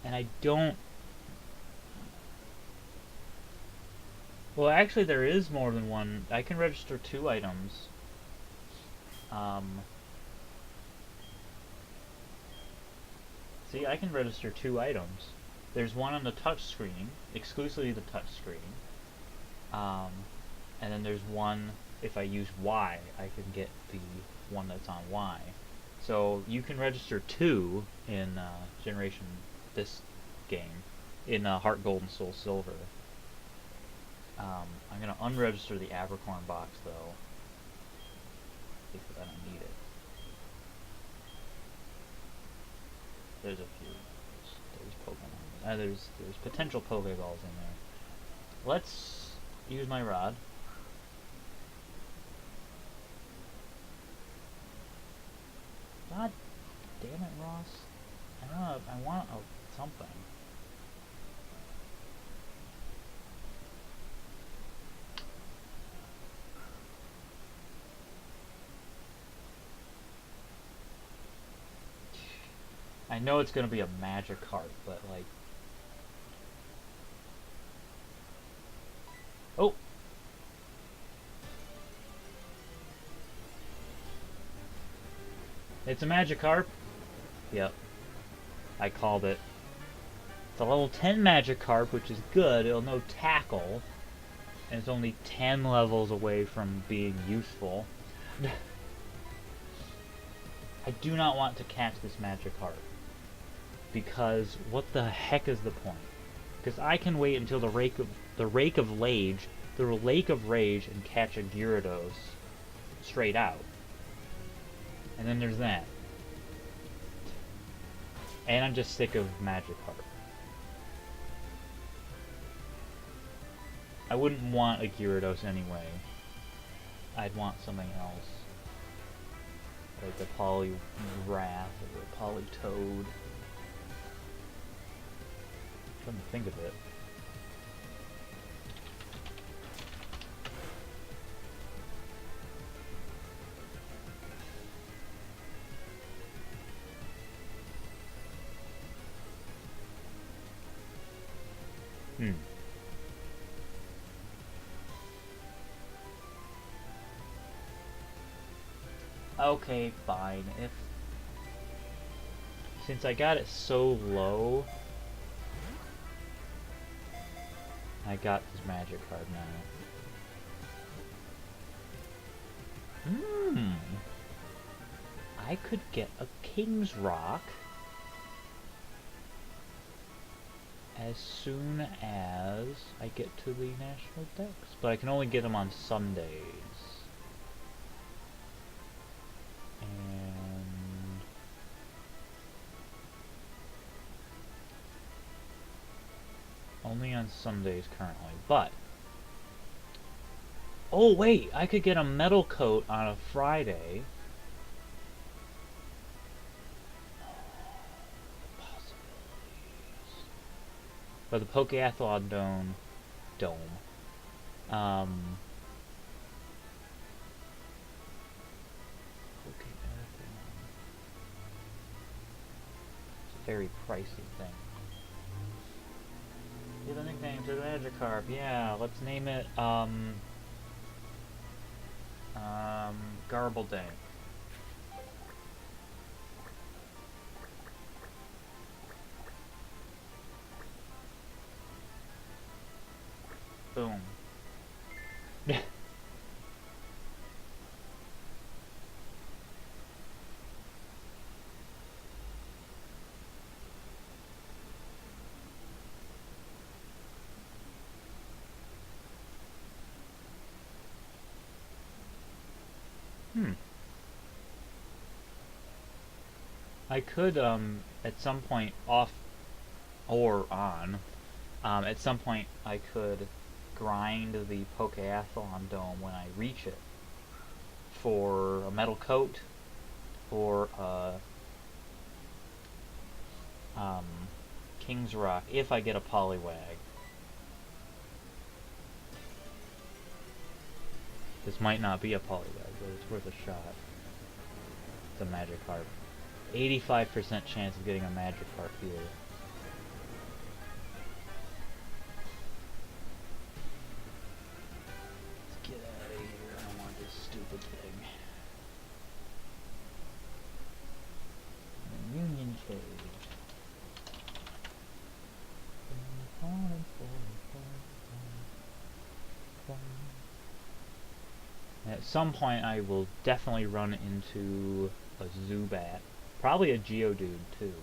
And I don't... Well, actually there is more than one. I can register 2 items. See, I can register 2 items. There's one on the touch screen, exclusively the touch screen. And then there's one, if I use Y, I can get the one that's on Y. So you can register 2 in Generation this game, in Heart Gold and Soul Silver. I'm gonna unregister the Abercorn box though, because I don't need it. There's a few. There's Pokemon. There's potential Pokeballs in there. Let's use my rod. God damn it, Ross. I want something. I know it's gonna be a Magikarp, but like... Oh! It's a Magikarp? Yep. I called it. It's a level 10 Magikarp, which is good. It'll know Tackle. And it's only 10 levels away from being useful. I do not want to catch this Magikarp. Because what the heck is the point? Because I can wait until the Lake of Rage, and catch a Gyarados straight out. And then there's that. And I'm just sick of Magikarp. I wouldn't want a Gyarados anyway. I'd want something else. Like a Poliwrath or a Politoad. Trying to think of it. Okay, fine. Since I got it so low, I got this Magikarp now. I could get a King's Rock as soon as I get to the National Dex, but I can only get them on Sundays. And only on Sundays currently, but Oh wait, I could get a metal coat on a Friday. Possibilities. But the Pokeathlon dome. Um, Pokeathlon. It's a very pricey thing. Give a nickname to the Magikarp. Yeah, let's name it Garbleday. Boom. I could, at some point off or on, at some point I could grind the Pokeathlon dome when I reach it for a metal coat or um, King's Rock if I get a Poliwag. This might not be a Poliwag, but it's worth a shot. It's a Magikarp. 85% chance of getting a Magikarp here. Let's get out of here. I don't want this stupid thing. Union Cage. At some point I will definitely run into a Zubat. Probably a Geodude too.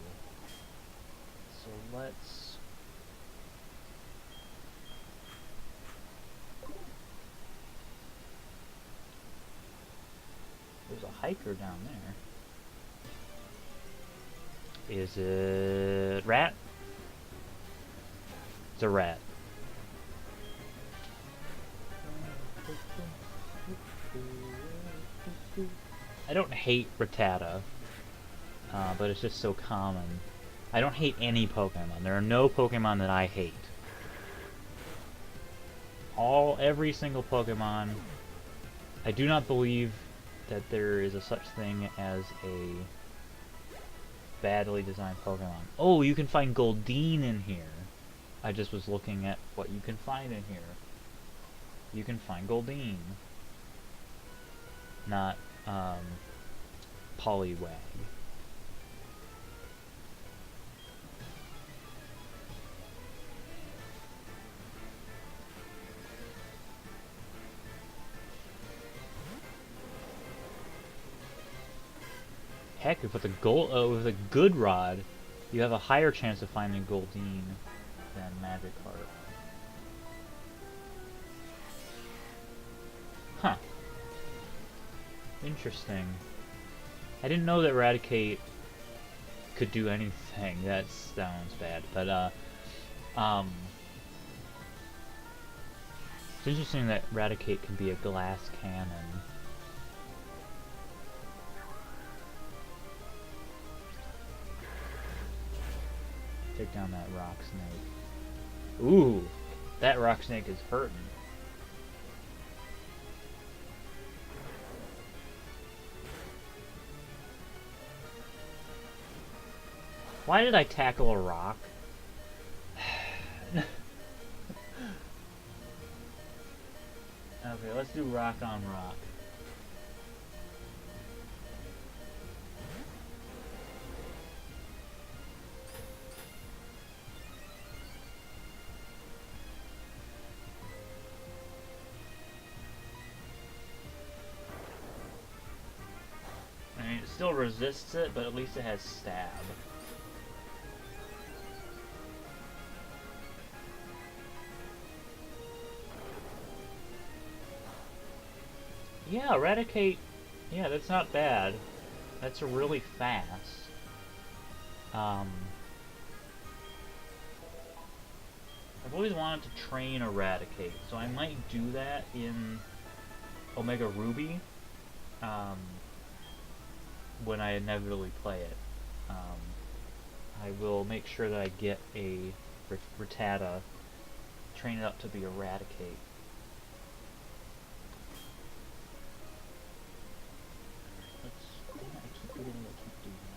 So let's... There's a hiker down there. Is it rat? It's a rat. I don't hate Rattata, but it's just so common. I don't hate any Pokemon. There are no Pokemon that I hate. Every single Pokemon. I do not believe that there is a such thing as a badly designed Pokemon. Oh, you can find Goldeen in here. I just was looking at what you can find in here. You can find Goldeen. Not, Poliwag. Heck, with a good rod, you have a higher chance of finding Goldeen than Magikarp. Huh. Interesting. I didn't know that Raticate could do anything. That sounds bad, but it's interesting that Raticate can be a glass cannon. Take down that rock snake. Ooh, that rock snake is hurting. Why did I tackle a rock? Okay, let's do rock on rock. I mean, it still resists it, but at least it has stab. Yeah, Eradicate. Yeah, that's not bad. That's really fast. I've always wanted to train Eradicate, so I might do that in Omega Ruby when I inevitably play it. I will make sure that I get a Rattata, train it up to be Eradicate. I keep forgetting I keep doing that.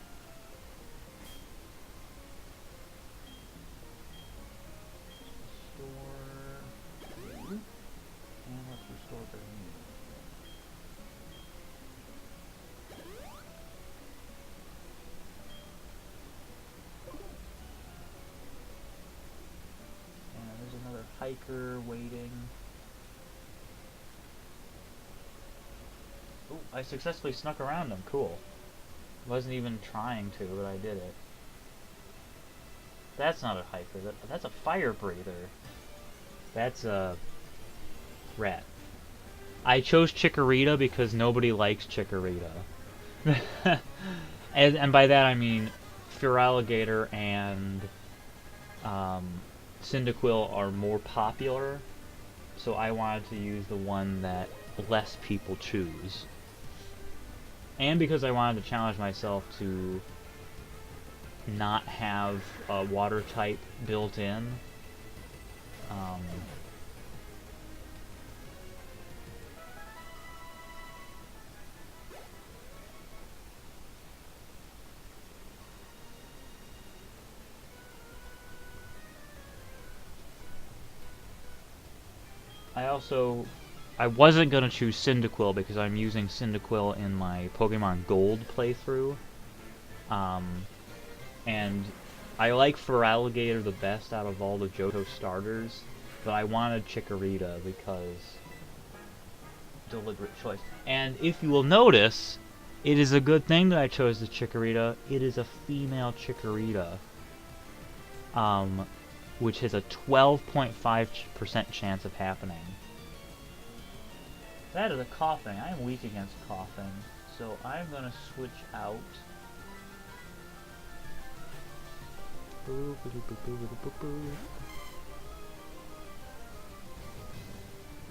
Restore you, and let's restore Bermuda. And there's another hiker waiting. Oh, I successfully snuck around him. Cool. Wasn't even trying to, but I did it. That's not a hiker. That's a fire breather. That's a rat. I chose Chikorita because nobody likes Chikorita. and by that I mean Feraligatr and Cyndaquil are more popular, so I wanted to use the one that less people choose. And because I wanted to challenge myself to not have a water type built in. I wasn't going to choose Cyndaquil because I'm using Cyndaquil in my Pokemon Gold playthrough. And I like Feraligatr the best out of all the Johto starters, but I wanted Chikorita because deliberate choice. And if you will notice, it is a good thing that I chose the Chikorita. It is a female Chikorita, which has a 12.5% chance of happening. That is a coughing. I am weak against coughing, so I'm gonna switch out.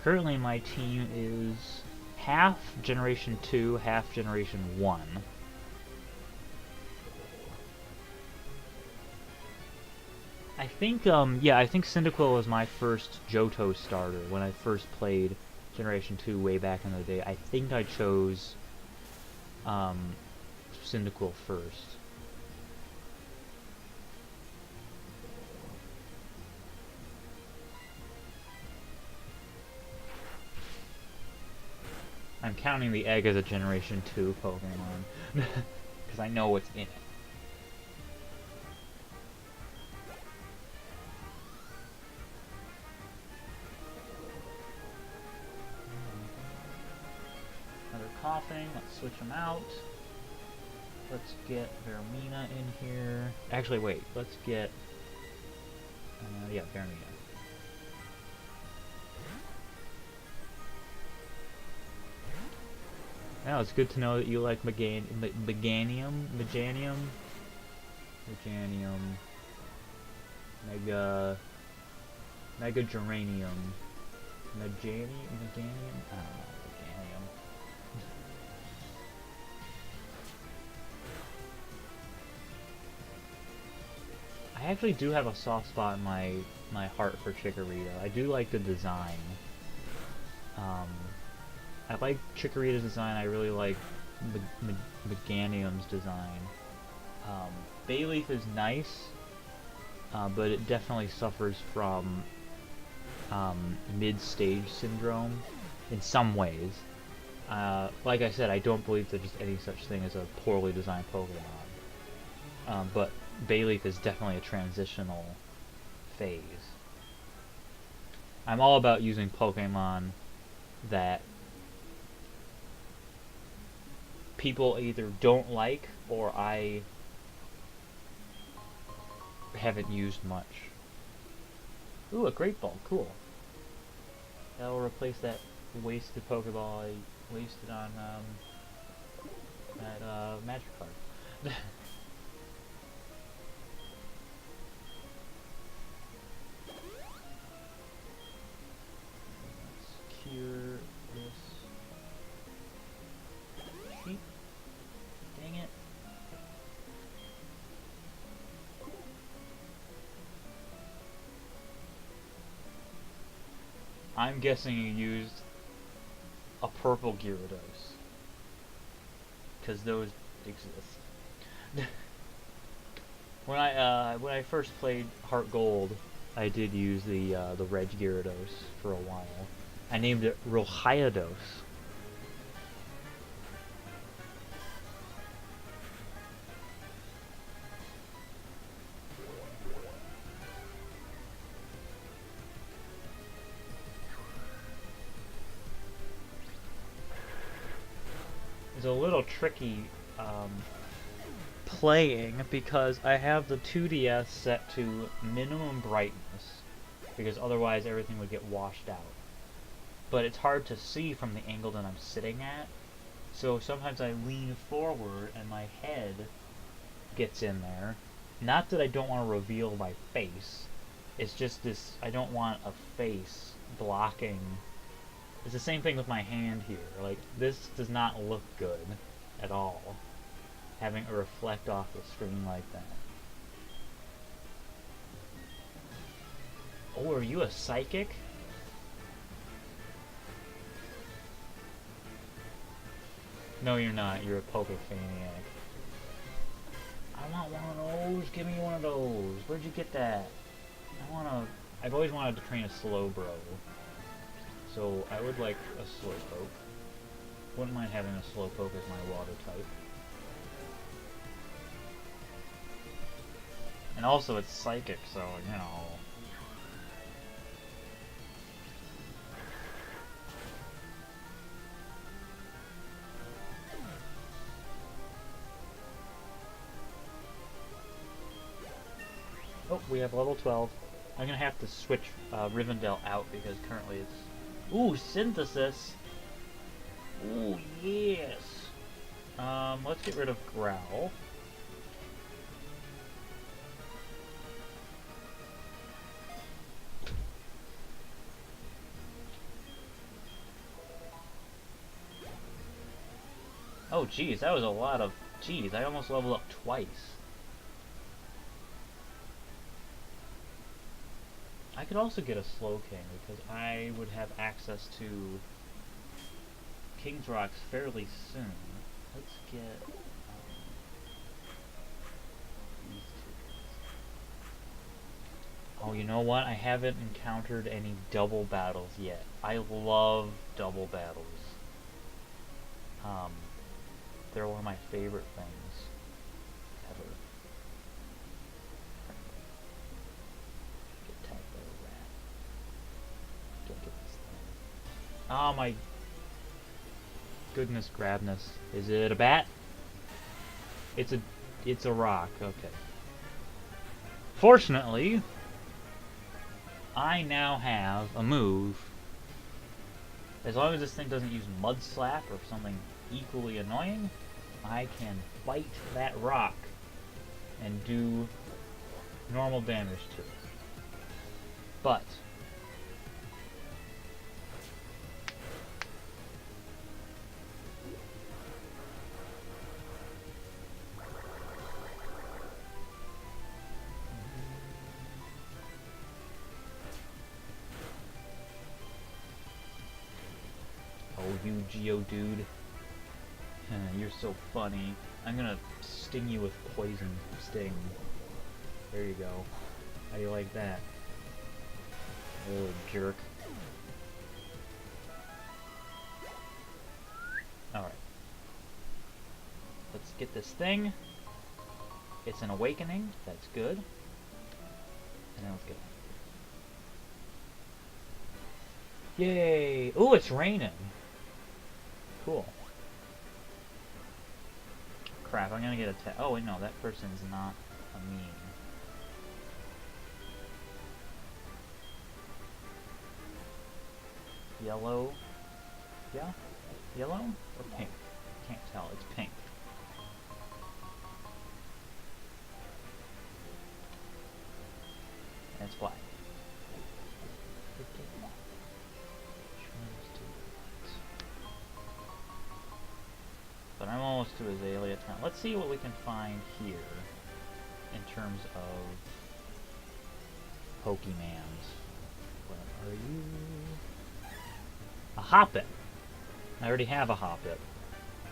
Currently my team is half Generation 2, half Generation 1. I think, I think Cyndaquil was my first Johto starter when I first played Generation 2 way back in the day. I think I chose, Cyndaquil first. I'm counting the egg as a Generation 2 Pokemon, because I know what's in it. Another coughing, let's switch them out. Let's get Vermina in here. Actually, wait, let's get, yeah, Vermina. Now it's good to know that you like Meganium, Mega Geranium, Meganium. I actually do have a soft spot in my heart for Chikorita. I do like the design. I like Chikorita's design. I really like Meganium's design. Bayleaf is nice, but it definitely suffers from mid-stage syndrome in some ways. Like I said, I don't believe there's just any such thing as a poorly designed Pokemon. But Bayleaf is definitely a transitional phase. I'm all about using Pokemon that people either don't like or I haven't used much. Ooh, a Great Ball, cool. That'll replace that wasted Pokeball I wasted on that Magikarp. Let's cure this. I'm guessing you used a purple Gyarados. Because those exist. When I first played Heart Gold, I did use the red Gyarados for a while. I named it Rohyados. It's a little tricky playing because I have the 2DS set to minimum brightness because otherwise everything would get washed out. But it's hard to see from the angle that I'm sitting at, so sometimes I lean forward and my head gets in there. Not that I don't want to reveal my face, it's just this, I don't want a face blocking. It's the same thing with my hand here. Like, this does not look good at all, having it reflect off the screen like that. Oh, are you a psychic? No, you're not. You're a Pokefaniac. I want one of those. Give me one of those. Where'd you get that? I've always wanted to train a Slowbro. So I would like a Slowpoke. Wouldn't mind having a Slowpoke as my water type. And also it's psychic, so, you know. Oh, we have level 12. I'm gonna have to switch Rivendell out because currently it's... Ooh, Synthesis! Ooh, yes! Let's get rid of Growl. Oh, geez, that was a lot of... Geez, I almost leveled up twice. I could also get a Slowking because I would have access to King's Rocks fairly soon. Let's get these two. Oh, you know what? I haven't encountered any double battles yet. I love double battles. They're one of my favorite things ever. Get tagged by a rat. Don't get this thing. Oh my goodness grabness. Is it a bat? It's a rock, okay. Fortunately, I now have a move. As long as this thing doesn't use Mud Slap or something equally annoying, I can bite that rock and do normal damage to it. But oh, you Geodude. You're so funny. I'm gonna sting you with Poison Sting. There you go. How do you like that? You little jerk. Alright. Let's get this thing. It's an awakening. That's good. And then let's get on. Yay! Ooh, it's raining! Cool. Crap, I'm gonna get attacked. Oh, wait, no, that person's not a meme. Yellow. Yeah? Yellow? Or pink? Can't tell. It's pink. And it's black. But I'm almost to Azalea Town. Let's see what we can find here in terms of Pokemans. What are you? A Hoppip. I already have a Hoppip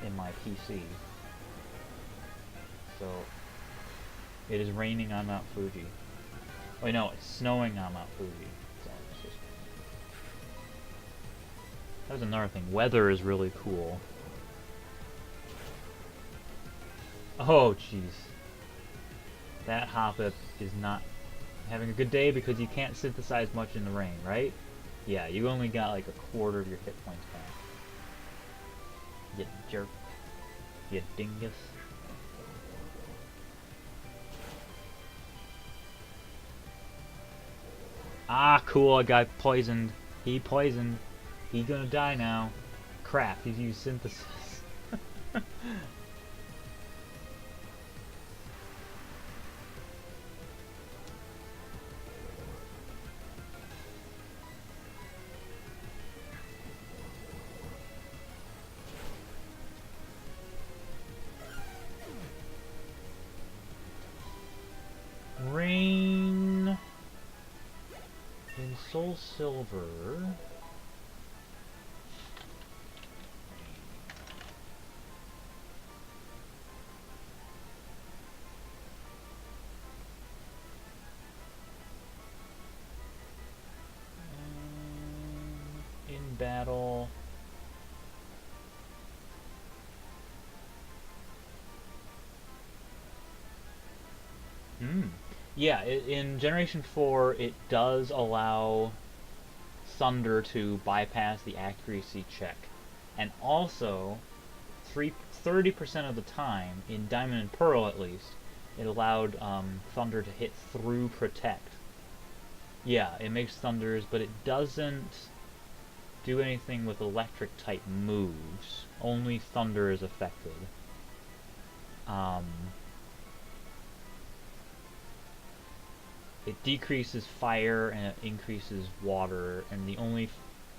in my PC. So, it is raining on Mount Fuji. Wait, no, it's snowing on Mount Fuji. So it's just... That was another thing. Weather is really cool. Oh, jeez. That Hoppip is not having a good day because you can't synthesize much in the rain, right? Yeah, you only got like a quarter of your hit points back. You jerk. You dingus. Ah, cool, I got poisoned. He poisoned. He gonna die now. Crap, he's used synthesis. Rain in SoulSilver. In battle. Yeah, in Generation 4, it does allow Thunder to bypass the accuracy check. And also, 30% of the time, in Diamond and Pearl at least, it allowed Thunder to hit through Protect. Yeah, it makes Thunders, but it doesn't do anything with electric type moves. Only Thunder is affected. It decreases fire and it increases water, and the only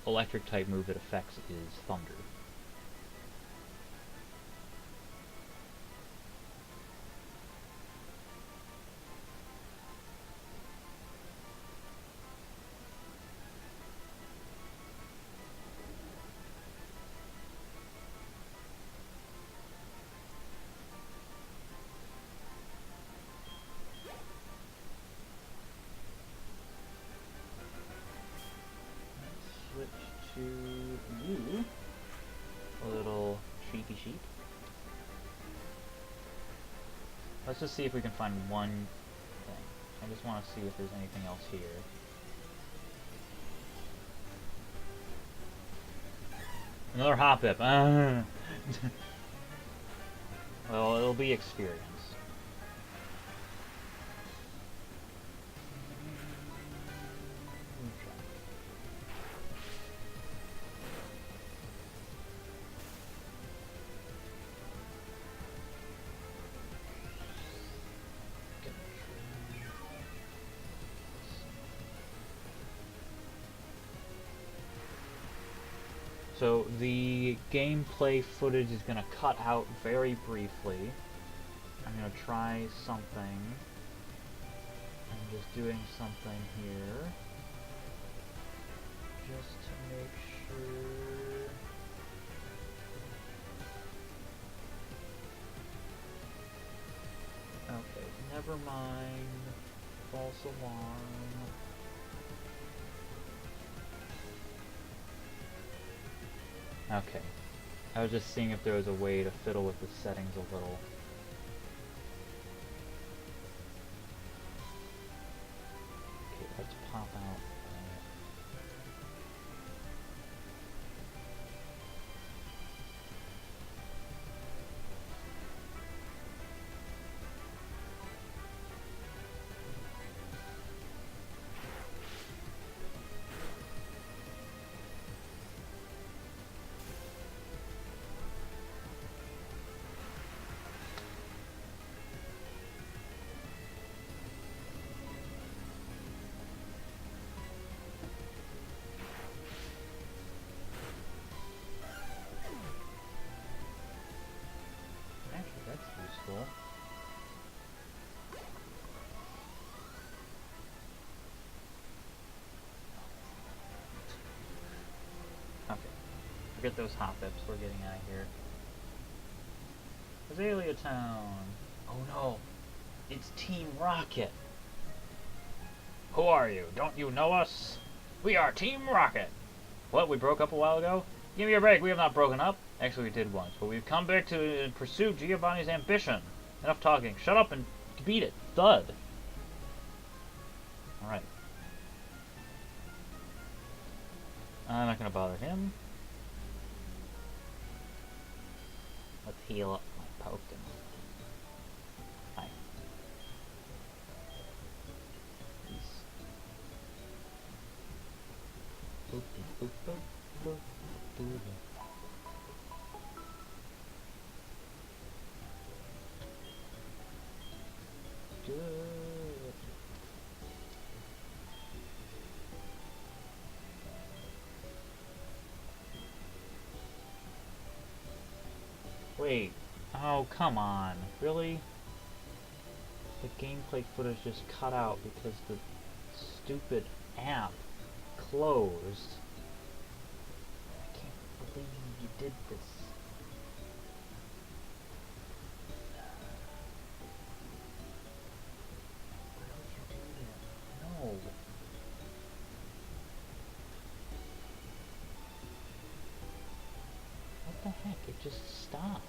electric type move it affects is Thunder. To you, a little sheepy sheep. Let's just see if we can find one thing. I just want to see if there's anything else here. Another Hoppip. Well, it'll be experience. So the gameplay footage is going to cut out very briefly. I'm going to try something. I'm just doing something here. Just to make sure. Okay, never mind. False alarm. Okay. I was just seeing if there was a way to fiddle with the settings a little. Okay, let's pop out. Forget those hop-ups. We're getting out of here. Azalea Town. Oh no. It's Team Rocket. Who are you? Don't you know us? We are Team Rocket. What? We broke up a while ago? Give me a break. We have not broken up. Actually, we did once, but we've come back to pursue Giovanni's ambition. Enough talking. Shut up and beat it. Thud. Alright. I'm not going to bother him. Let's heal up my Pokemon. Hi. Peace. Boop, boop, boop, boop, boop, boop. Good. Wait. Oh, come on. Really? The gameplay footage just cut out because the stupid app closed. I can't believe you did this. Why would you do that? No. What the heck? It just stopped.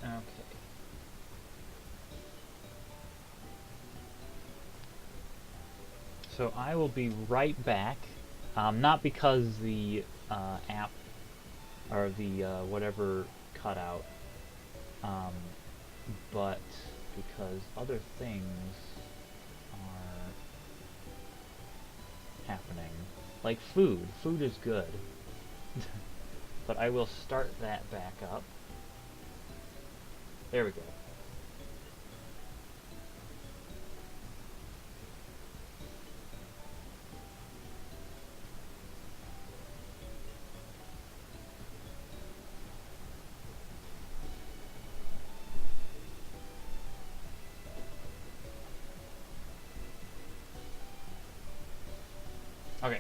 Okay. So I will be right back. Not because the app or the whatever cut out, but because other things are happening. Like food. Food is good. But I will start that back up. There we go. Okay.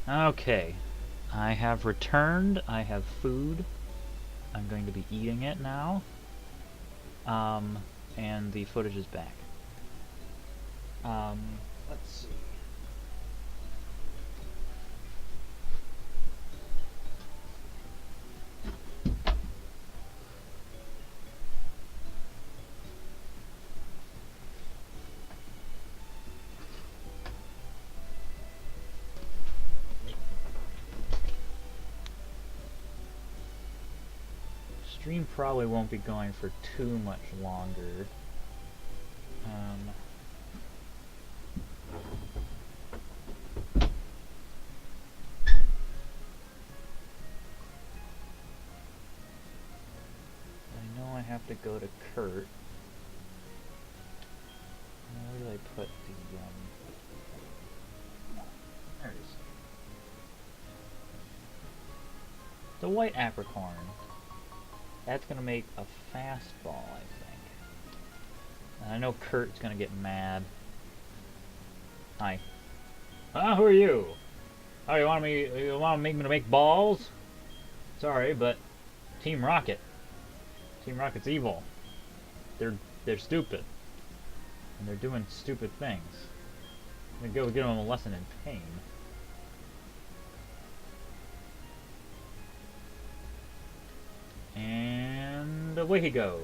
Okay. I have returned. I have food. I'm going to be eating it now. And the footage is back. Let's see. Stream probably won't be going for too much longer. I know I have to go to Kurt. Where did I put the, there it is. The white apricorn. That's gonna make a fastball, I think. And I know Kurt's gonna get mad. Hi. Who are you? Oh, you want to make me to make balls? Sorry, but Team Rocket. Team Rocket's evil. They're stupid. And they're doing stupid things. I'm gonna go give them a lesson in pain. And away he goes.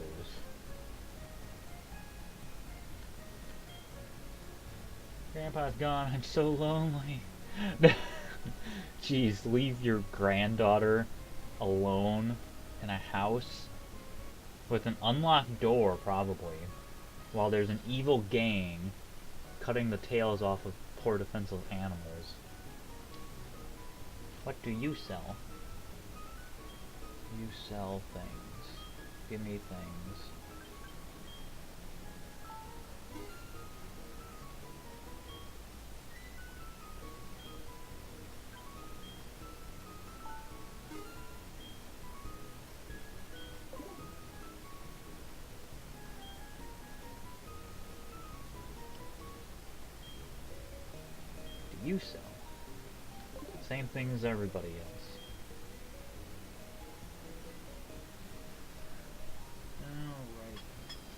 Grandpa's gone. I'm so lonely. Jeez, leave your granddaughter alone in a house with an unlocked door, probably, while there's an evil gang cutting the tails off of poor defenseless animals. What do you sell? You sell things. Give me things. You sell. Same thing as everybody else. Alright.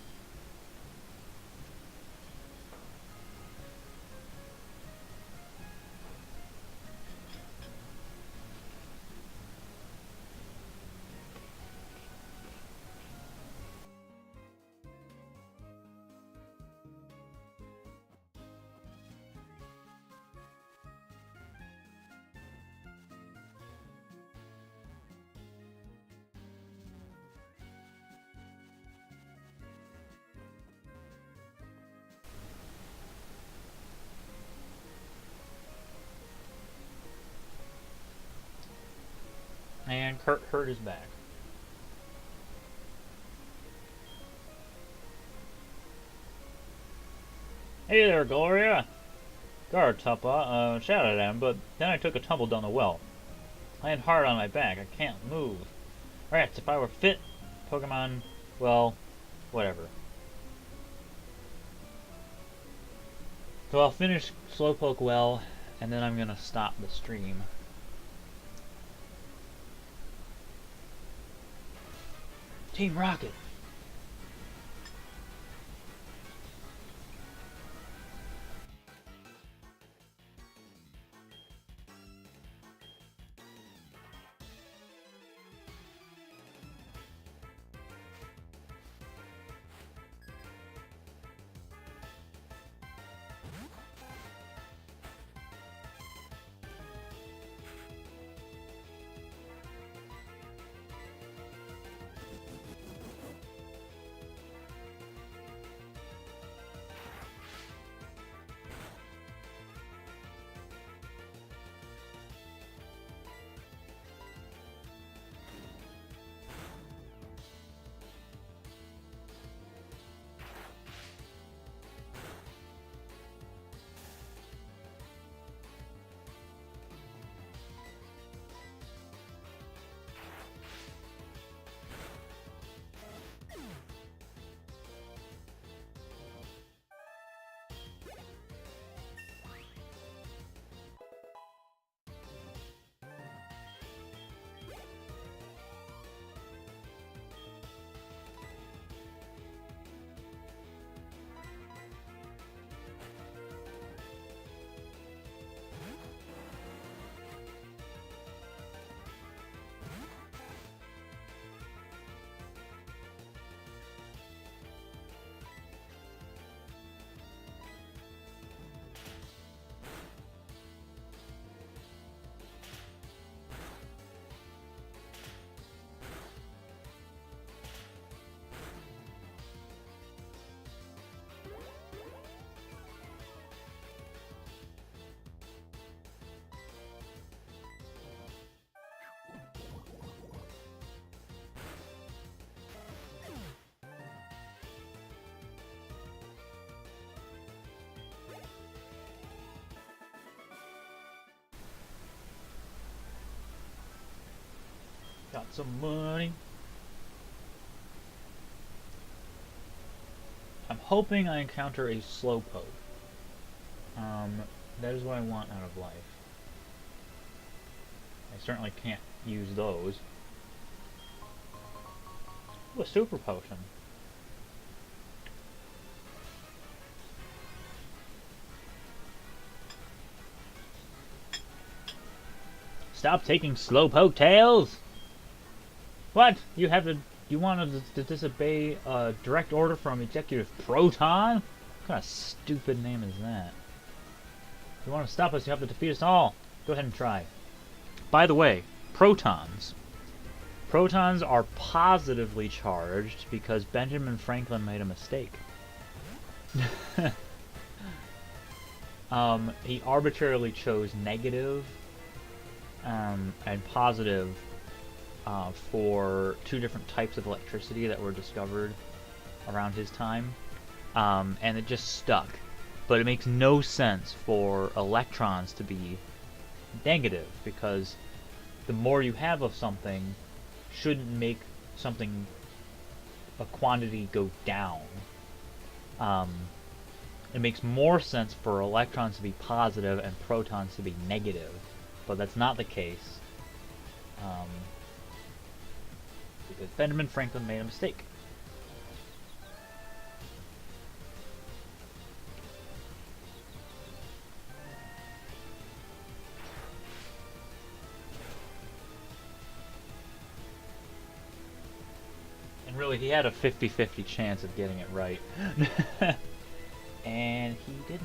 And Kurt is back. Hey there, Gloria! Gartuppa shouted at him, but then I took a tumble down the well. I landed hard on my back. I can't move. Rats, if I were fit, Pokemon, well, whatever. So I'll finish Slowpoke well, and then I'm gonna stop the stream. Team Rocket! Got some money. I'm hoping I encounter a Slowpoke. That is what I want out of life. I certainly can't use those. Ooh, a Super Potion. Stop taking Slowpoke tails! What? You wanted to disobey a direct order from Executive Proton? What kind of stupid name is that? If you want to stop us, you have to defeat us all. Go ahead and try. By the way, protons. Protons are positively charged because Benjamin Franklin made a mistake. He arbitrarily chose negative and positive for two different types of electricity that were discovered around his time, and it just stuck. But it makes no sense for electrons to be negative, because the more you have of something shouldn't make something, a quantity, go down. It makes more sense for electrons to be positive and protons to be negative, but that's not the case, because Benjamin Franklin made a mistake. And really, he had a 50-50 chance of getting it right. And he didn't.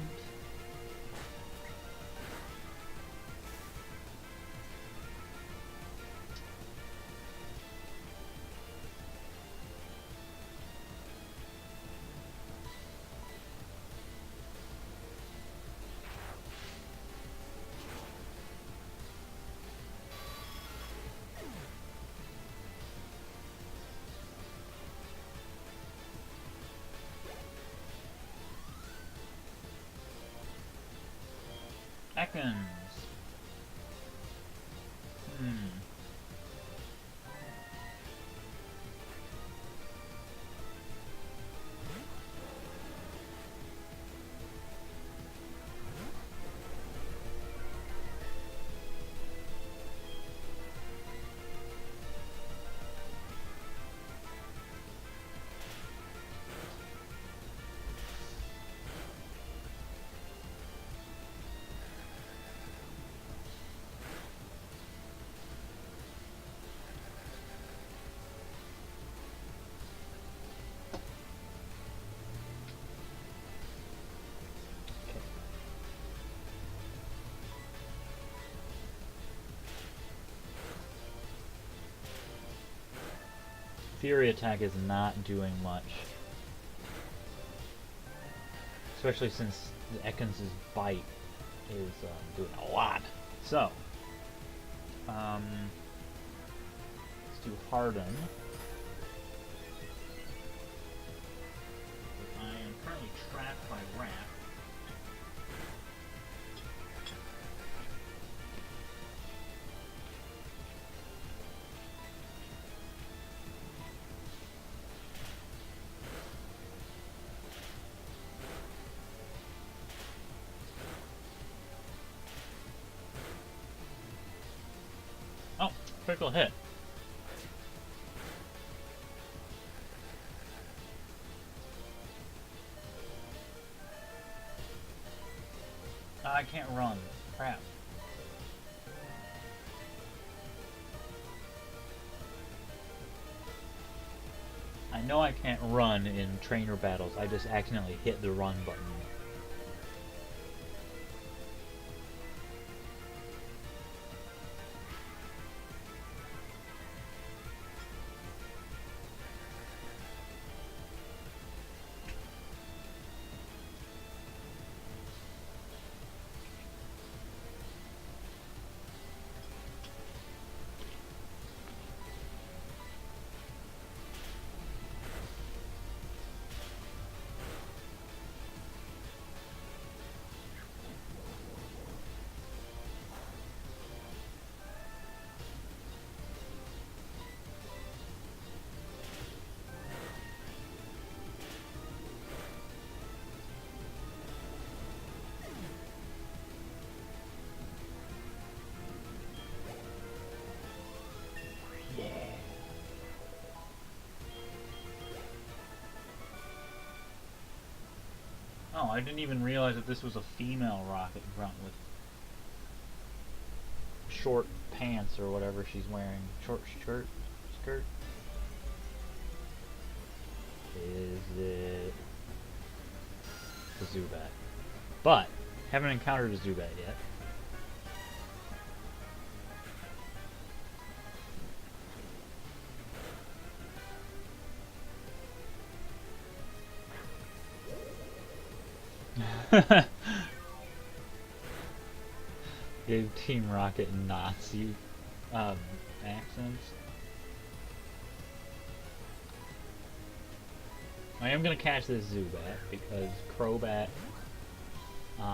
Ekans. Fury attack is not doing much. Especially since the Ekans' bite is doing a lot. So, let's do Harden. I am currently trapped by Wrath. Oh, critical hit. I can't run. Crap. I know I can't run in trainer battles. I just accidentally hit the run button. Wow, I didn't even realize that this was a female rocket grunt with short pants or whatever she's wearing. Short skirt? Is it a Zubat? But, haven't encountered a Zubat yet. Gave Team Rocket Nazi accents. I am gonna catch this Zubat because Crobat.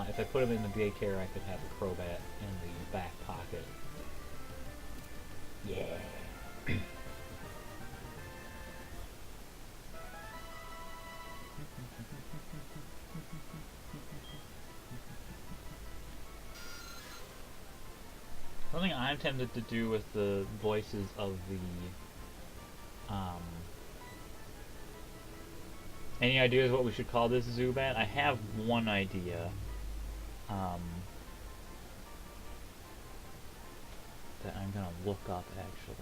If I put him in the daycare, I could have a Crobat in the back pocket. Yeah. Something I'm tempted to do with the voices of the, any ideas what we should call this Zubat? I have one idea, that I'm gonna look up actually.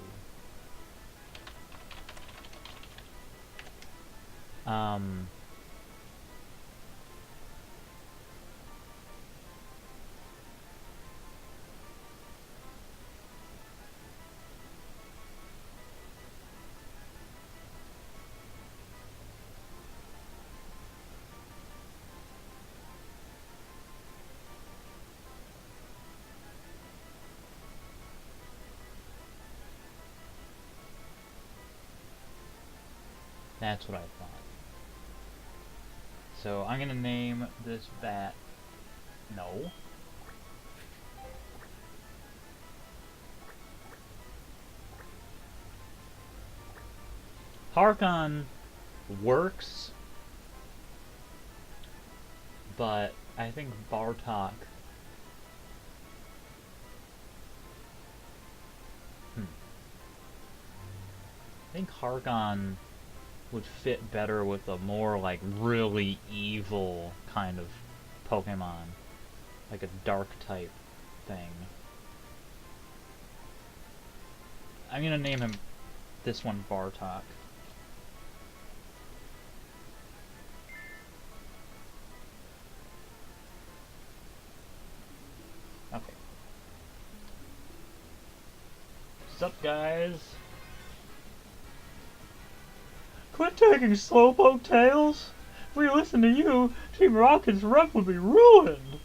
That's what I thought. So I'm gonna name this bat. No. Harkon works, but I think Bartok. I think Harkon would fit better with a more like really evil kind of Pokemon, like a dark type thing. I'm gonna name him this one Bartok. Okay. What's up, guys? Quit taking slowpoke tails! If we listen to you, Team Rocket's rep would be ruined!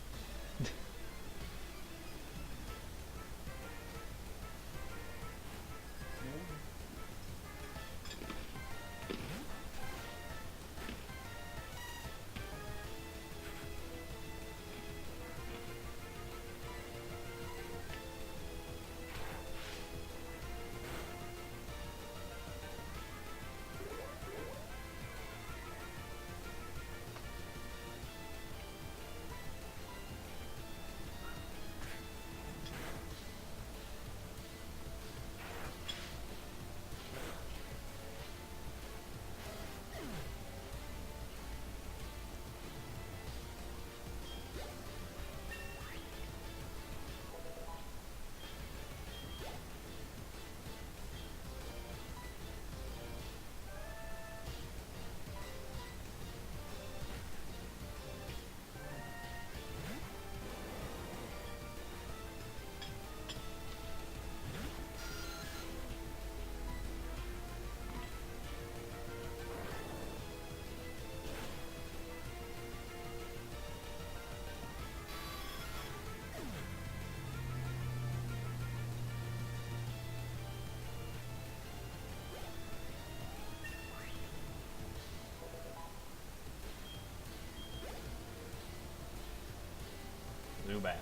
Zubat.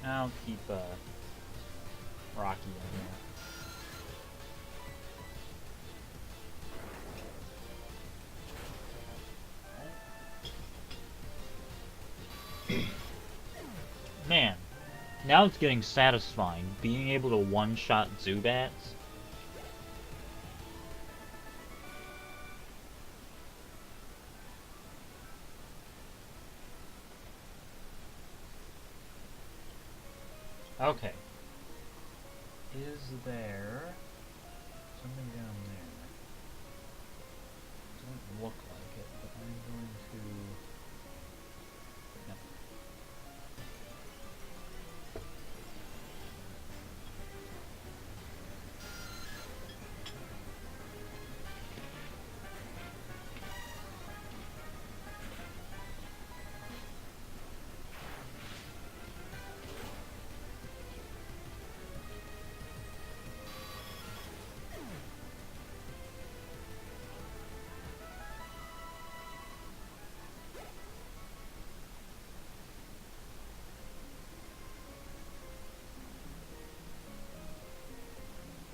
I'll keep Rocky in here. Man, now it's getting satisfying, being able to one-shot Zubats. Okay. Is there something down there? Doesn't look like it, but I'm going to... No.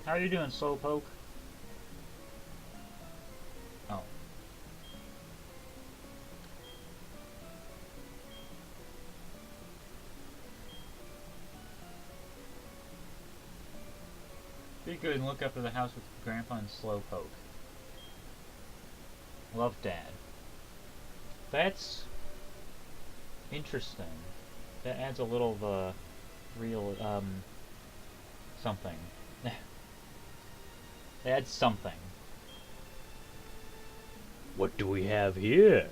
How are you doing, Slowpoke? Oh. Be good and look after the house with Grandpa and Slowpoke. Love, Dad. That's interesting. That adds a little of a real, something. It adds something. What do we have here?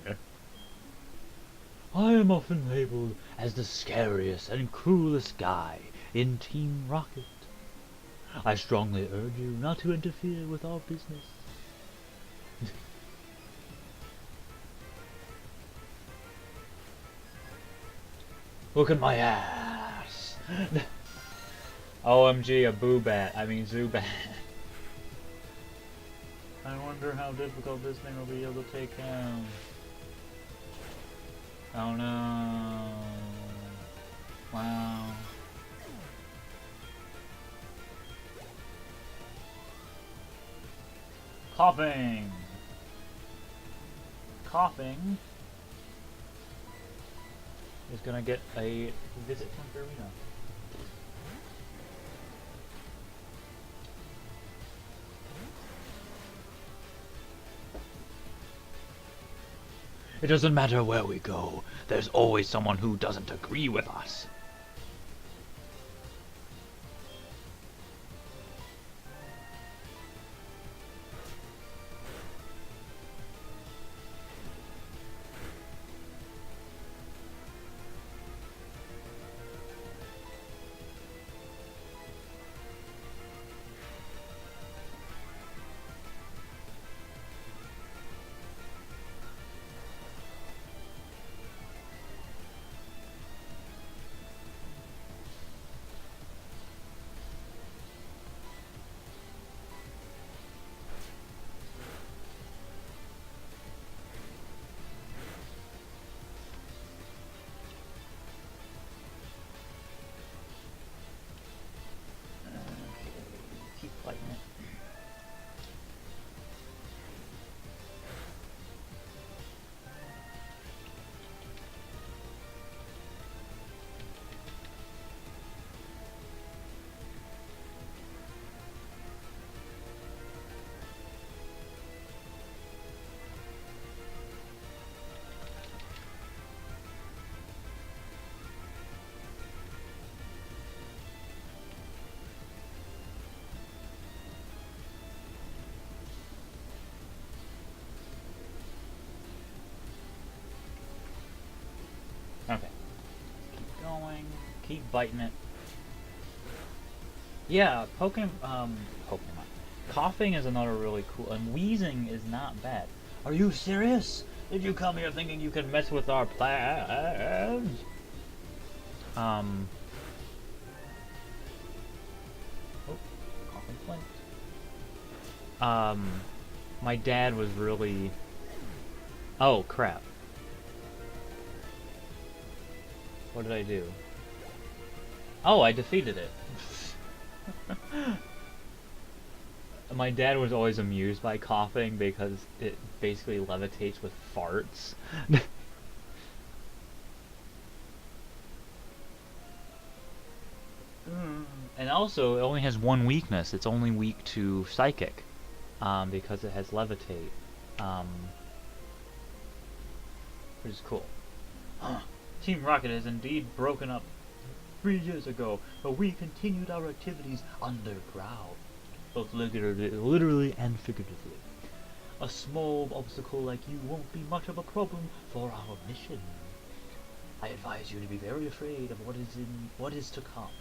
I am often labeled as the scariest and cruelest guy in Team Rocket. I strongly urge you not to interfere with our business. Look at my ass! OMG, a Boobat. I mean Zubat. I wonder how difficult this thing will be able to take down. Oh no. Wow. Coughing! Coughing is gonna get a visit from Farina. It doesn't matter where we go, there's always someone who doesn't agree with us. Okay. Keep going. Keep biting it. Yeah, Pokemon. Coughing is another really cool, and wheezing is not bad. Are you serious? Did you come here thinking you could mess with our plans? Oh, coughing flint. My dad was really... Oh, crap. What did I do? Oh, I defeated it. My dad was always amused by coughing because it basically levitates with farts. And also, it only has one weakness. It's only weak to Psychic, because it has Levitate, which is cool. Team Rocket has indeed broken up 3 years ago, but we continued our activities underground, both literally and figuratively. A small obstacle like you won't be much of a problem for our mission. I advise you to be very afraid of what is to come.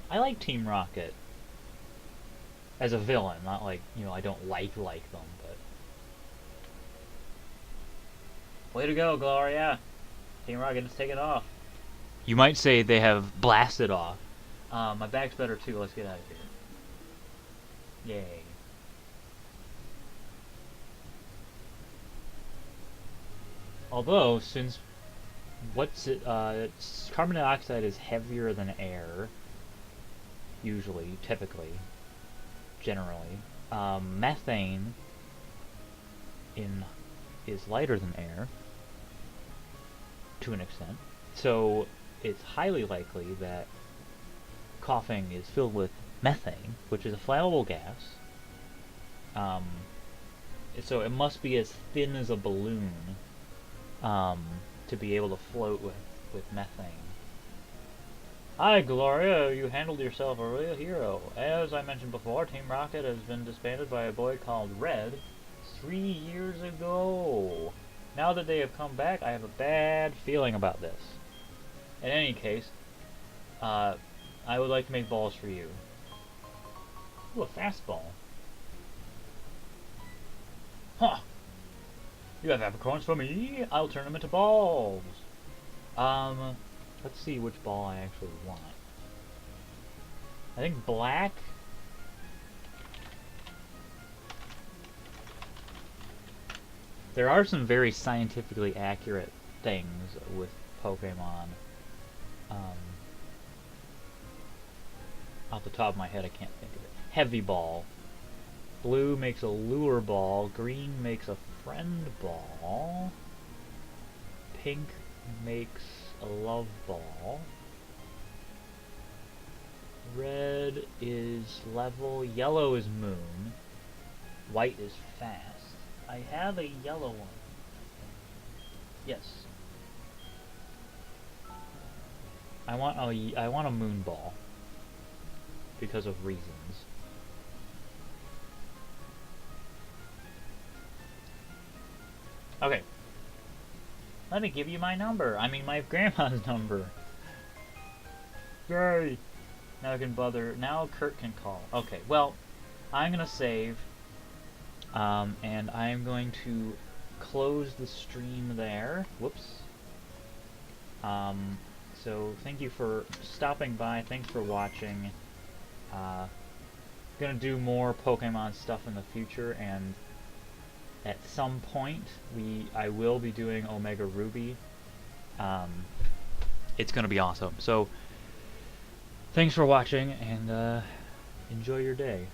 I like Team Rocket as a villain, not like, I don't like them, but way to go, Gloria. Team Rocket is taking off. You might say they have blasted off. My bag's better too. Let's get out of here. Yay. Although, since carbon dioxide is heavier than air, usually, typically, generally, methane is lighter than air, to an extent. So it's highly likely that coughing is filled with methane, which is a flammable gas. So it must be as thin as a balloon to be able to float with methane. Hi, Gloria, you handled yourself a real hero. As I mentioned before, Team Rocket has been disbanded by a boy called Red 3 years ago. Now that they have come back, I have a bad feeling about this. In any case, I would like to make balls for you. Ooh, a fastball. Huh. You have apricorns for me? I'll turn them into balls. Let's see which ball I actually want. I think black. There are some very scientifically accurate things with Pokemon. Off the top of my head, I can't think of it. Heavy ball. Blue makes a lure ball. Green makes a friend ball. Pink makes a love ball. Red is level. Yellow is moon. White is fast. I have a yellow one. Yes. I want a moon ball. Because of reasons. Okay. Let me give you my number. I mean, my grandma's number. Yay! Now Kurt can call. Okay, well, I'm gonna save. And I'm going to close the stream there. Whoops. So thank you for stopping by. Thanks for watching. Gonna do more Pokemon stuff in the future, and at some point I will be doing Omega Ruby. It's gonna be awesome. So thanks for watching, and enjoy your day.